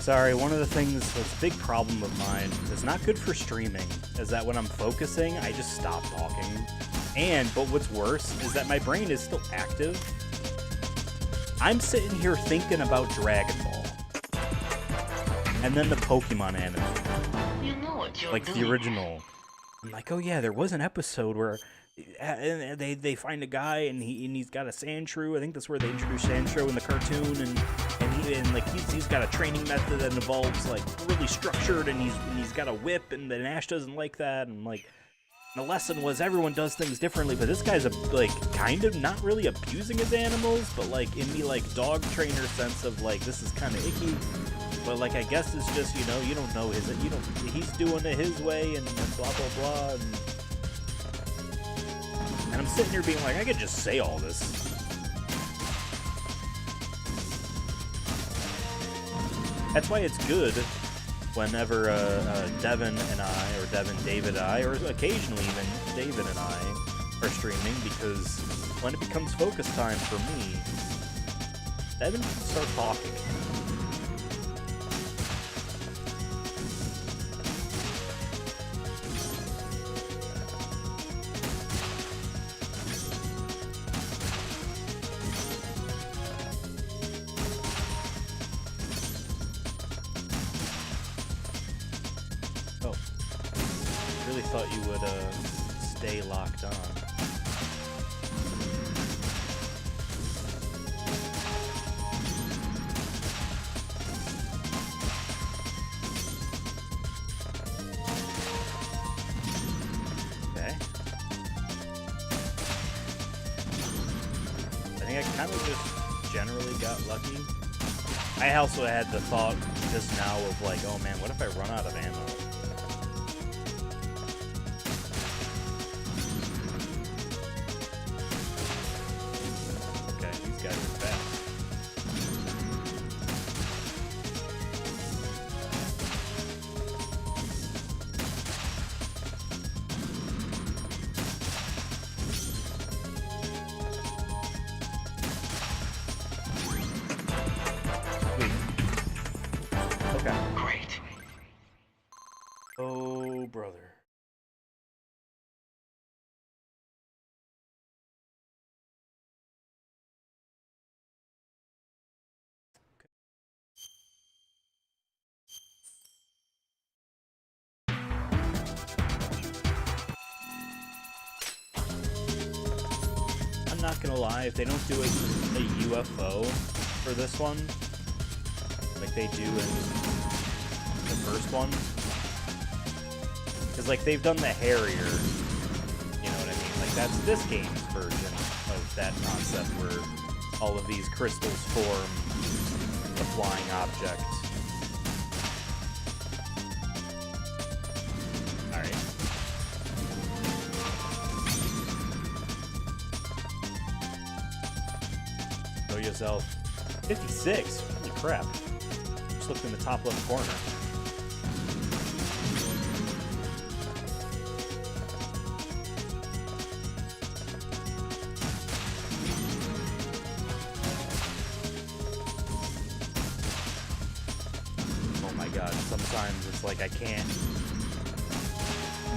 Sorry, one of the things that's a big problem of mine that's not good for streaming is that when I'm focusing, I just stop talking. But what's worse is that my brain is still active. I'm sitting here thinking about Dragon Ball. And then the Pokemon anime. You know what you're Like doing. the original. I'm like, oh yeah, there was an episode where they find a guy and he's got a Sandshrew. I think that's where they introduced Sandshrew in the cartoon, and he's got a training method that involves like really structured, and he's got a whip, and then Ash doesn't like that, and like the lesson was everyone does things differently, but this guy's kind of not really abusing his animals, but like in the like dog trainer sense of like this is kind of icky. But like I guess it's just, you know, you don't know he's doing it his way and blah blah blah, and I'm sitting here being like, I could just say all this. That's why it's good whenever Devin and I, or Devin, David and I, or occasionally even David and I are streaming, because when it becomes focus time for me, Devin can start talking. Thought you would stay locked on. Okay. I think I kind of just generally got lucky. I also had the thought just now of like, oh man, what if I run out of ammo? Great. Oh, brother. I'm not gonna lie, if they don't do a UFO for this one, like they do in the first one, because like they've done the Harrier, you know what I mean? Like that's this game's version of that concept where all of these crystals form a flying object. Alright. Show yourself. 56? Holy crap. Just looked in the top left corner. Oh my god, sometimes it's like I can't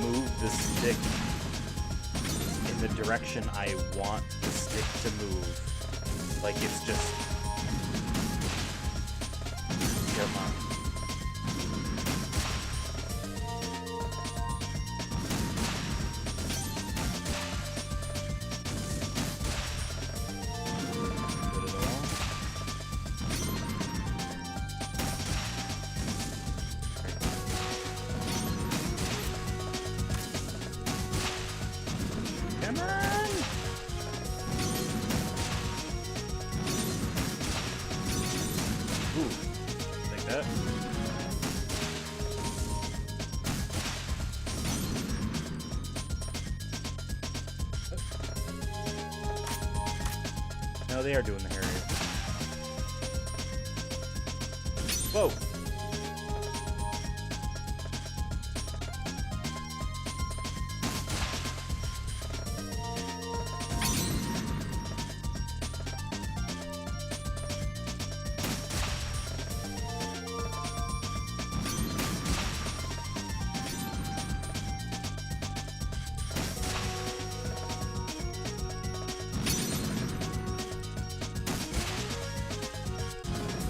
move the stick in the direction I want the stick to move. Like it's just... Come on. Put it all. Come on! Ooh. Like that. No, they are doing the Harrier. Whoa!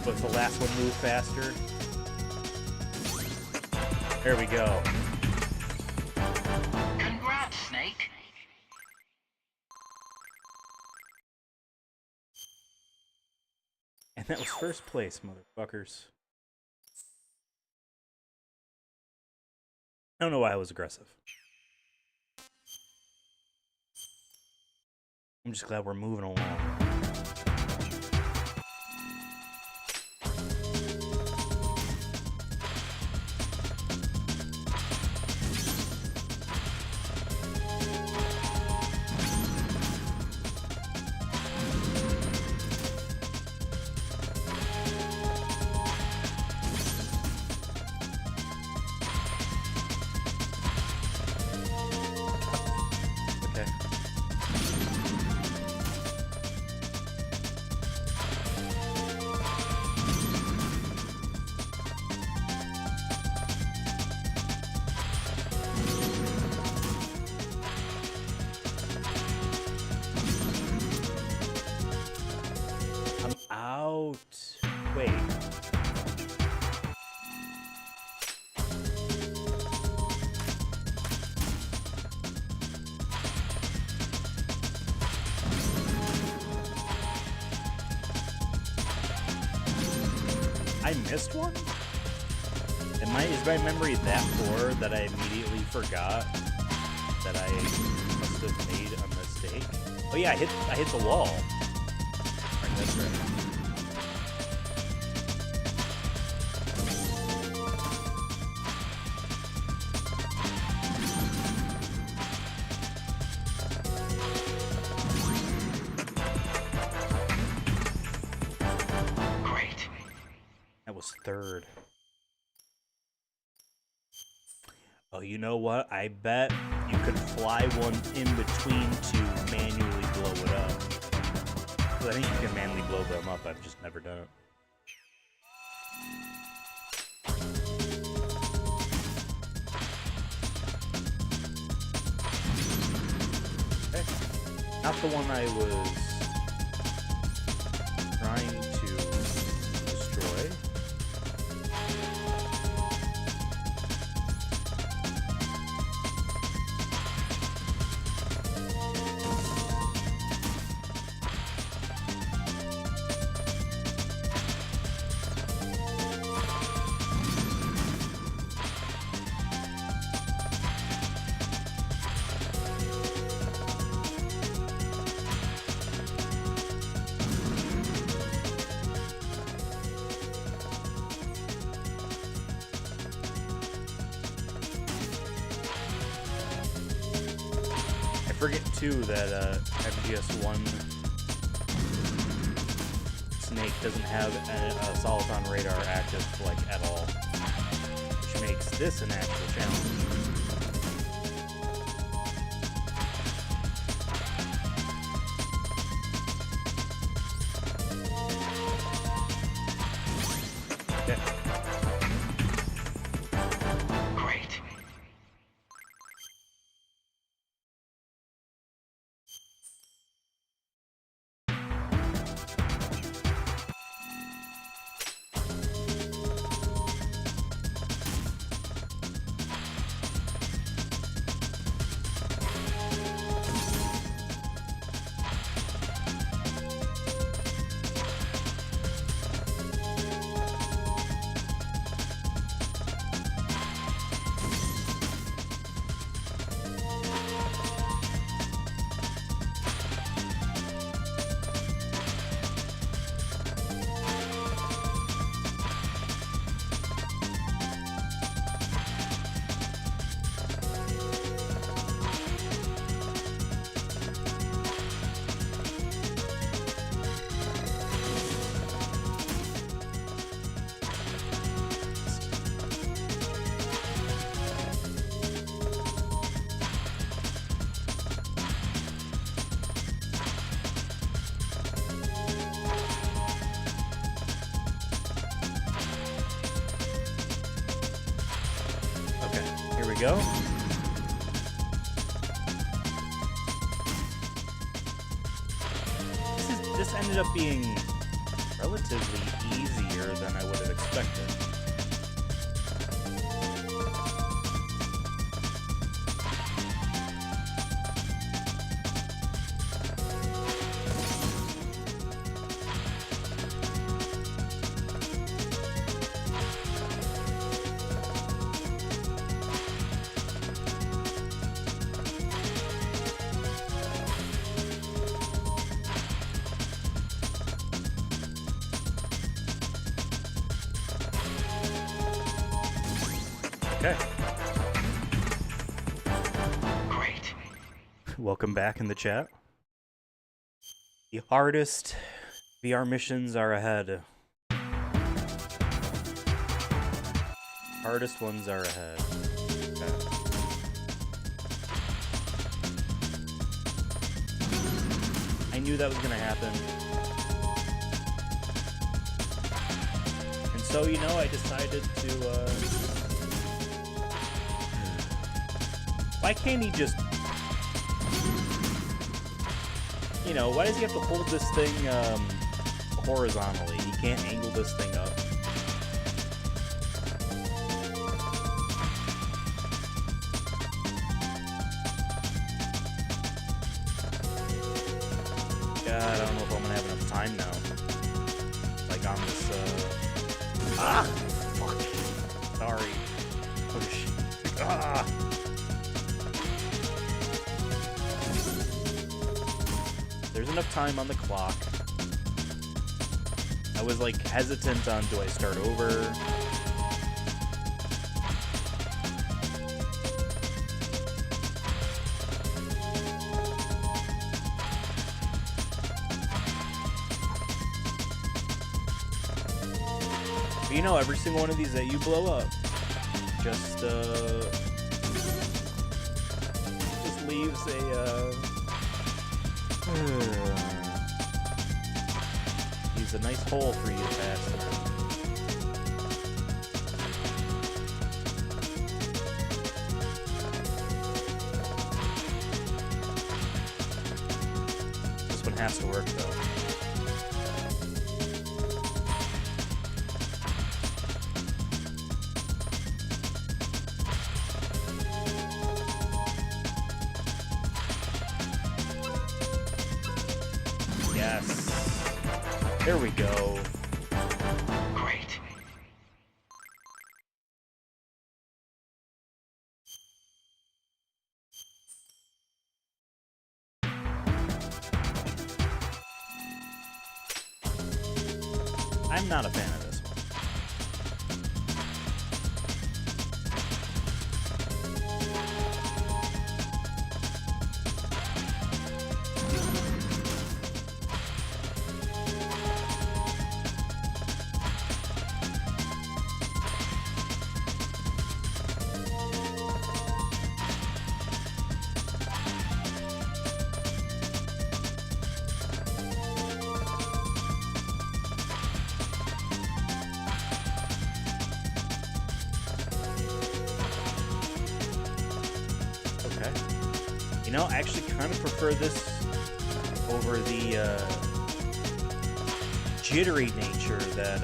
What's the last one move faster? There we go. Congrats, Snake. And that was first place, motherfuckers. I don't know why I was aggressive. I'm just glad we're moving along. Wait. I missed one? Is my memory that poor that I immediately forgot that I must have made a mistake? Oh yeah, I hit the wall. Right, that's right. Third. Oh, you know what? I bet you could fly one in between to manually blow it up. I think you can manually blow them up. I've just never done it. Okay. Not the one I was trying to destroy. Forget too that MGS1 Snake doesn't have a Soliton radar active like at all, which makes this an actual challenge. Go. This ended up being relatively easier than I would have expected. Okay. Great. Welcome back in the chat. The hardest VR missions are ahead. Hardest ones are ahead. Okay. I knew that was gonna happen. And so, you know, I decided to, why can't he just... You know, why does he have to hold this thing, horizontally? He can't angle this thing up. God, I don't know if I'm gonna have enough time now. Like on this, Ah! Fuck. Sorry. Oh, shit. Ah! There's enough time on the clock. I was like hesitant on, do I start over? But you know, every single one of these that you blow up just leaves a leaves a nice hole for you to pass through. This one has to work though. Yes. There we go. Great. I'm not a fan of this one. Okay. You know, I actually kind of prefer this over the jittery nature that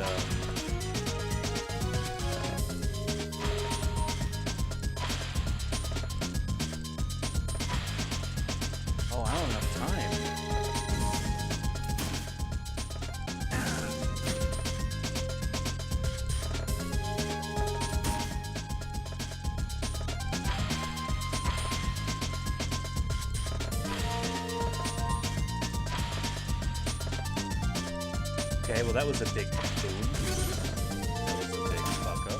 oh, I don't have time. Okay, well that was a big boom. That was a big fuck up.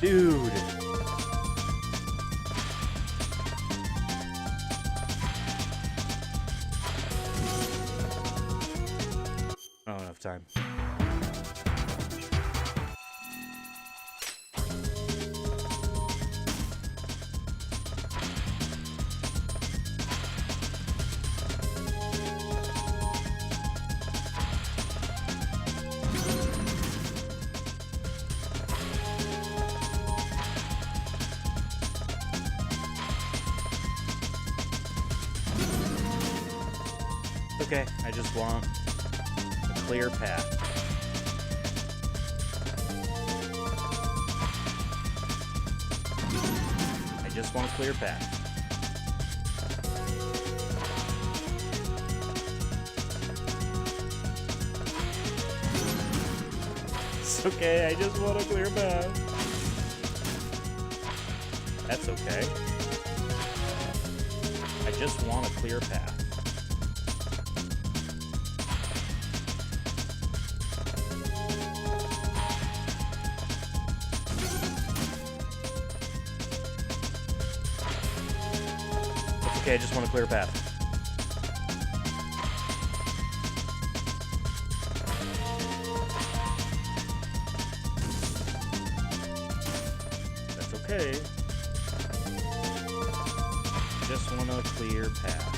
Dude. Not enough time. Okay, I just want a clear path. I just want a clear path. It's okay, I just want a clear path. That's okay. I just want a clear path. Okay, I just want a clear path. That's okay. Just want a clear path.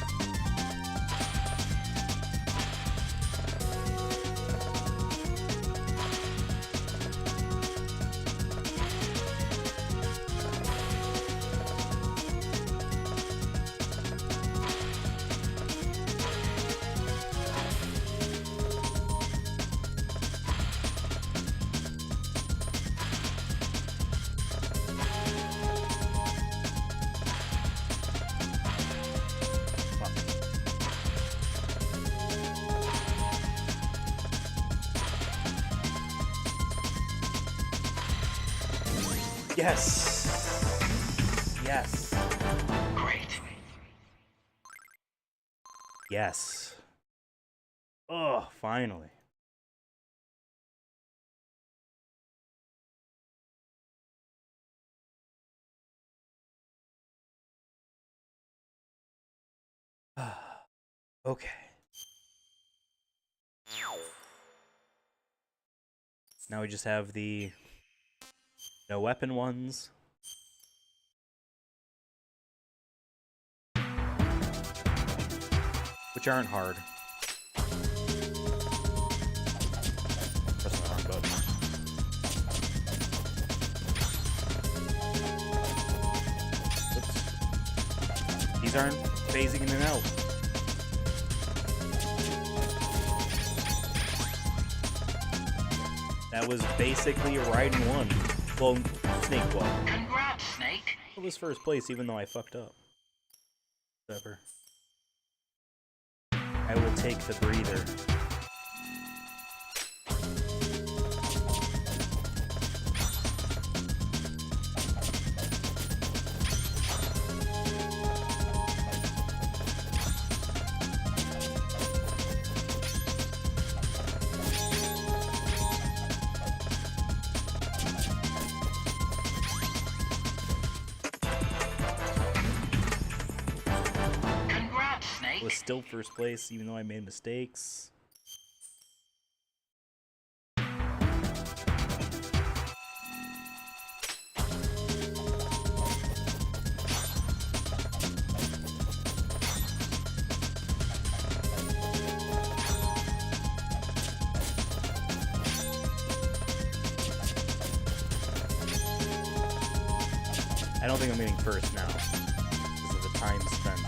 Yes. Yes. Great. Yes. Oh, finally. Okay. Now we just have the no weapon ones. Which aren't hard. Press the wrong button. Oops. These aren't phasing in and out. That was basically a ride in one. Well, Snake won. Congrats, Snake. It was first place, even though I fucked up. Whatever. I will take the breather. Congrats, Snake. Was still first place, even though I made mistakes. I don't think I'm getting first now because of the time spent.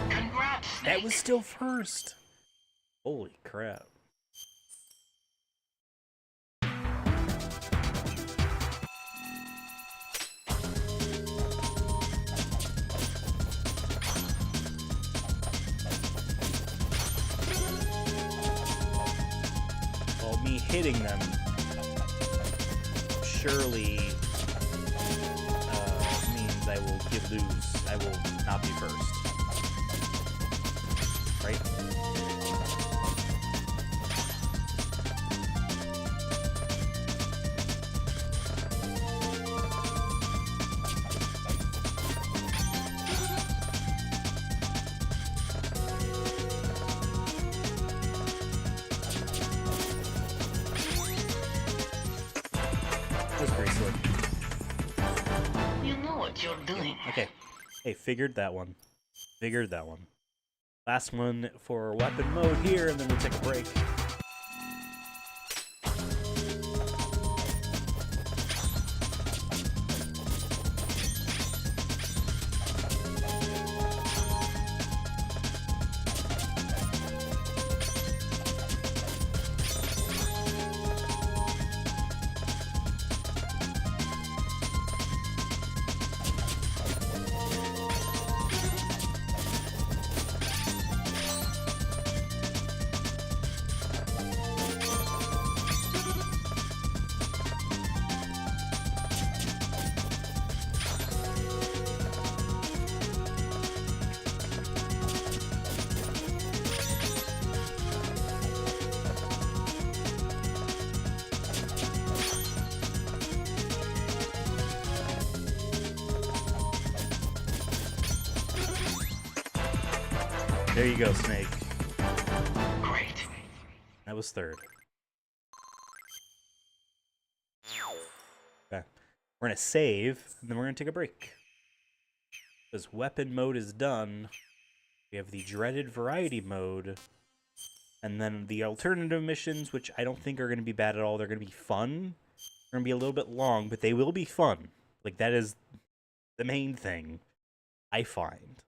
Congrats, Snake. That was still first. Holy crap. me hitting them surely means I will lose. I will not be first. Right? That was pretty slick. You know what you're doing. Okay. Hey, figured that one. Figured that one. Last one for weapon mode here, and then we'll take a break. There you go, Snake. Great. That was third. Okay. We're gonna save, and then we're gonna take a break. Because weapon mode is done. We have the dreaded variety mode. And then the alternative missions, which I don't think are gonna be bad at all. They're gonna be fun. They're gonna be a little bit long, but they will be fun. Like, that is the main thing I find,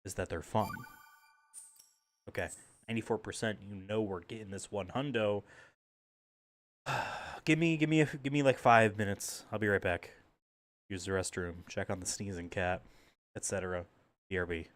is that they're fun. Okay, 94%. You know we're getting this 100. Give me like 5 minutes. I'll be right back. Use the restroom. Check on the sneezing cat, etc. BRB.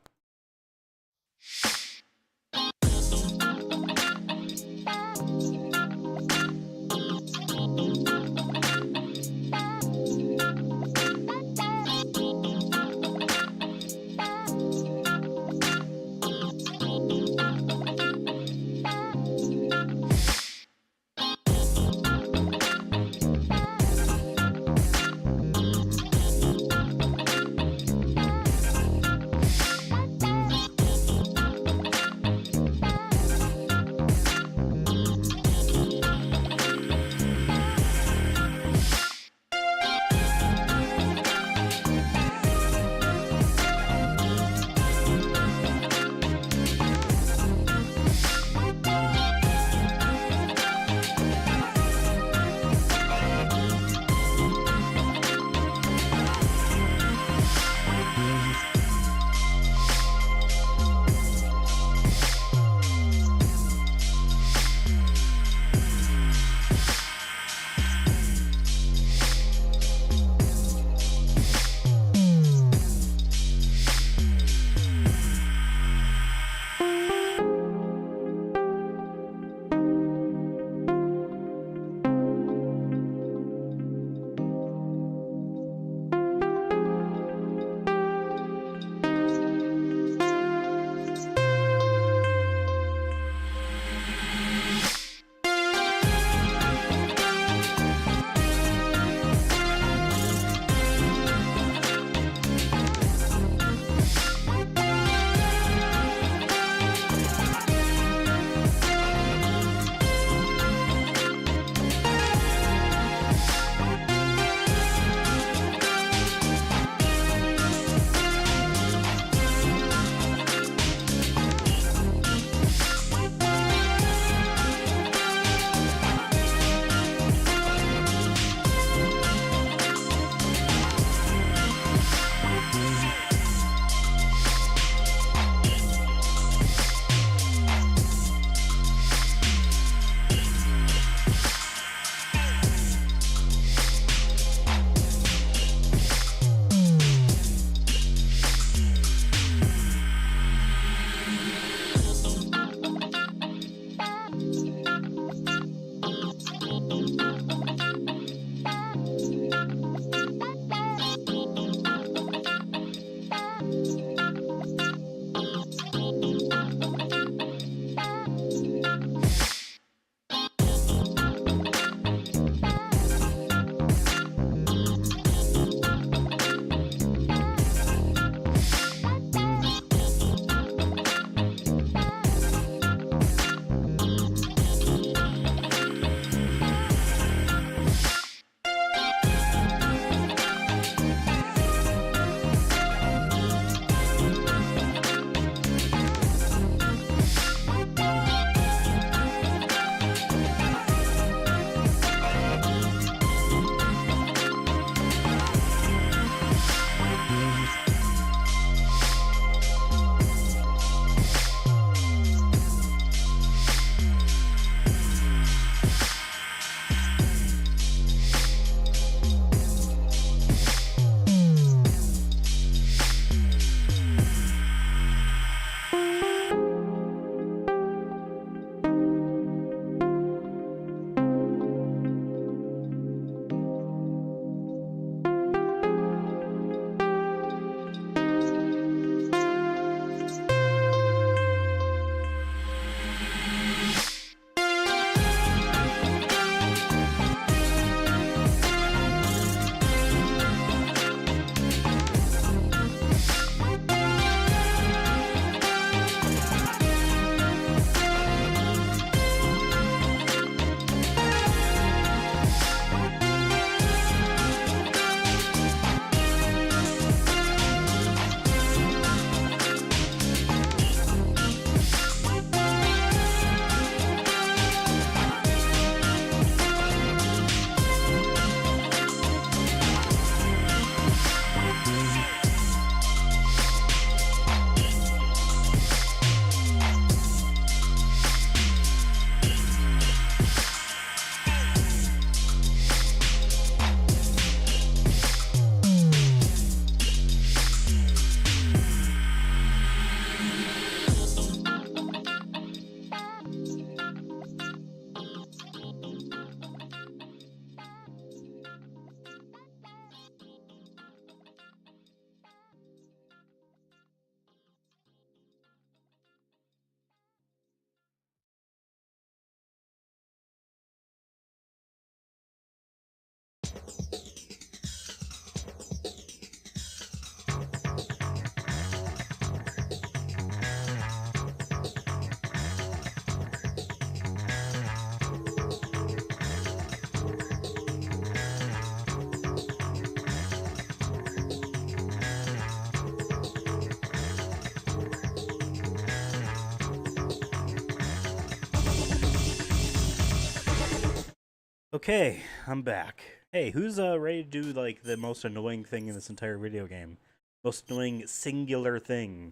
Okay, I'm back. Hey, who's ready to do like the most annoying thing in this entire video game? Most annoying singular thing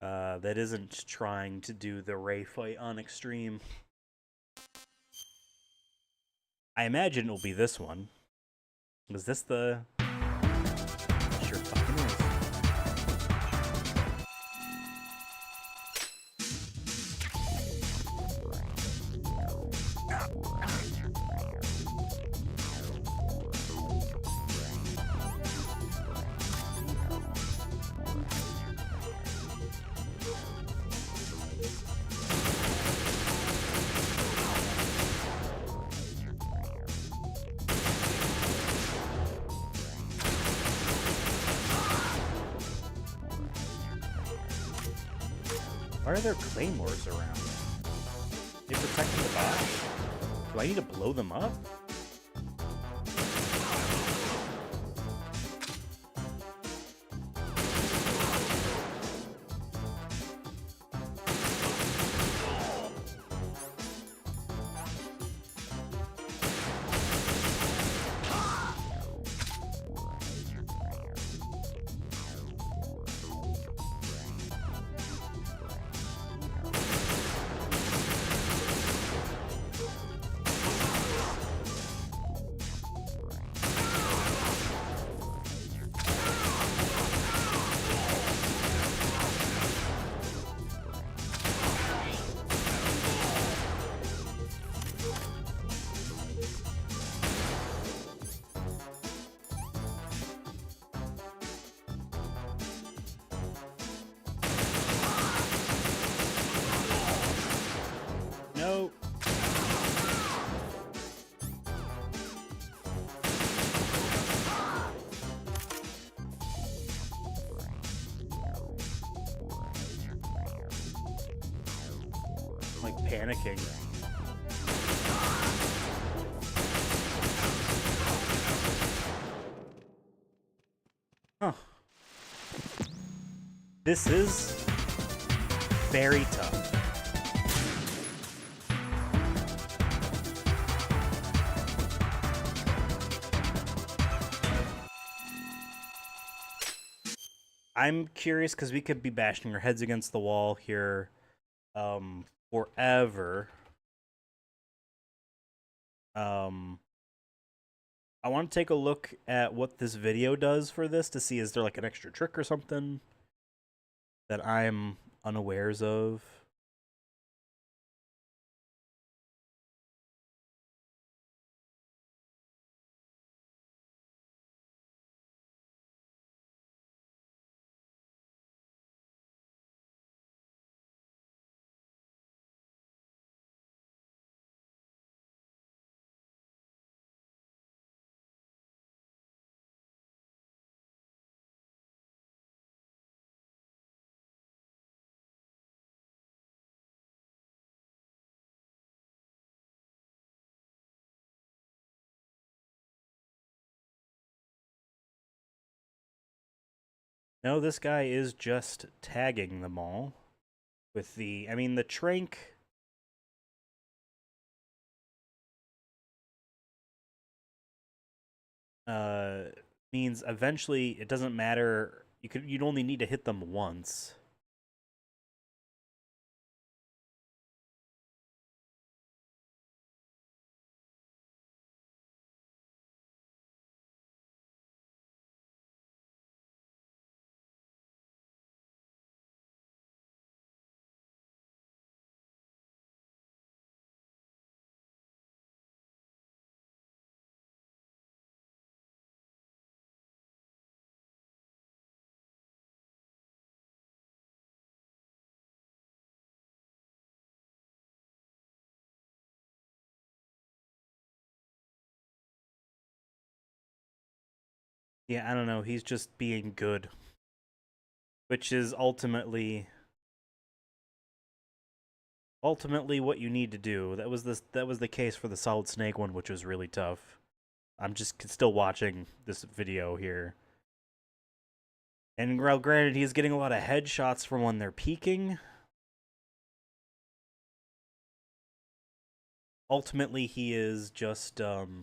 that isn't trying to do the Ray fight on extreme. I imagine it'll be this one. Was this the? Sure fucking is. Why are there claymores around? They protecting the boss? Do I need to blow them up? No. I'm like panicking. Huh. This is very tough. I'm curious because we could be bashing our heads against the wall here forever. I want to take a look at what this video does for this to see is there like an extra trick or something that I'm unawares of. No, this guy is just tagging them all with the, I mean, the trank. Means eventually it doesn't matter. You'd only need to hit them once. Yeah, I don't know. He's just being good, which is ultimately what you need to do. That was the case for the Solid Snake one, which was really tough. I'm just still watching this video here. And well, granted, he's getting a lot of headshots from when they're peeking. ultimately he is just oh.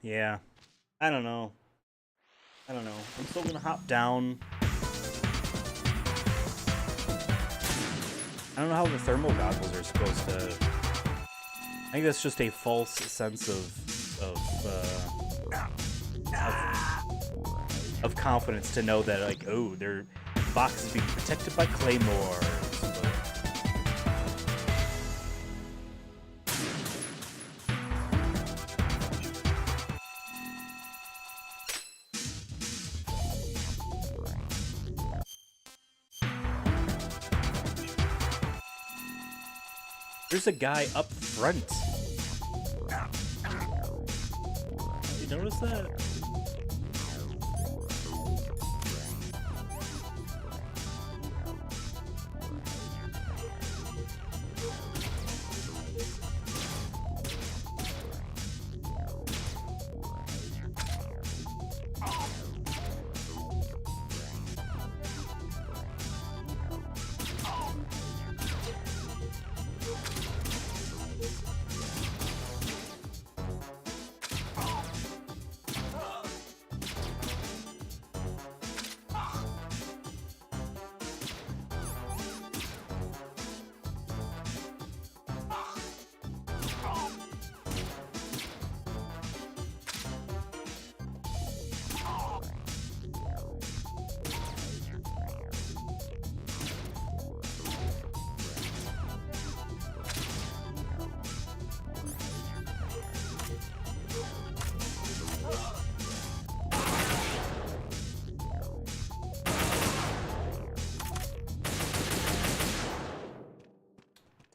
Yeah. I don't know. I'm still gonna hop down. I don't know how the thermal goggles are supposed to. I think that's just a false sense of confidence to know that, like, oh, their box is being protected by claymores. But there's a guy up front. You notice that?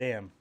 Damn.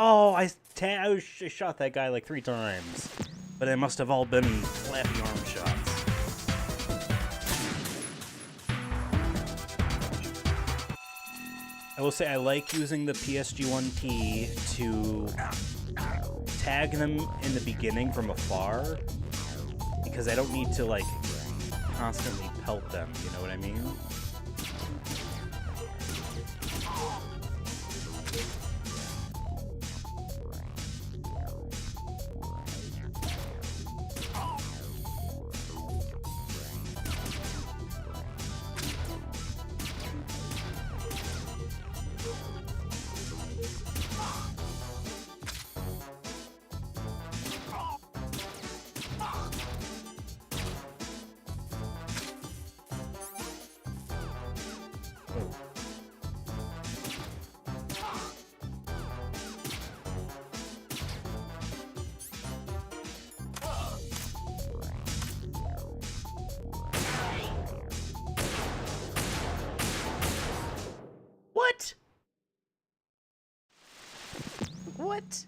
Oh, I shot that guy like 3 times. But they must have all been flappy arm shots. I will say I like using the PSG-1T to tag them in the beginning from afar, because I don't need to, like, constantly pelt them, you know what I mean? What? What?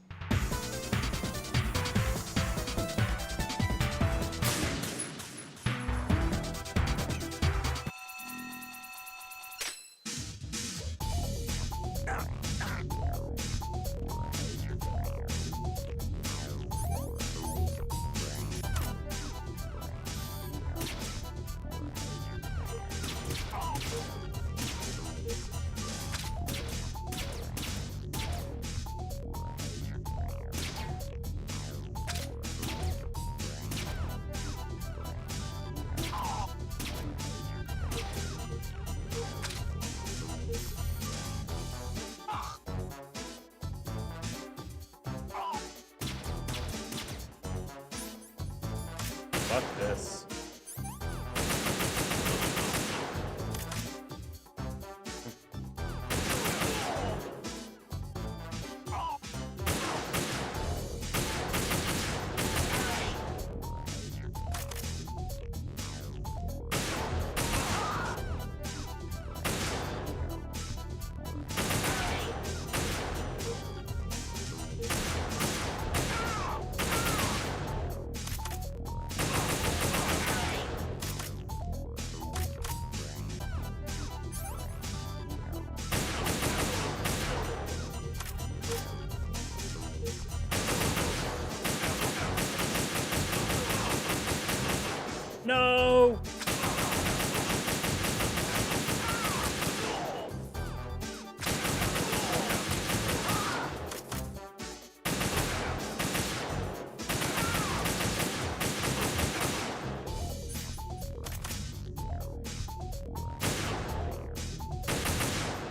Fuck this. No!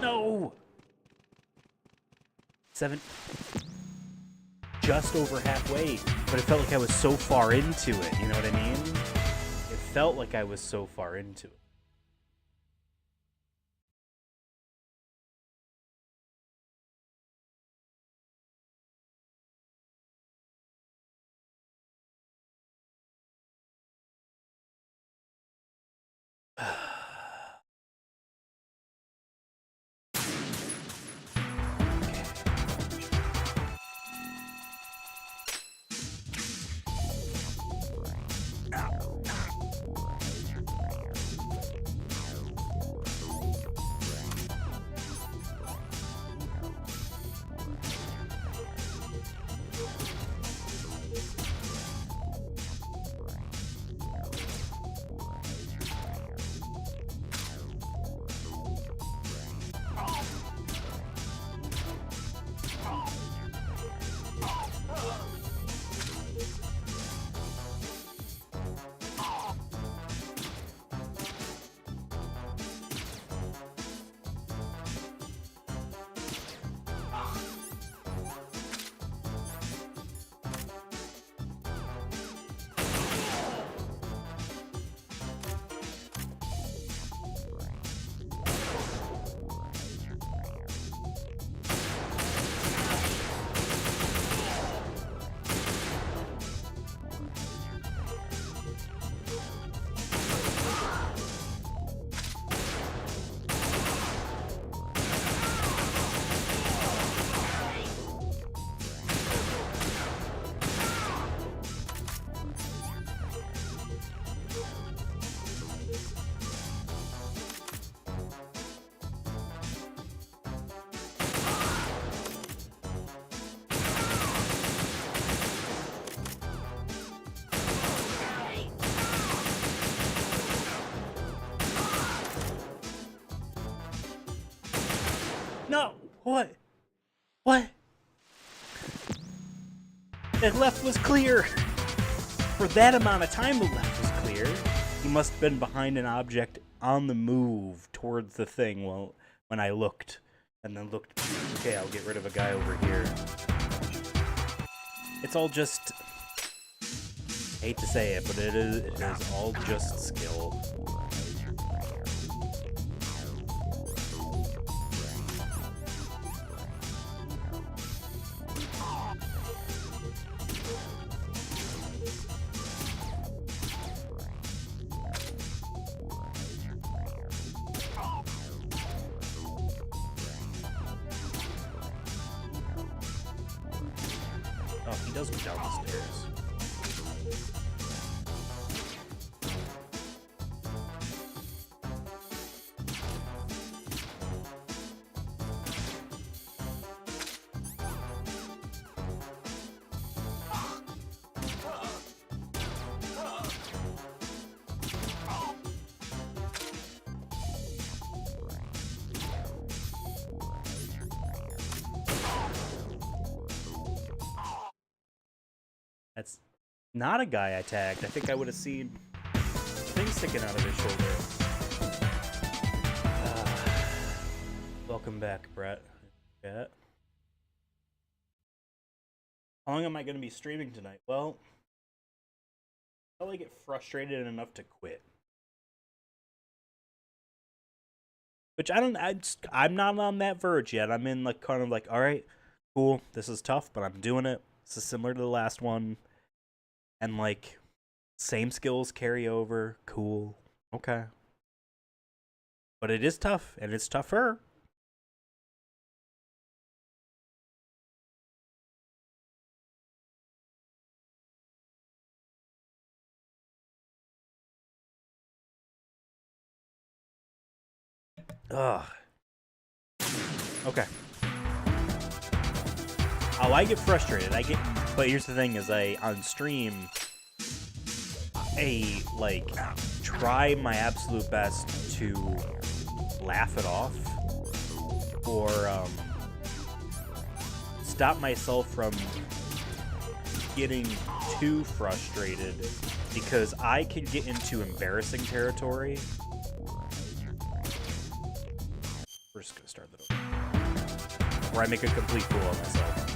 No! 7. Just over halfway, but it felt like I was so far into it, you know what I mean? It felt like I was so far into it. What? What? The left was clear! For that amount of time, the left was clear. He must have been behind an object on the move towards the thing when I looked. And then looked, okay, I'll get rid of a guy over here. It's all just... hate to say it, but it is all just skill. Oh, he does go down the stairs. That's not a guy I tagged. I think I would have seen things sticking out of his shoulder. Welcome back, Brett. Yeah. How long am I going to be streaming tonight? Well, I'll probably get frustrated enough to quit. Which I'm not on that verge yet. I'm in like kind of like, all right, cool, this is tough, but I'm doing it. This is similar to the last one. And like, same skills carry over. Cool. Okay. But it is tough, and it's tougher. Ugh. Okay. Oh, I get frustrated. But here's the thing: is on stream, I like try my absolute best to laugh it off, or stop myself from getting too frustrated, because I can get into embarrassing territory. We're just gonna start that over. Where I make a complete fool of myself.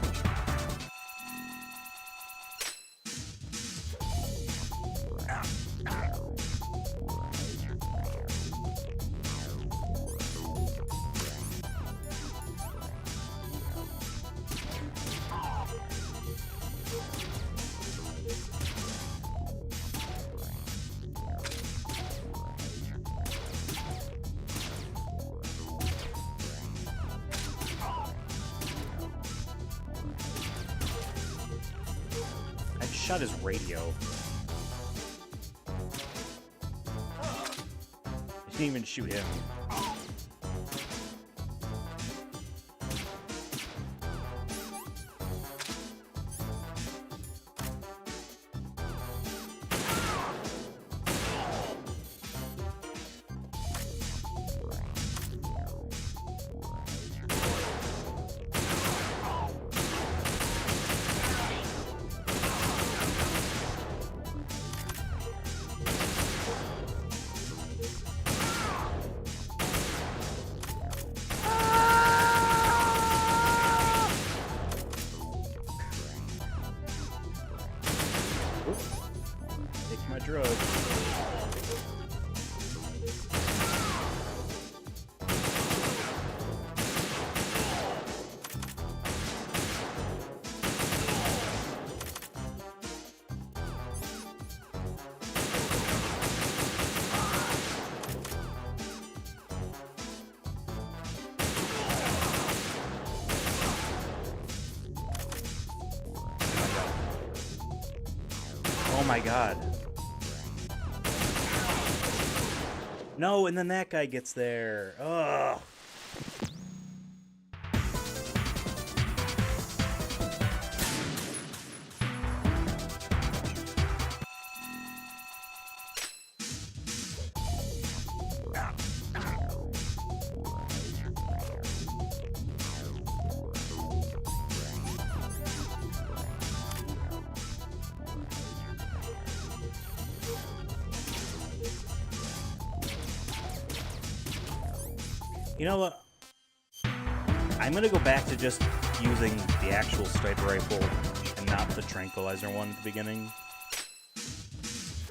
Shot his radio. I didn't even shoot him. Take my drugs. Oh my god. No, and then that guy gets there. Ugh. You know what? I'm gonna go back to just using the actual sniper rifle and not the tranquilizer one at the beginning.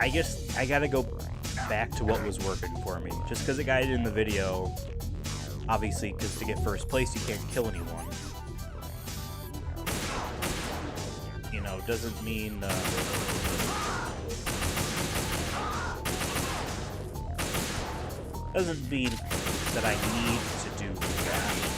I guess I gotta go back to what was working for me. Just because the guy did in the video, obviously, because to get first place you can't kill anyone. You know, doesn't mean that I need to do that.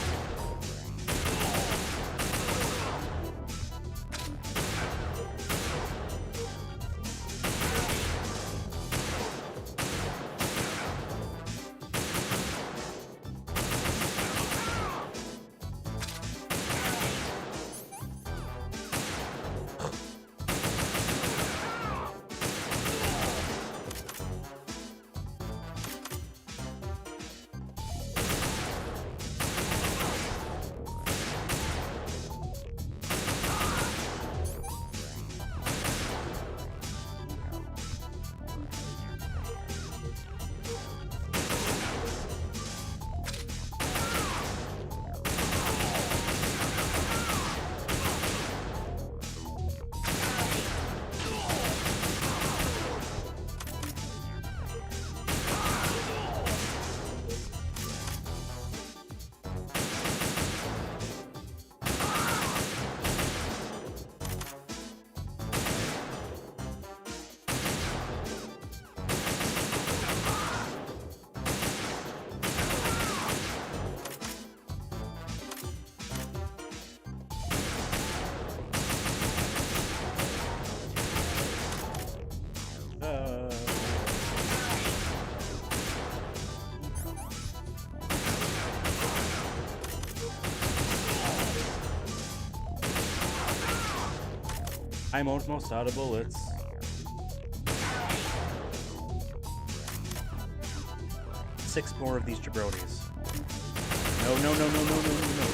I'm almost out of bullets. Six more of these jabronis. No, no, no, no, no, no, no, no.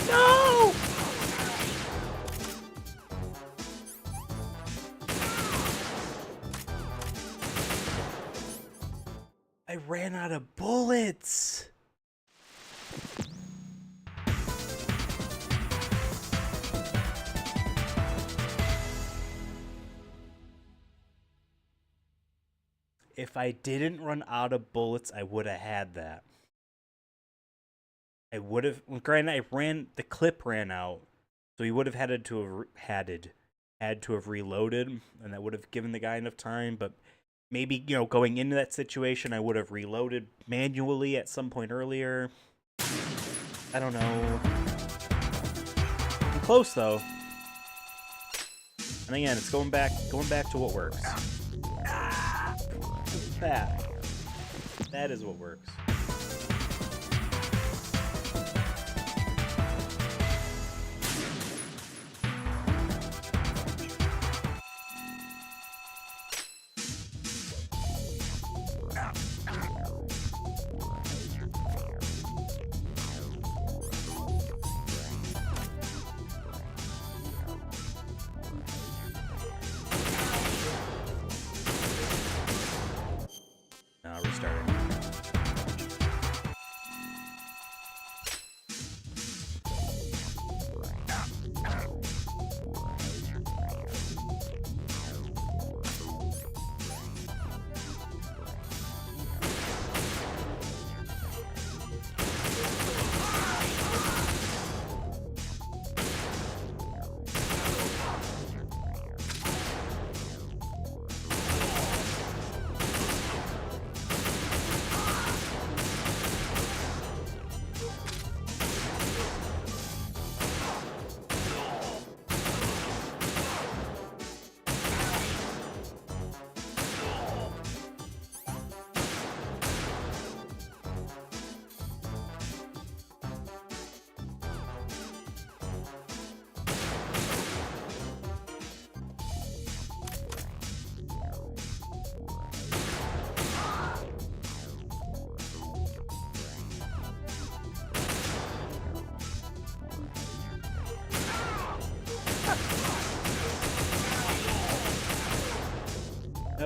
No! I ran out of bullets. If I didn't run out of bullets, I would have had that. I would have. Granted, the clip ran out, so he would have had to have reloaded, and that would have given the guy enough time. But maybe, you know, going into that situation, I would have reloaded manually at some point earlier. I don't know. I'm close though. And again, it's going back to what works. That is what works. Restarting.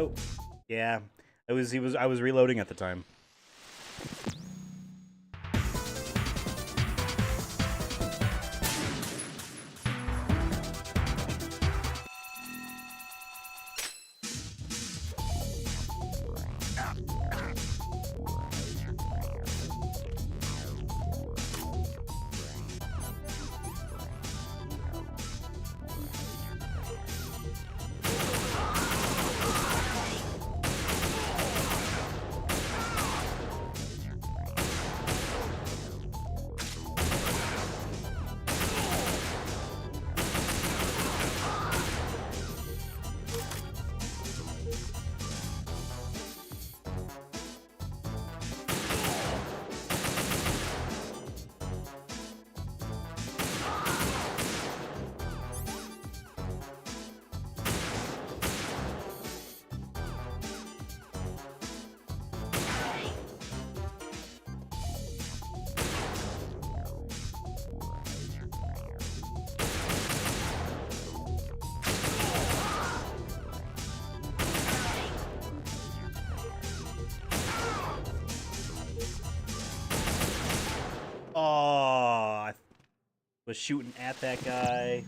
Oh, yeah. I was reloading at the time. Oh, I was shooting at that guy.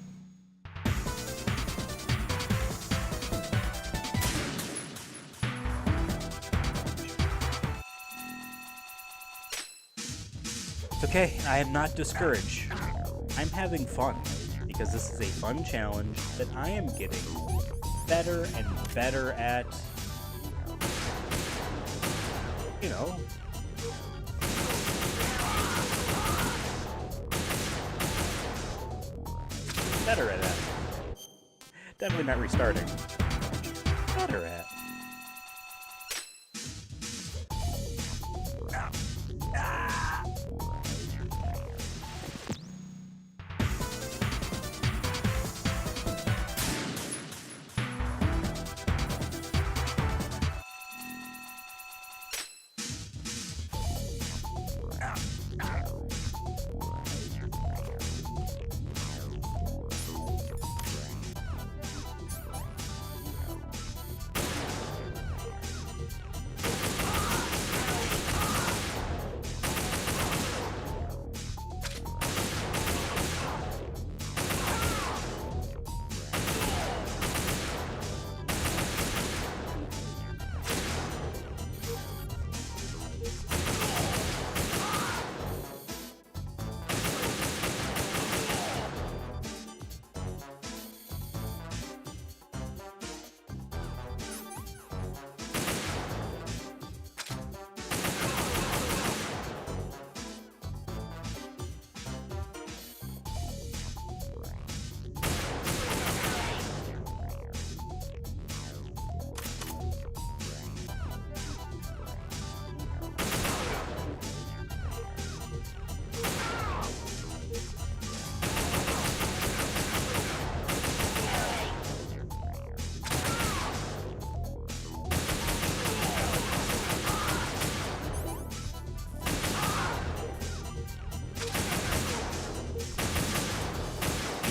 It's okay, I am not discouraged. I'm having fun, because this is a fun challenge that I am getting better and better at, you know. Better at that. Definitely not restarting. Better at.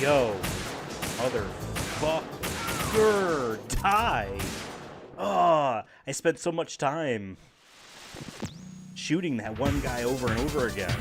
Yo, motherfucker, die! Oh, I spent so much time shooting that one guy over and over again.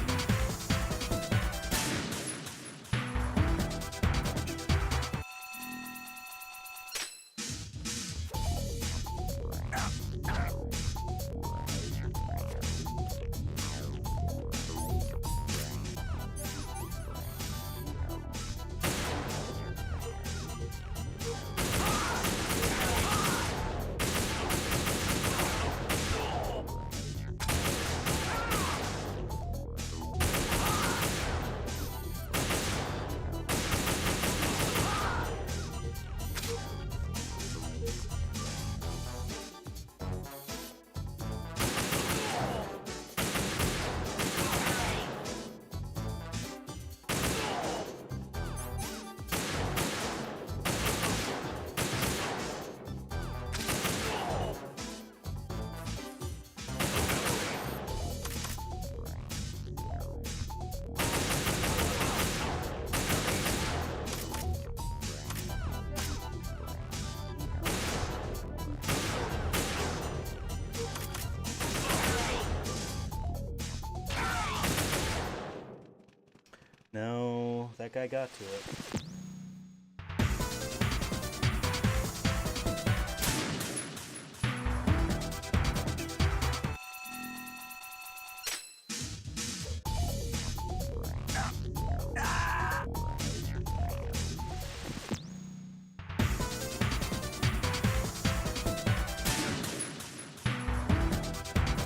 No, that guy got to it.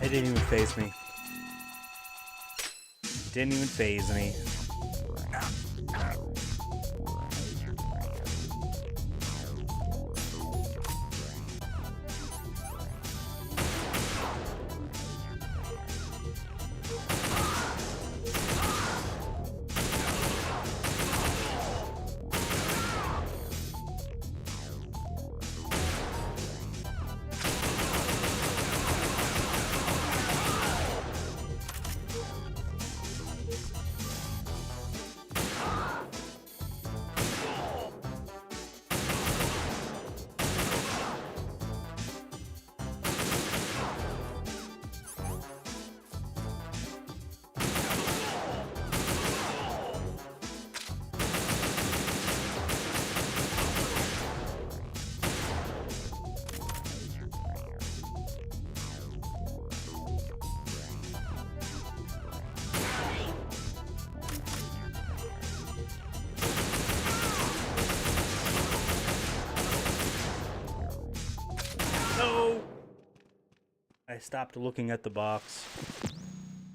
It didn't even faze me. Didn't even faze me. No! I stopped looking at the box.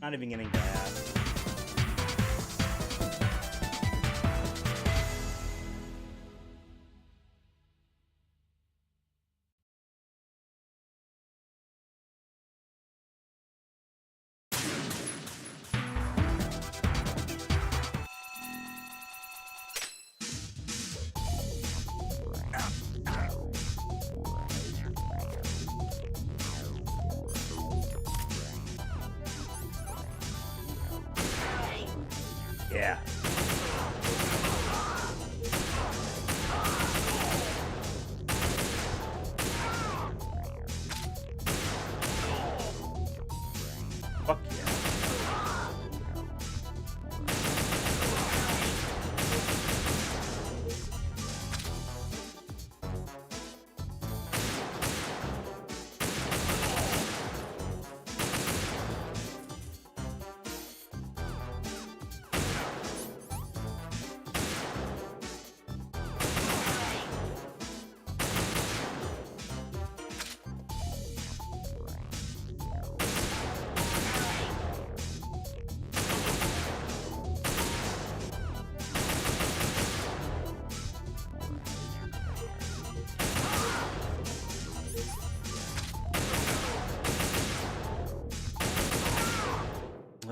Not even getting bad. Yeah. Fuck yeah.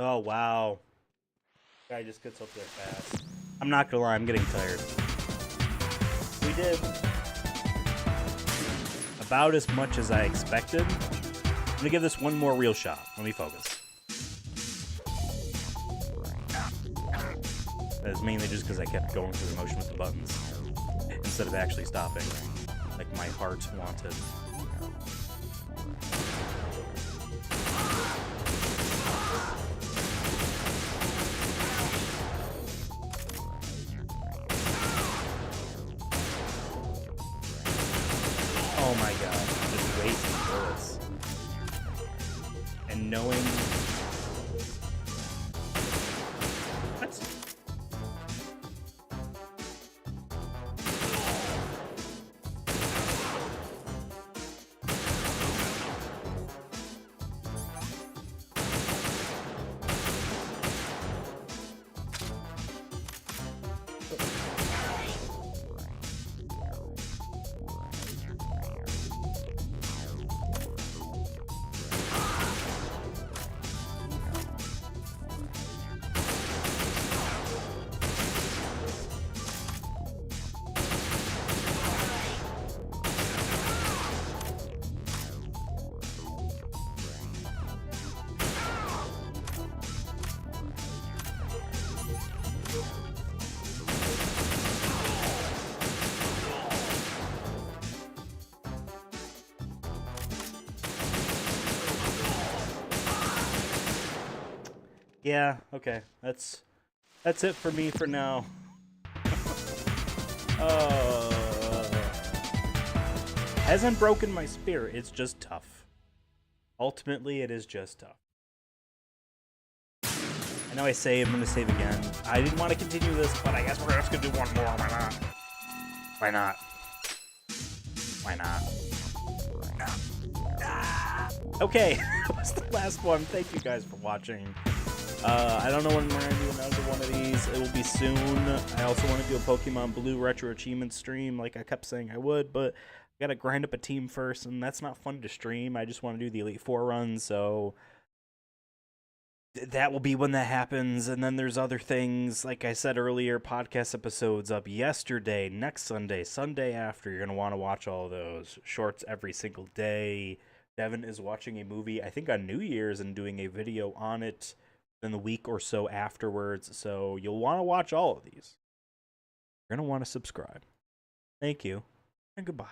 Oh, wow. Guy just gets up there fast. I'm not gonna lie, I'm getting tired. We did about as much as I expected. I'm gonna give this one more real shot. Let me focus. That is mainly just because I kept going through the motion with the buttons instead of actually stopping, like my heart wanted. Oh my god, just wasting bullets. And knowing... What? Yeah, okay. That's That's it for me for now. Uh, hasn't broken my spirit. It's just tough. Ultimately, it is just tough. I know I say I'm going to save again. I didn't want to continue this, but I guess we're just going to do one more. Why not? Why not? Why not? Okay, that was the last one. Thank you guys for watching. I don't know when we're going to do another one of these. It will be soon. I also want to do a Pokemon Blue Retro Achievement stream like I kept saying I would, but I got to grind up a team first, and that's not fun to stream. I just want to do the Elite Four run, so that will be when that happens. And then there's other things, like I said earlier, podcast episodes up yesterday, next Sunday, Sunday after. You're going to want to watch all of those. Shorts every single day. Devin is watching a movie, I think on New Year's, and doing a video on it in the week or so afterwards. So you'll want to watch all of these. You're going to want to subscribe. Thank you, and goodbye.